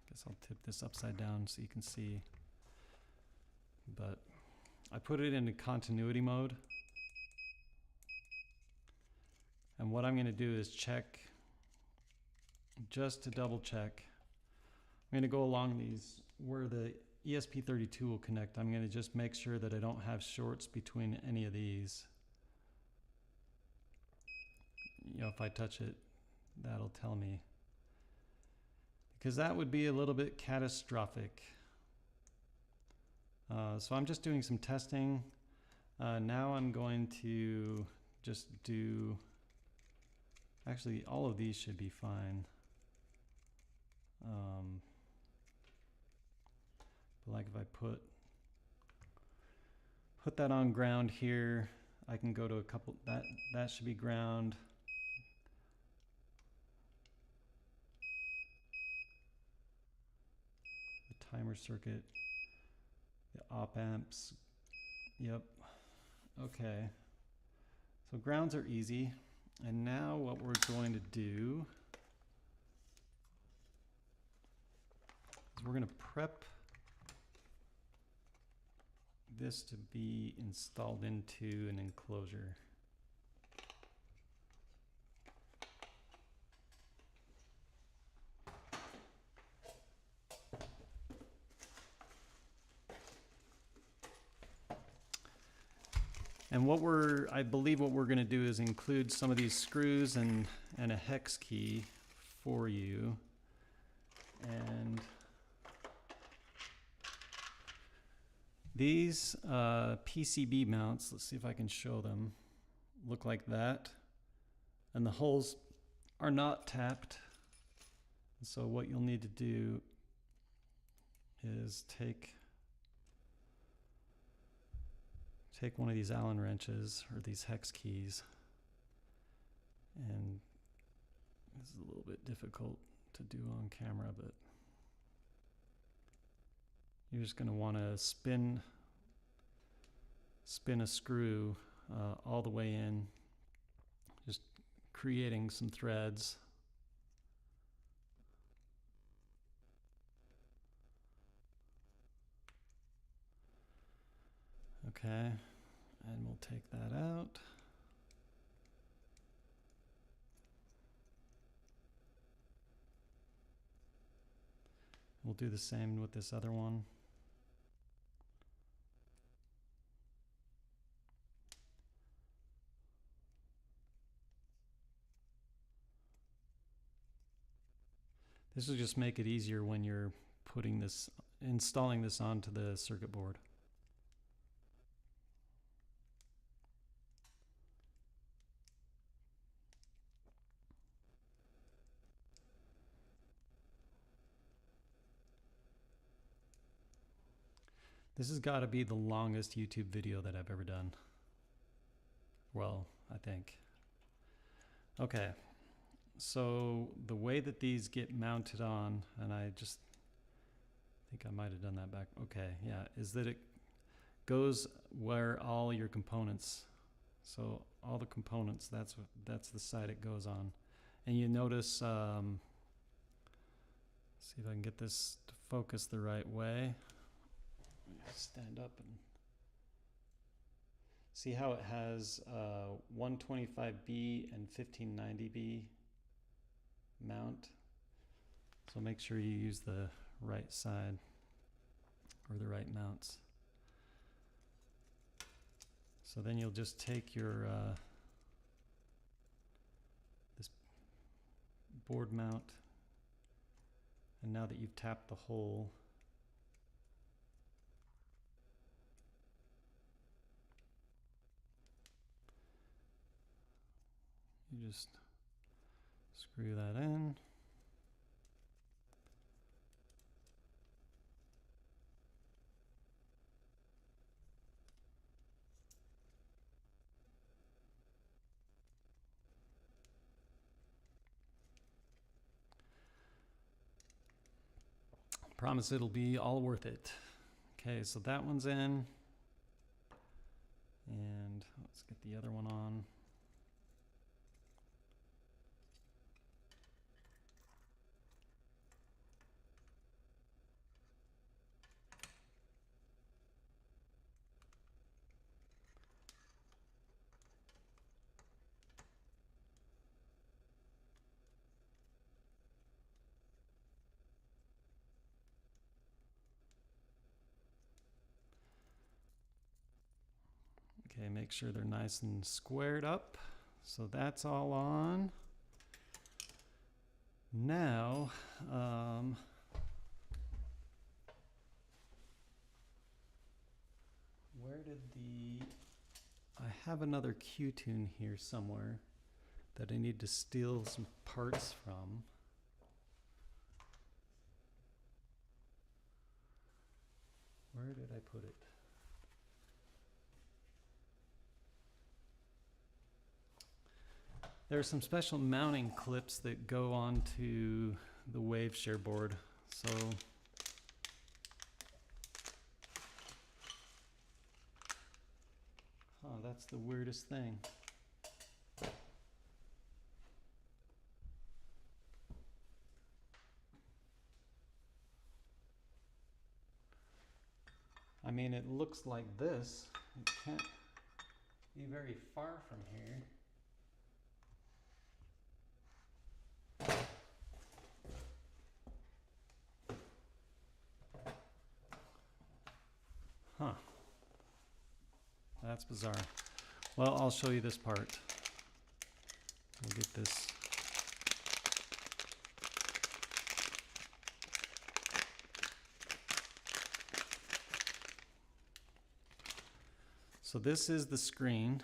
guess I'll tip this upside down so you can see, but I put it into continuity mode. And what I'm going to do is check, just to double check. I'm going to go along these where the ESP32 will connect. I'm going to just make sure that I don't have shorts between any of these. You know, if I touch it, that'll tell me. Because that would be a little bit catastrophic. So I'm just doing some testing. Now I'm going to just do, actually all of these should be fine. But like if I put that on ground here, I can go to a couple, that should be ground. The timer circuit, the op amps, yep, okay. So grounds are easy. And now what we're going to do is we're going to prep this to be installed into an enclosure. And I believe what we're going to do is include some of these screws and a hex key for you. And these PCB mounts, let's see if I can show them, look like that. And the holes are not tapped. So what you'll need to do is take one of these Allen wrenches or these hex keys, and this is a little bit difficult to do on camera, but you're just going to want to spin a screw all the way in, just creating some threads. Okay, and we'll take that out. We'll do the same with this other one. This will just make it easier when you're installing this onto the circuit board. This has got to be the longest YouTube video that I've ever done. Well, I think. Okay, so the way that these get mounted on, and I just think I might have done that back. Okay, yeah, is that it goes where all your components, so all the components, that's the side it goes on. And you notice, see if I can get this to focus the right way. Stand up and see how it has 125B and 1590B mount. So make sure you use the right side or the right mounts. So then you'll just take your this board mount, and now that you've tapped the hole, you just screw that in. promise it'll be all worth it. Okay, so that one's in. And let's get the other one on. Okay, make sure they're nice and squared up. So that's all on. Now, where did I have another Q-tune here somewhere that I need to steal some parts from. Where did I put it? There are some special mounting clips that go onto the Waveshare board. So that's the weirdest thing. I mean, it looks like this. It can't be very far from here. Huh. That's bizarre. Well, I'll show you this part. We'll get this. So this is the screen.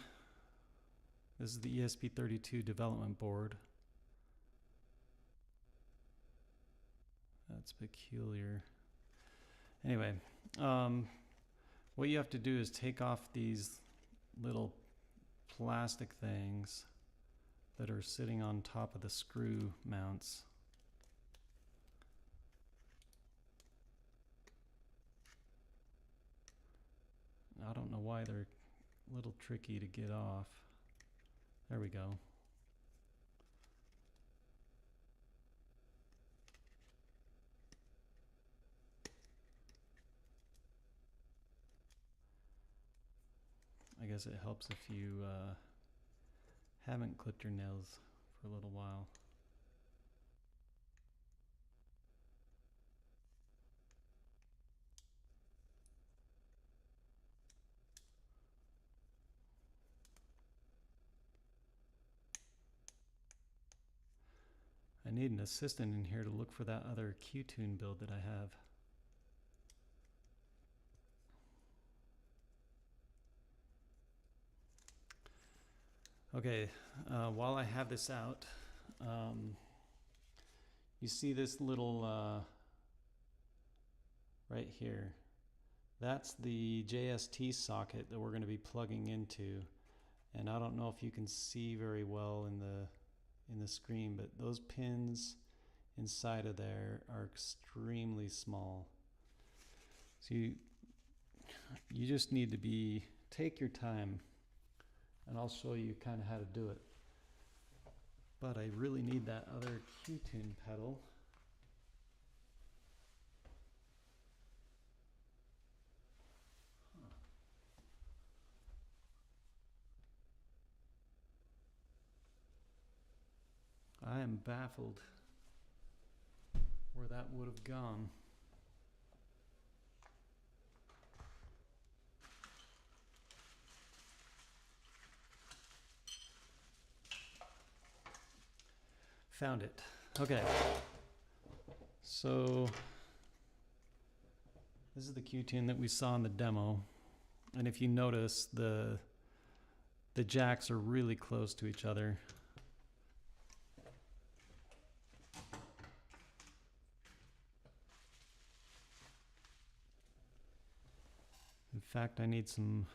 This is the ESP32 development board. That's peculiar. Anyway, what you have to do is take off these little plastic things that are sitting on top of the screw mounts. I don't know why they're a little tricky to get off. There we go. I guess it helps if you haven't clipped your nails for a little while. I need an assistant in here to look for that other Q-tune build that I have. Okay, while I have this out, you see this little right here. That's the JST socket that we're going to be plugging into, and I don't know if you can see very well in the screen, but those pins inside of there are extremely small. So you just need to take your time, and I'll show you kind of how to do it. But I really need that other Q-tune pedal. I am baffled where that would have gone. Found it. Okay. So this is the Q-tune that we saw in the demo. And if you notice, the jacks are really close to each other. In fact, I need some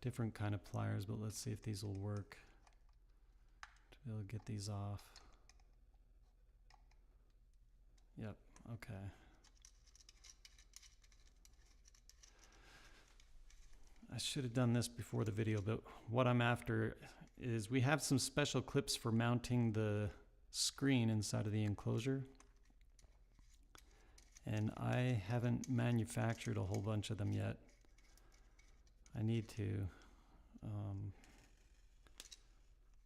different kind of pliers, but let's see if these will work to be able to get these off. Yep, Okay. I should have done this before the video, but what I'm after is we have some special clips for mounting the screen inside of the enclosure. And I haven't manufactured a whole bunch of them yet. I need to.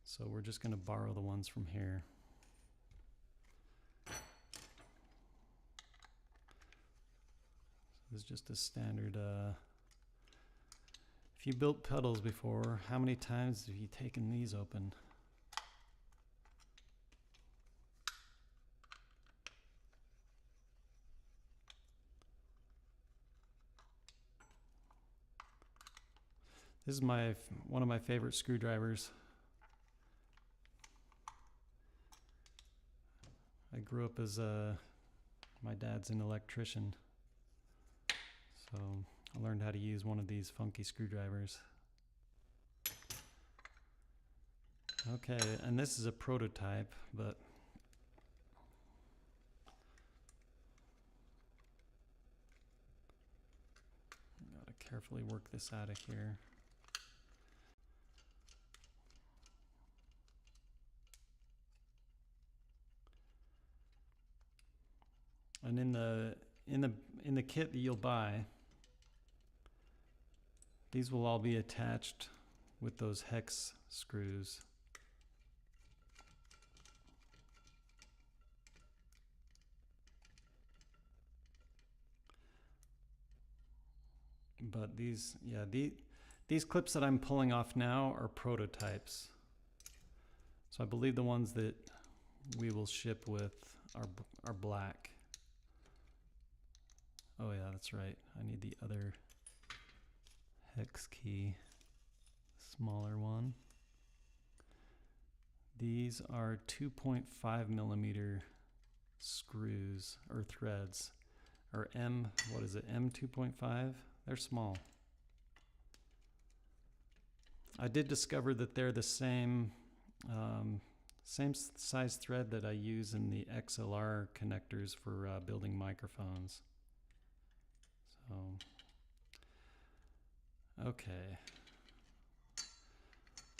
So we're just going to borrow the ones from here. This is just a standard. If you built pedals before, how many times have you taken these open? This is one of my favorite screwdrivers. I grew up as my dad's an electrician, so I learned how to use one of these funky screwdrivers. Okay, and this is a prototype, but gotta carefully work this out of here. And in the kit that you'll buy, these will all be attached with those hex screws. But these clips that I'm pulling off now are prototypes. So I believe the ones that we will ship with are black. Oh yeah, that's right. I need the other hex key, smaller one. These are 2.5 millimeter screws or threads, or what is it, M2.5? They're small. I did discover that they're the same size thread that I use in the XLR connectors for building microphones. So, okay.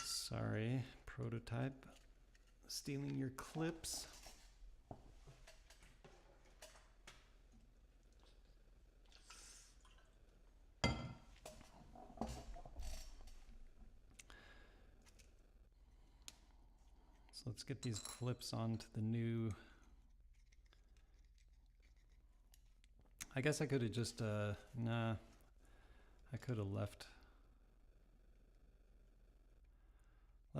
Sorry, prototype, stealing your clips. So let's get these clips onto the new. I guess I could have just, nah, I could have left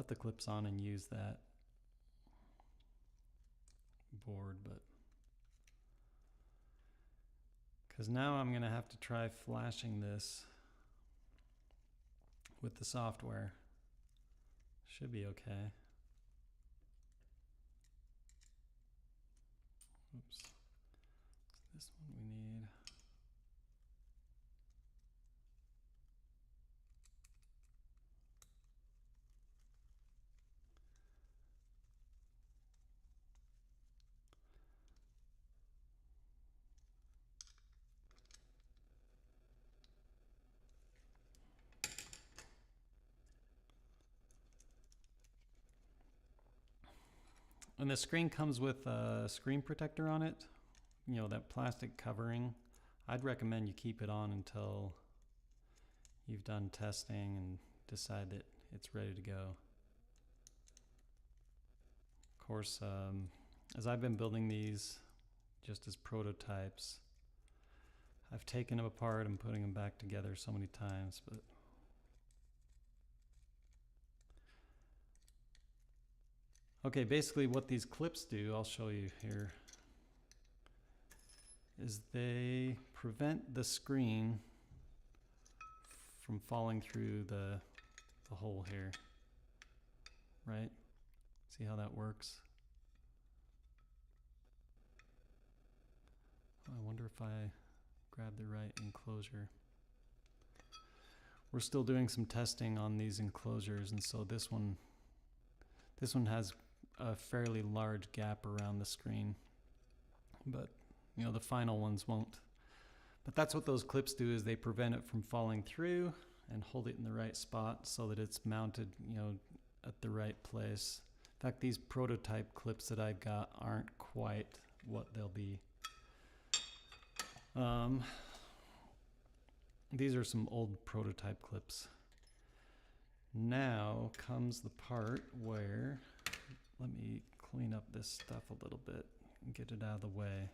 the clips on and use that board, but because now I'm gonna have to try flashing this with the software. Should be okay. Oops. This one we need. And the screen comes with a screen protector on it. You know, that plastic covering. I'd recommend you keep it on until you've done testing and decide that it's ready to go. Of course, as I've been building these just as prototypes, I've taken them apart and putting them back together so many times, but okay, basically what these clips do, I'll show you here, is they prevent the screen from falling through the hole here, right? See how that works? I wonder if I grab the right enclosure. We're still doing some testing on these enclosures, and so this one has a fairly large gap around the screen, but you know, the final ones won't. But that's what those clips do, is they prevent it from falling through and hold it in the right spot so that it's mounted, you know, at the right place. In fact, these prototype clips that I've got aren't quite what they'll be. These are some old prototype clips. Now comes the part where, let me clean up this stuff a little bit and get it out of the way.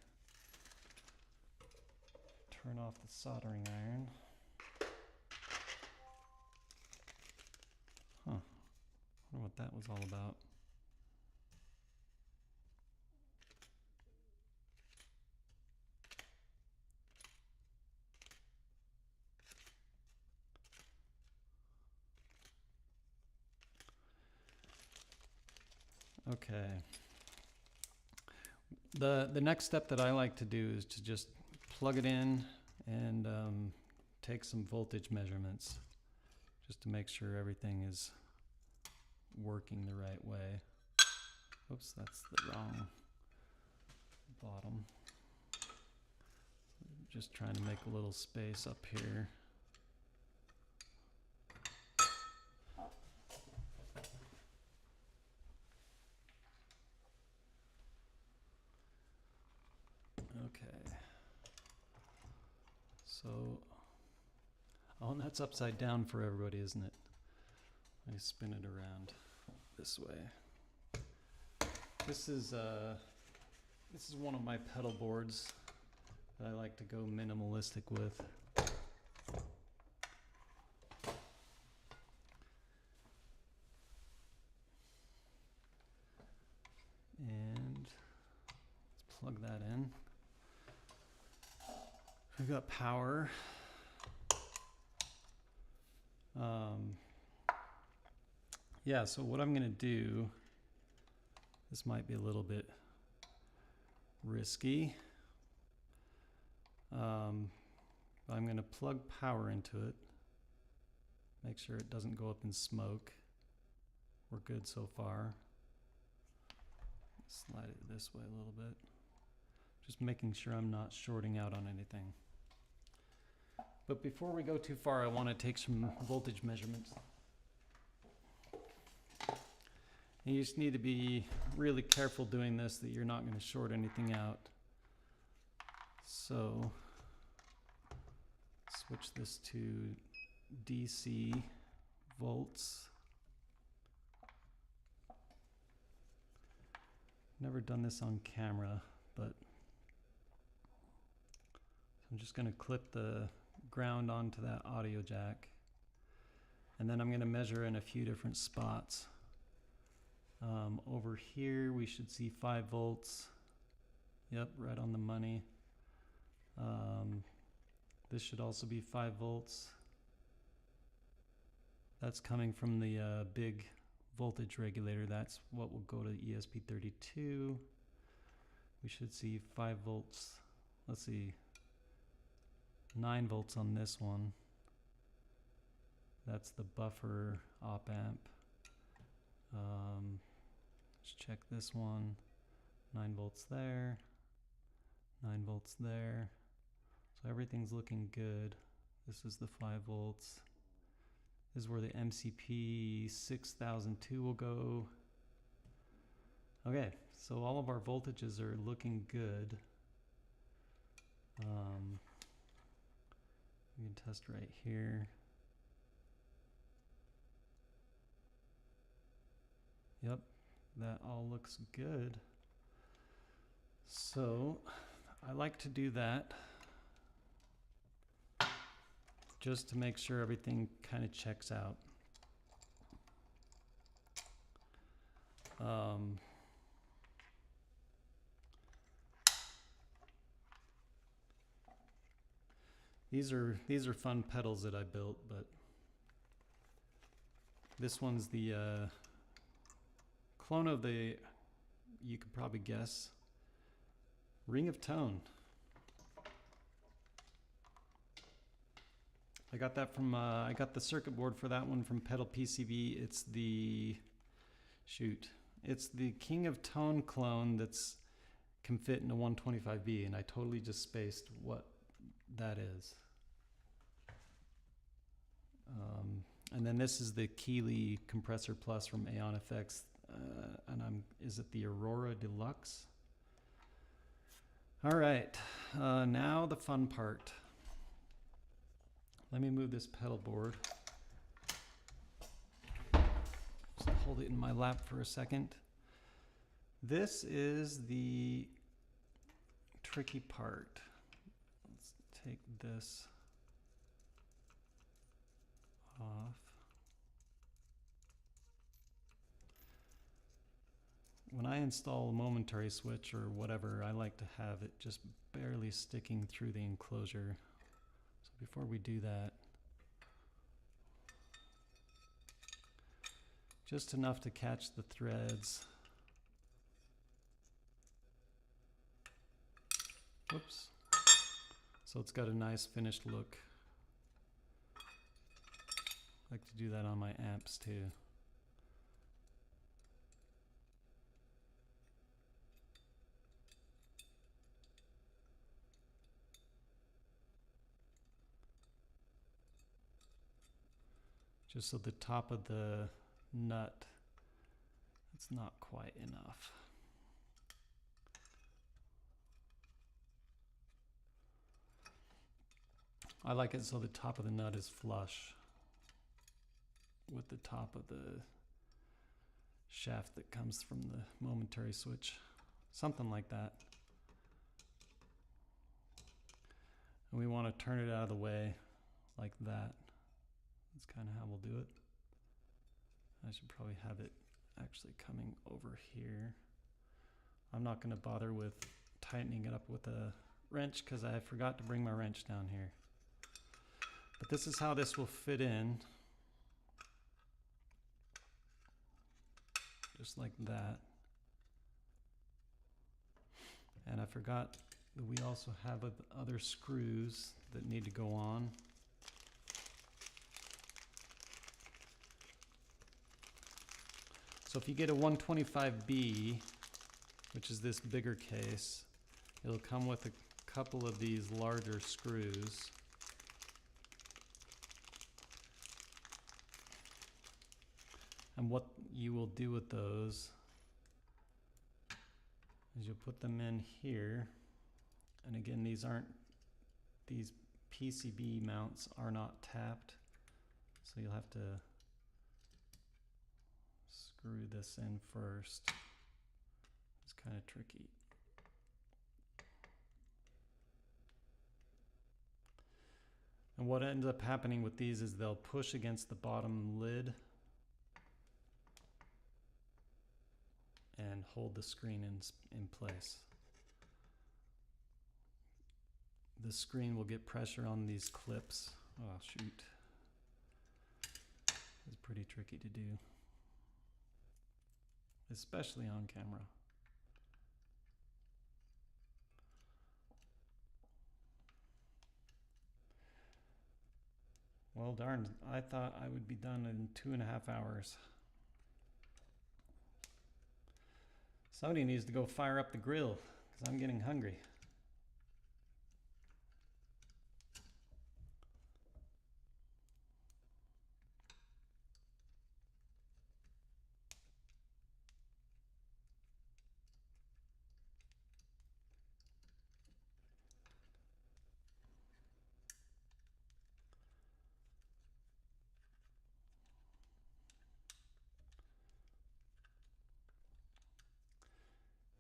Turn off the soldering iron. Huh. I wonder what that was all about. Okay. The next step that I like to do is to just plug it in and take some voltage measurements just to make sure everything is working the right way. Oops, that's the wrong bottom. Just trying to make a little space up here. Okay. So, oh, and that's upside down for everybody, isn't it? I spin it around this way. This is one of my pedal boards that I like to go minimalistic with. And let's plug that in. We've got power. Yeah, so what I'm going to do, this might be a little bit risky. I'm going to plug power into it. Make sure it doesn't go up in smoke. We're good so far. Slide it this way a little bit. Just making sure I'm not shorting out on anything. But before we go too far, I want to take some voltage measurements. And you just need to be really careful doing this, that you're not going to short anything out. So switch this to DC volts. Never done this on camera, but I'm just going to clip the ground onto that audio jack, and then I'm going to measure in a few different spots. Over here we should see 5 volts. Yep, right on the money. This should also be 5 volts. That's coming from the big voltage regulator. That's what will go to ESP32. We should see 5 volts. Let's see, 9 volts on this one. That's the buffer op amp. Let's check this one. 9 volts there, 9 volts there. So everything's looking good. This is the 5 volts. This is where the MCP 6002 will go. Okay, so all of our voltages are looking good. We can test right here. Yep, that all looks good. So I like to do that just to make sure everything kind of checks out. These are fun pedals that I built, but this one's the clone of the, you could probably guess, Ring of Tone. I got that from, I got the circuit board for that one from Pedal PCB. It's the, it's the King of Tone clone that's can fit in a 125B, and I totally just spaced what that is. And then this is the Keeley Compressor Plus from Aeon Effects, and is it the Aurora Deluxe? All right, now the fun part. Let me move this pedal board. Just hold it in my lap for a second. This is the tricky part. Let's take this off. When I install a momentary switch or whatever, I like to have it just barely sticking through the enclosure. So before we do that, just enough to catch the threads. Whoops. So it's got a nice finished look. I like to do that on my amps too. Just so the top of the nut, it's not quite enough. I like it so the top of the nut is flush with the top of the shaft that comes from the momentary switch. Something like that. And we want to turn it out of the way like that. That's kind of how we'll do it. I should probably have it actually coming over here. I'm not going to bother with tightening it up with a wrench because I forgot to bring my wrench down here. But this is how this will fit in. Just like that. And I forgot that we also have other screws that need to go on. So if you get a 125B, which is this bigger case, it'll come with a couple of these larger screws. And what you will do with those is you'll put them in here. And again, these PCB mounts are not tapped. So you'll have to screw this in first. It's kind of tricky. And what ends up happening with these is they'll push against the bottom lid and hold the screen in place. The screen will get pressure on these clips. Oh shoot. It's pretty tricky to do, especially on camera. Well, darn, I thought I would be done in 2.5 hours. Somebody needs to go fire up the grill because I'm getting hungry.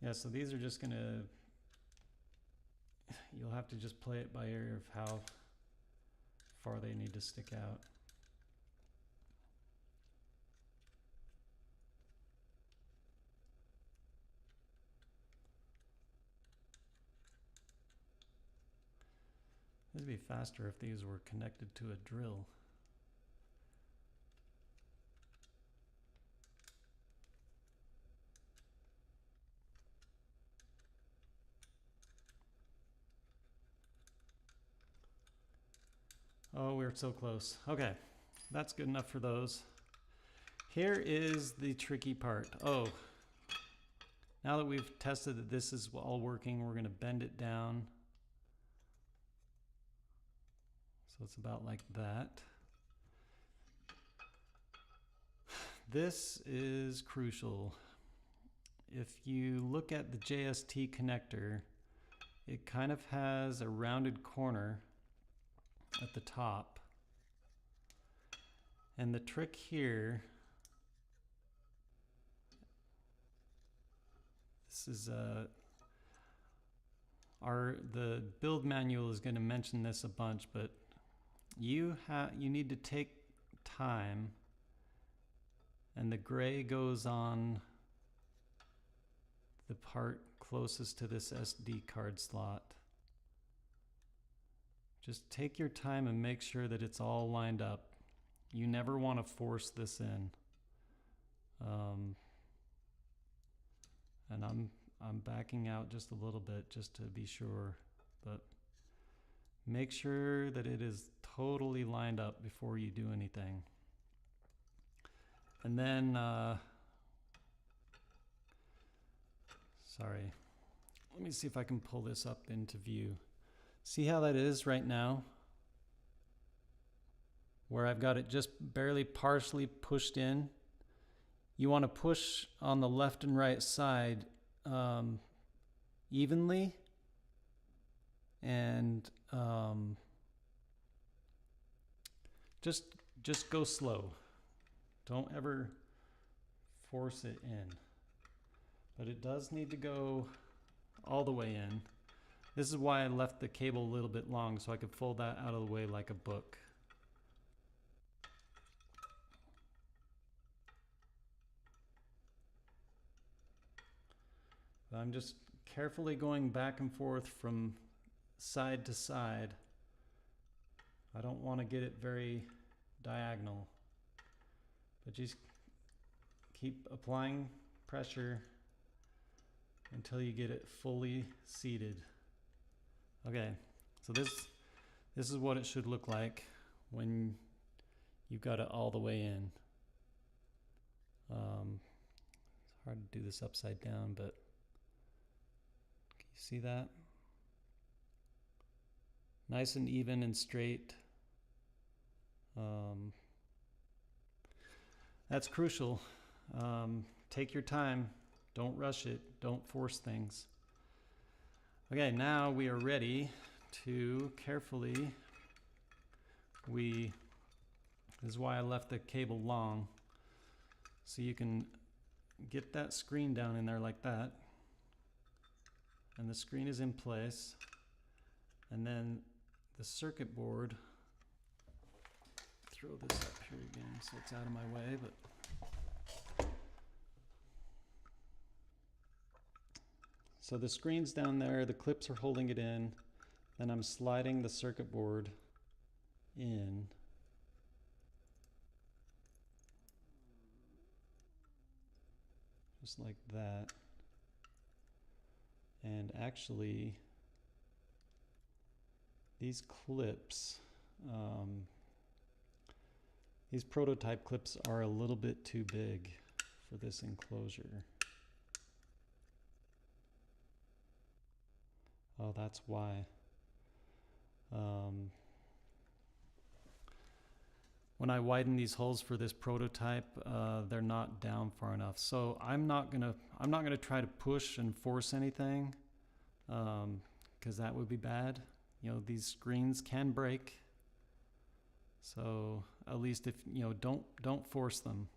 Yeah, so these are just gonna, you'll have to just play it by ear of how far they need to stick out. This would be faster if these were connected to a drill. Oh, we're so close. Okay, that's good enough for those. Here is the tricky part. Oh, Now that we've tested that this is all working, we're going to bend it down. So it's about like that. This is crucial. If you look at the JST connector, it kind of has a rounded corner at the top. And the trick here, this is the build manual is going to mention this a bunch, but you need to take time, and the gray goes on the part closest to this SD card slot. Just take your time and make sure that it's all lined up. You never want to force this in. And I'm backing out just a little bit just to be sure, but make sure that it is totally lined up before you do anything. And then, sorry, let me see if I can pull this up into view. See how that is right now? Where I've got it just barely partially pushed in. You want to push on the left and right side evenly, and just go slow. Don't ever force it in. But it does need to go all the way in. This is why I left the cable a little bit long, so I could fold that out of the way like a book. I'm just carefully going back and forth from side to side. I don't want to get it very diagonal, but just keep applying pressure until you get it fully seated. Okay, so this is what it should look like when you've got it all the way in. It's hard to do this upside down, but can you see that? Nice and even and straight. That's crucial. Take your time. Don't rush it. Don't force things. Okay, now we are ready to carefully, this is why I left the cable long, so you can get that screen down in there like that, and the screen is in place, and then the circuit board, throw this up here again so it's out of my way, but so the screen's down there, the clips are holding it in, then I'm sliding the circuit board in. Just like that. And actually, these clips, these prototype clips are a little bit too big for this enclosure. Oh, that's why. When I widen these holes for this prototype, they're not down far enough. So I'm not gonna try to push and force anything, because that would be bad. You know, these screens can break. So at least if don't force them.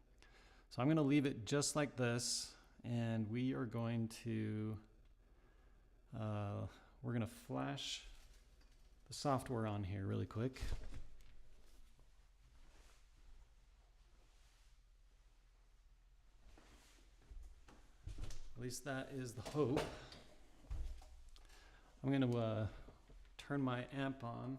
So I'm gonna leave it just like this, and we are going to we're gonna flash the software on here really quick. At least that is the hope. I'm going to turn my amp on.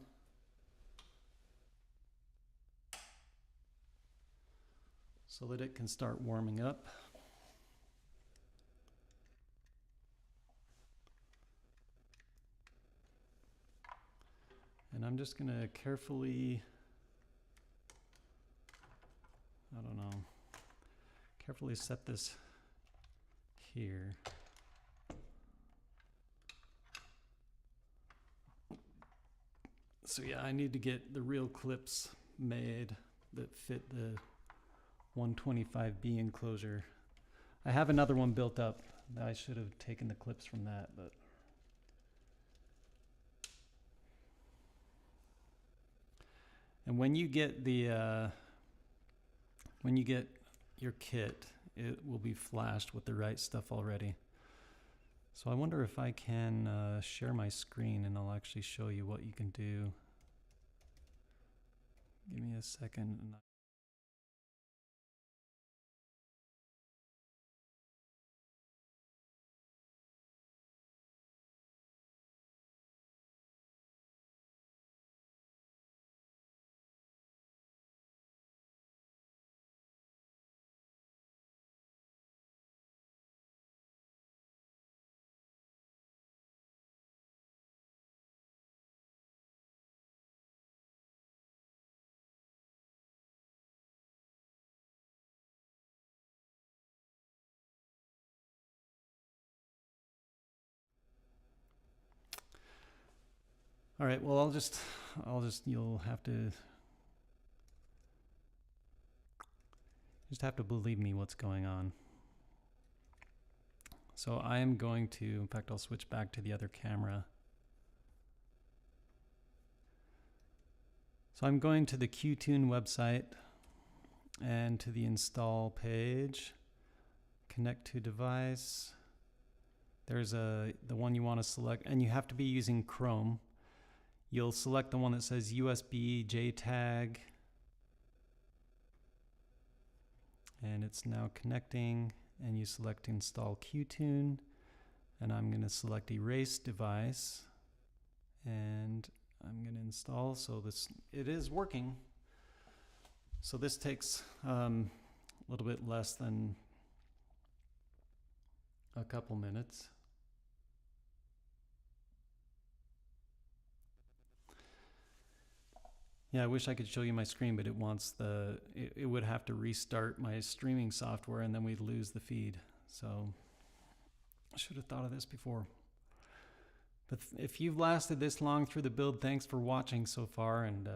So that it can start warming up. And I'm just going to carefully, carefully set this here. So yeah, I need to get the real clips made that fit the 125B enclosure. I have another one built up. I should have taken the clips from that, but and when you get the when you get your kit, it will be flashed with the right stuff already. So I wonder if I can share my screen and I'll actually show you what you can do. Give me a second. All right, well, you'll have to just have to believe me what's going on. So I am going to, in fact, I'll switch back to the other camera. So I'm going to the Qtune website and to the install page, connect to device. There's the one you want to select, and you have to be using Chrome. You'll select the one that says USB JTAG, and it's now connecting, and you select install Qtune, and I'm going to select erase device, and I'm going to install. So it is working. So this takes a little bit less than a couple minutes. Yeah, I wish I could show you my screen, but it wants it would have to restart my streaming software and then we'd lose the feed. So I should have thought of this before. But if you've lasted this long through the build, thanks for watching so far. And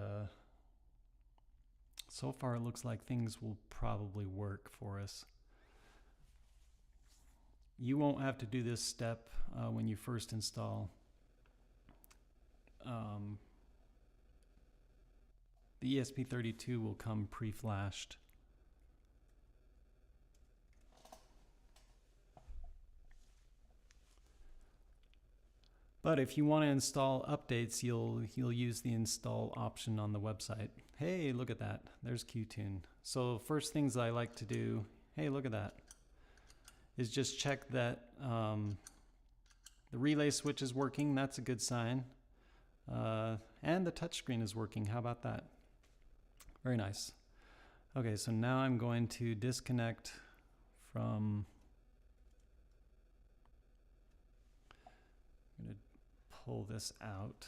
so far it looks like things will probably work for us. You won't have to do this step when you first install. The ESP32 will come pre-flashed. But if you want to install updates, you'll use the install option on the website. Hey, look at that. There's Qtune. So first things I like to do, hey, look at that, is just check that the relay switch is working. That's a good sign. And the touchscreen is working. How about that? Very nice. Okay, so now I'm going to disconnect from, I'm going to pull this out.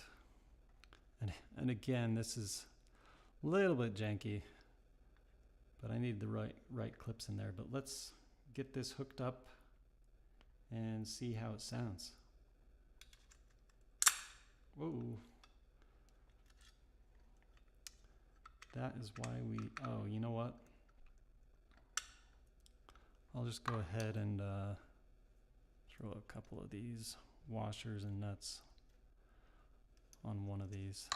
And again, this is a little bit janky, but I need the right clips in there. But let's get this hooked up and see how it sounds. Whoa. That is why oh, you know what? I'll just go ahead and throw a couple of these washers and nuts on one of these.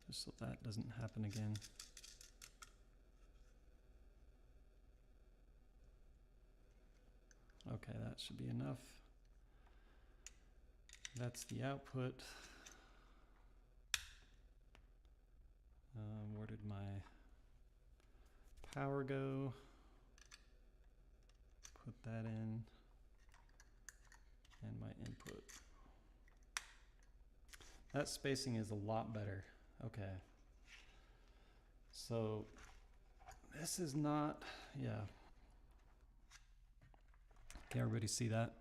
Just so that doesn't happen again. Okay, that should be enough. That's the output. Where did my power go? Put that in. And my input. That spacing is a lot better. Okay. So this is not, yeah. Can everybody see that?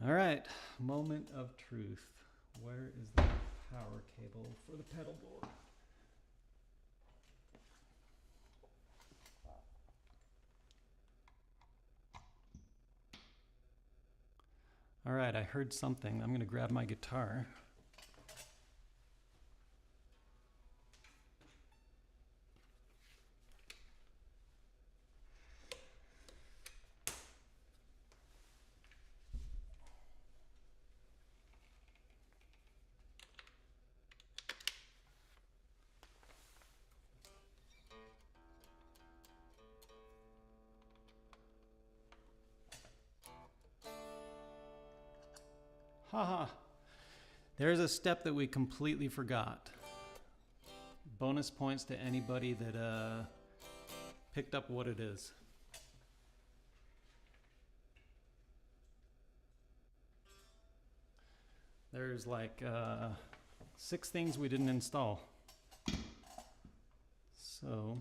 All right, moment of truth. Where is the power cable for the pedal board? All right, I heard something. I'm going to grab my guitar. Haha. There's a step that we completely forgot. Bonus points to anybody that picked up what it is. There's like 6 things we didn't install. So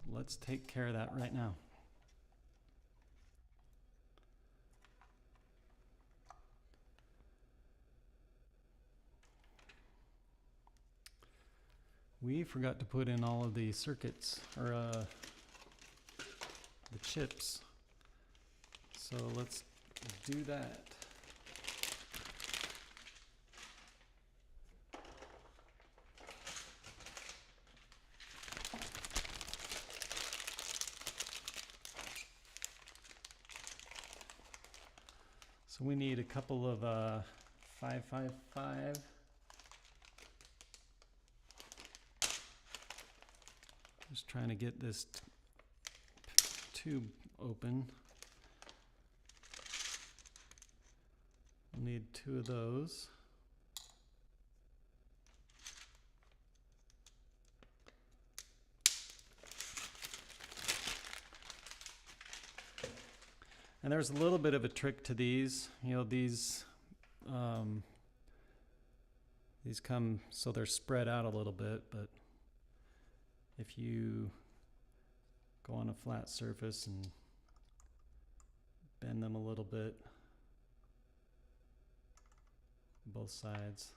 let's take care of that right now. We forgot to put in all of the circuits, or the chips. So let's do that. So we need a couple of 555. Just trying to get this tube open. We'll need 2 of those. And there's a little bit of a trick to these. You know, these come so they're spread out a little bit, but if you go on a flat surface and bend them a little bit, both sides,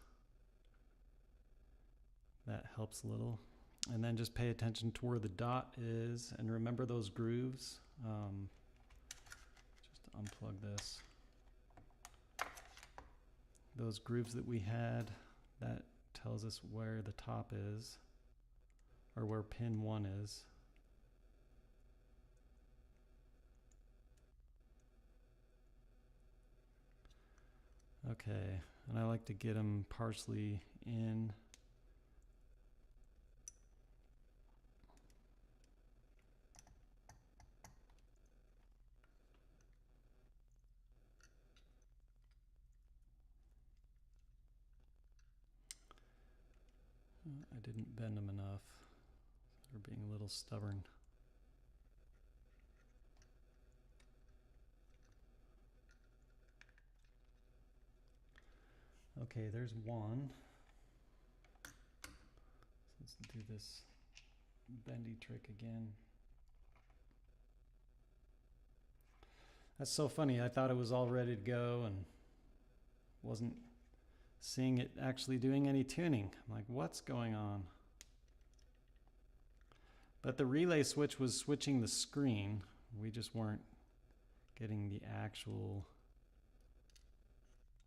that helps a little. And then just pay attention to where the dot is, and remember those grooves. Just unplug this. Those grooves that we had, that tells us where the top is, or where pin 1 is. Okay, and I like to get them partially in. I didn't bend them enough. They're being a little stubborn. Okay, there's one. So let's do this bendy trick again. That's so funny. I thought it was all ready to go and wasn't seeing it actually doing any tuning. I'm like, what's going on? But the relay switch was switching the screen. We just weren't getting the actual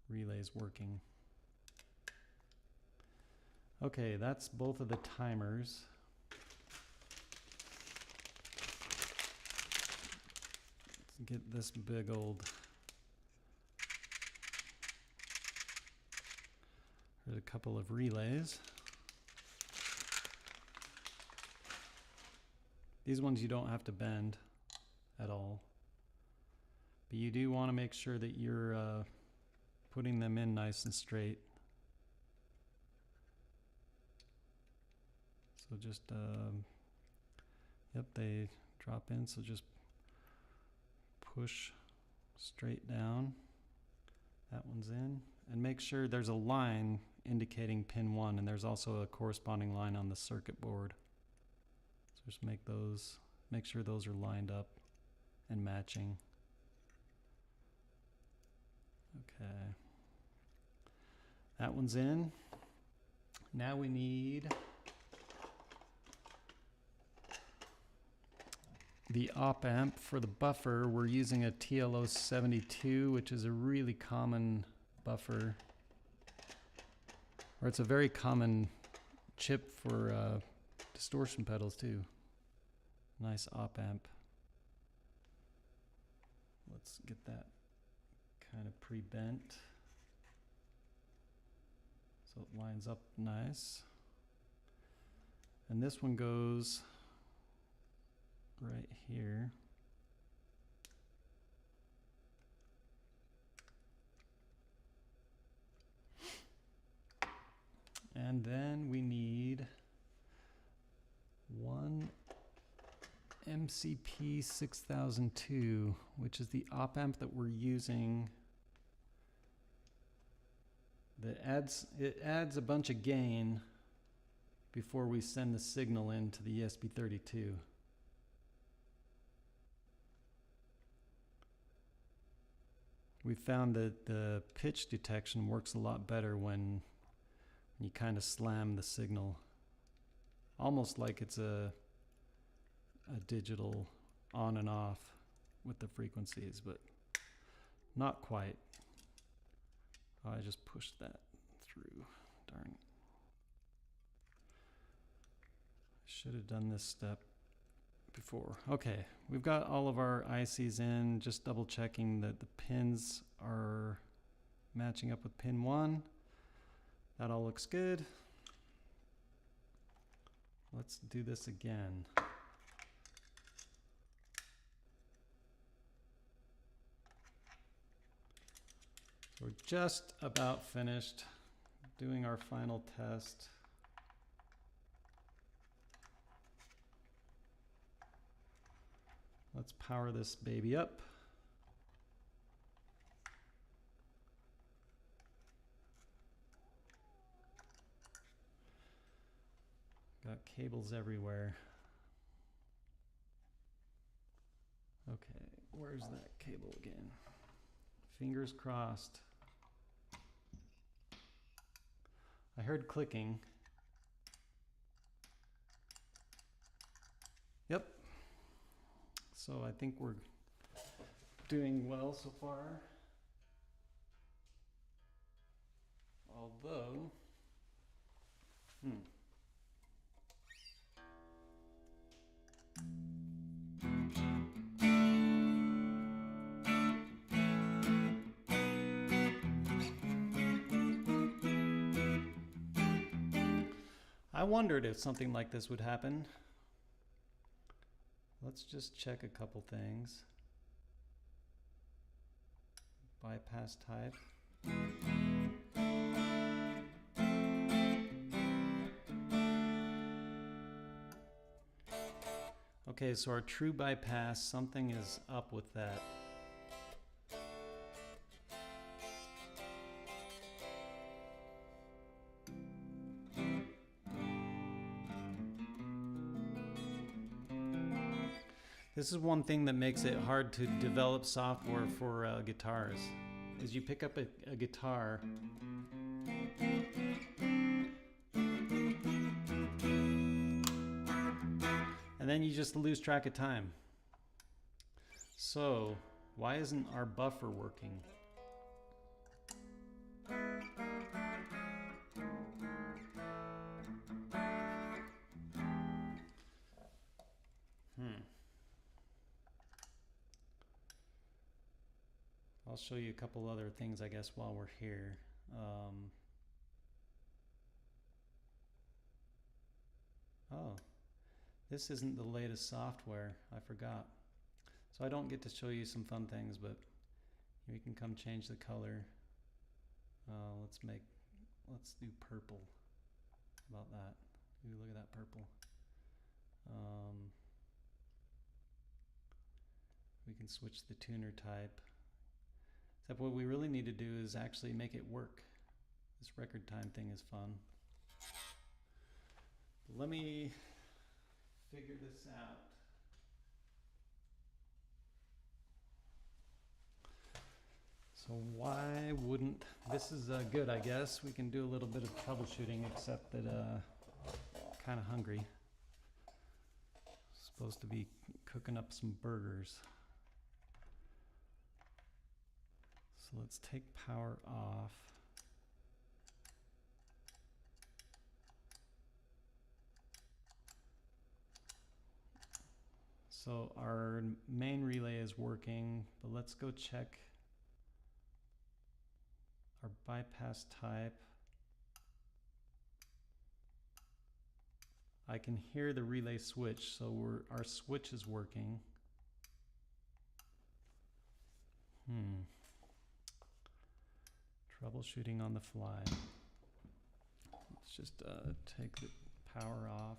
relays working. Okay, that's both of the timers. Let's get this big old. There's a couple of relays. These ones you don't have to bend at all, but you do want to make sure that you're putting them in nice and straight. So just, yep, they drop in, so just push straight down. That one's in. And make sure there's a line indicating pin 1, and there's also a corresponding line on the circuit board. So just make sure those are lined up and matching. Okay. That one's in. Now we need the op amp. For the buffer, we're using a TLO72, which is a really common buffer, or it's a very common chip for distortion pedals too. Nice op amp. Let's get that kind of pre-bent so it lines up nice. And this one goes right here. And then we need one MCP 6002, which is the op amp that we're using. It adds a bunch of gain before we send the signal into the ESP32. We found that the pitch detection works a lot better when you kind of slam the signal, almost like it's a digital on and off with the frequencies, but not quite. Oh, I just pushed that through. Darn. Should have done this step before. Okay, we've got all of our ICs in, just double checking that the pins are matching up with pin 1. That all looks good. Let's do this again. We're just about finished doing our final test. Let's power this baby up. Got cables everywhere. Okay, where's that cable again? Fingers crossed. I heard clicking. Yep. So I think we're doing well so far. Although, I wondered if something like this would happen. Let's just check a couple things. Bypass type. Okay, so our true bypass, something is up with that. This is one thing that makes it hard to develop software for guitars, is you pick up a guitar and then you just lose track of time. So, why isn't our buffer working? I'll show you a couple other things, I guess, while we're here. Oh, this isn't the latest software. I forgot. So I don't get to show you some fun things, but we can come change the color. Let's do purple. How about that? Ooh, look at that purple. We can switch the tuner type. Except what we really need to do is actually make it work. This record time thing is fun. Let me figure this out. So why wouldn't, this is good, I guess. We can do a little bit of troubleshooting, except that kind of hungry. Supposed to be cooking up some burgers. So let's take power off. So our main relay is working, but let's go check our bypass type. I can hear the relay switch, so our switch is working. Troubleshooting on the fly. Let's just take the power off.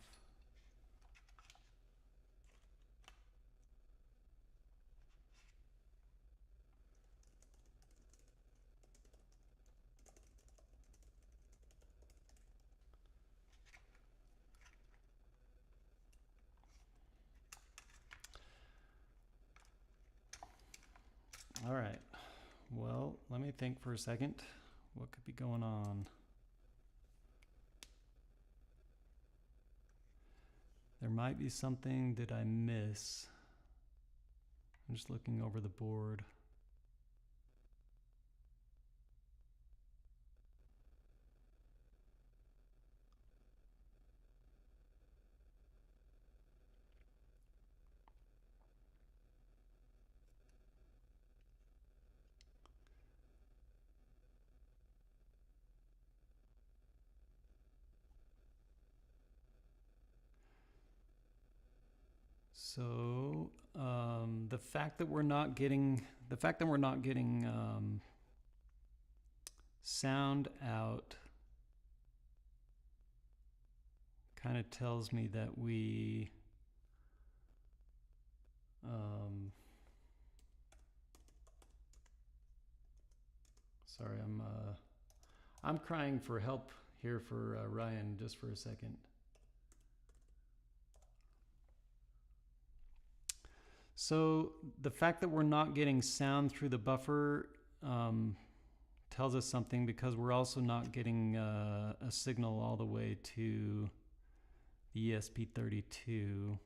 All right, well, let me think for a second. What could be going on? There might be something that I miss. I'm just looking over the board. So the fact that we're not getting sound out kind of tells me that we sorry, I'm crying for help here for Ryan just for a second. So the fact that we're not getting sound through the buffer tells us something, because we're also not getting a signal all the way to the ESP32.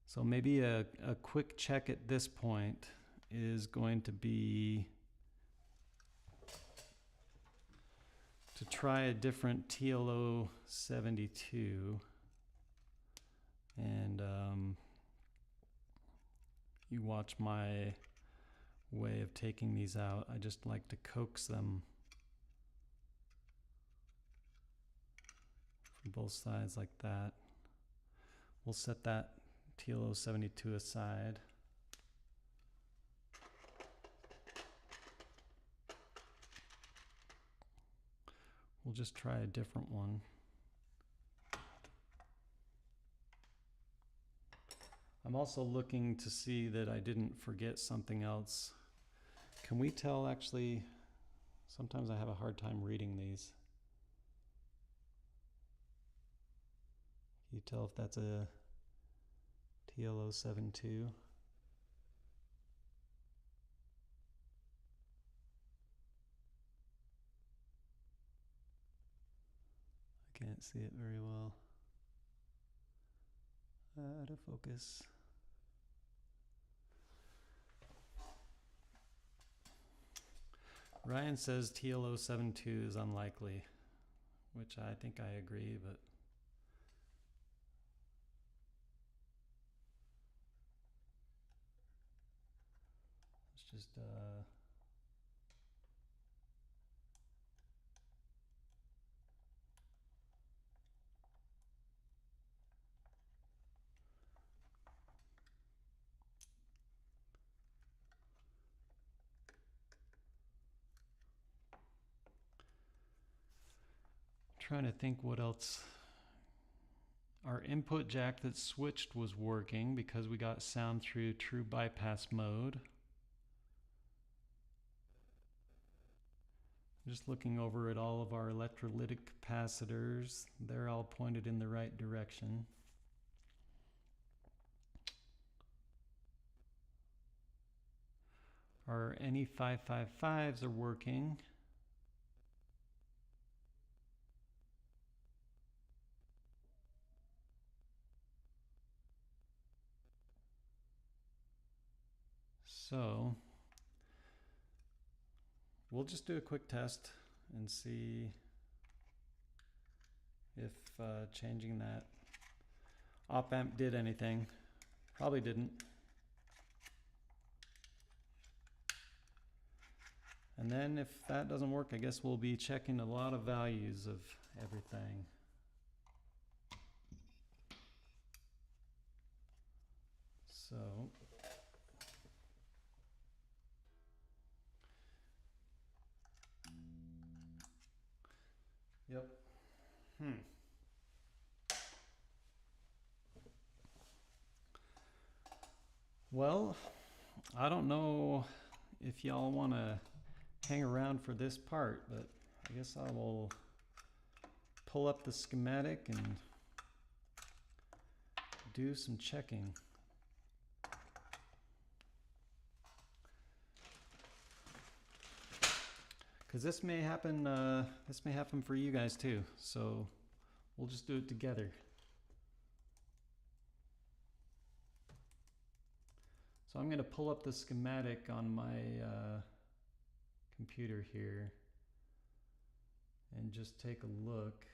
So maybe a quick check at this point is going to be to try a different TLO72, and you watch my way of taking these out. I just like to coax them from both sides like that. We'll set that TLO72 aside. We'll just try a different one. I'm also looking to see that I didn't forget something else. Can we tell, actually, sometimes I have a hard time reading these. Can you tell if that's a TLO72? I can't see it very well. Out of focus. Ryan says TLO72 is unlikely, which I think I agree, but let's just trying to think what else. Our input jack that switched was working because we got sound through true bypass mode. Just looking over at all of our electrolytic capacitors, they're all pointed in the right direction. Our NE555s are working. So we'll just do a quick test and see if changing that op amp did anything. Probably didn't. And then if that doesn't work, I guess we'll be checking a lot of values of everything. So yep. Well, I don't know if y'all want to hang around for this part, but I guess I will pull up the schematic and do some checking. Because this may happen for you guys too, so we'll just do it together. So I'm going to pull up the schematic on my computer here and just take a look.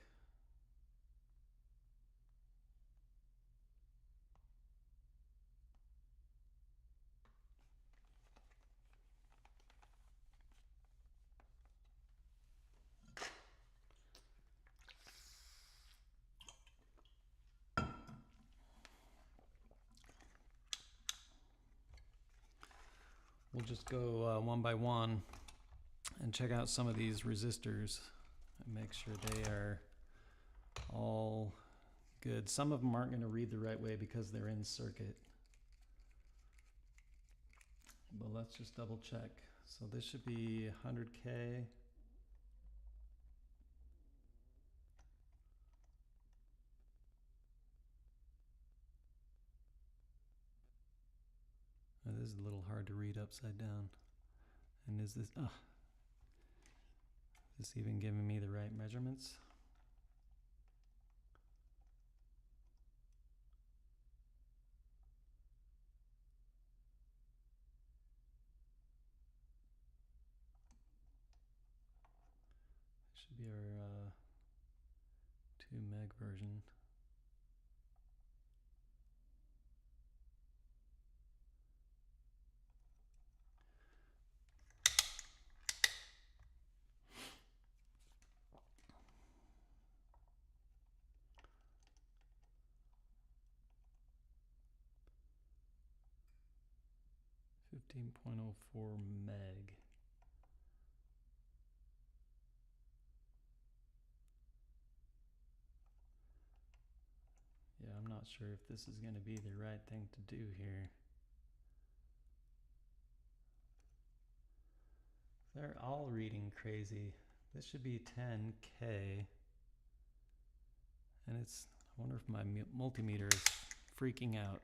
We'll just go one by one and check out some of these resistors and make sure they are all good. Some of them aren't going to read the right way because they're in circuit. But let's just double check. So this should be 100K. Oh, this is a little hard to read upside down. And is this even giving me the right measurements? Should be our 2 meg version. .04 meg. Yeah, I'm not sure if this is going to be the right thing to do here. They're all reading crazy. This should be 10K. And it's, I wonder if my multimeter is freaking out.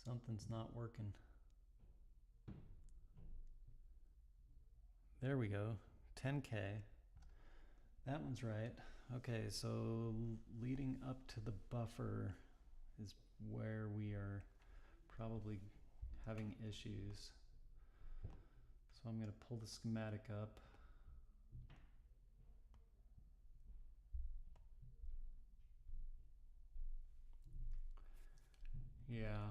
Something's not working. There we go, 10K. That one's right. Okay, so leading up to the buffer is where we are probably having issues. So I'm going to pull the schematic up. Yeah.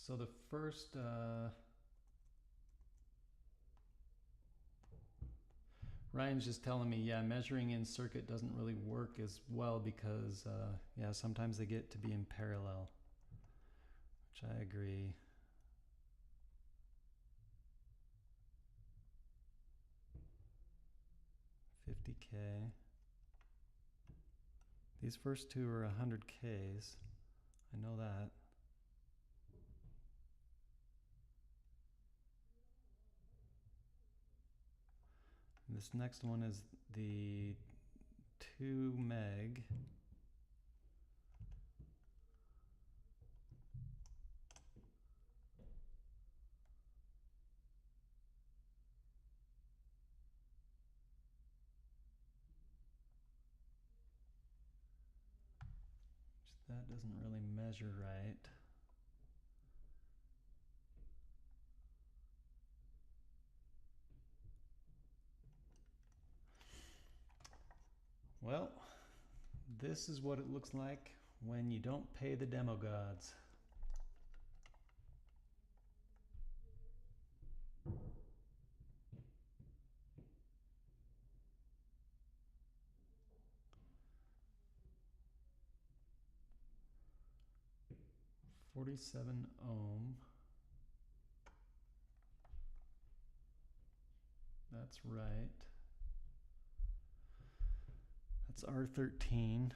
So the first Ryan's just telling me, yeah, measuring in circuit doesn't really work as well because, yeah, sometimes they get to be in parallel, which I agree. $50K. These first two are 100Ks. I know that. And this next one is the 2 meg. That doesn't really measure right. Well, this is what it looks like when you don't pay the demo gods. .47 ohm. That's right. That's R13.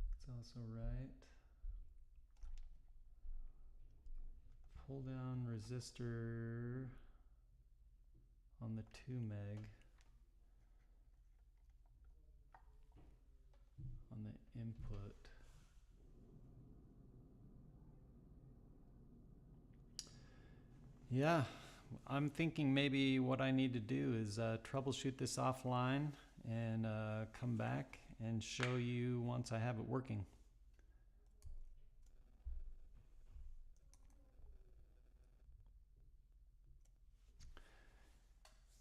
That's also right. Pull down resistor on the 2 meg on the input. Yeah, I'm thinking maybe what I need to do is troubleshoot this offline and come back and show you once I have it working.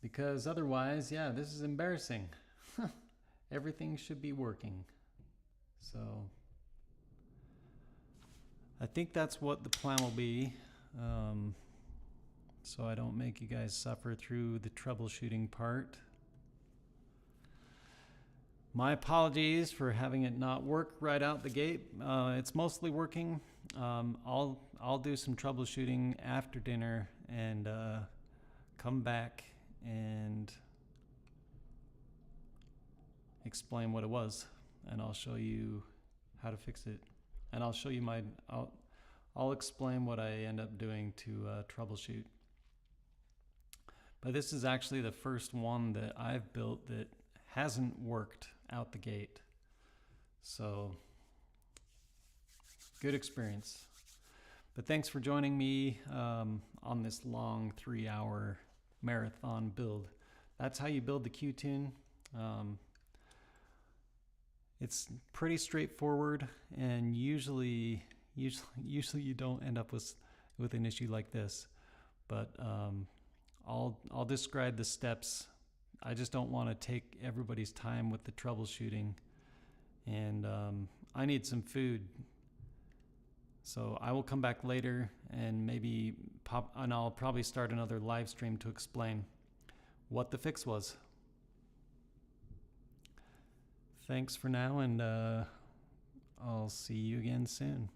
Because otherwise, yeah, this is embarrassing. Everything should be working. So I think that's what the plan will be. So I don't make you guys suffer through the troubleshooting part. My apologies for having it not work right out the gate. It's mostly working. I'll do some troubleshooting after dinner and come back and explain what it was, and I'll show you how to fix it, and I'll show you I'll explain what I end up doing to troubleshoot. But this is actually the first one that I've built that hasn't worked out the gate, so good experience. But thanks for joining me on this long 3-hour marathon build. That's how you build the QTune. It's pretty straightforward, and usually you don't end up with an issue like this. But I'll describe the steps. I just don't want to take everybody's time with the troubleshooting, and I need some food. So I will come back later and and I'll probably start another live stream to explain what the fix was. Thanks for now, and I'll see you again soon.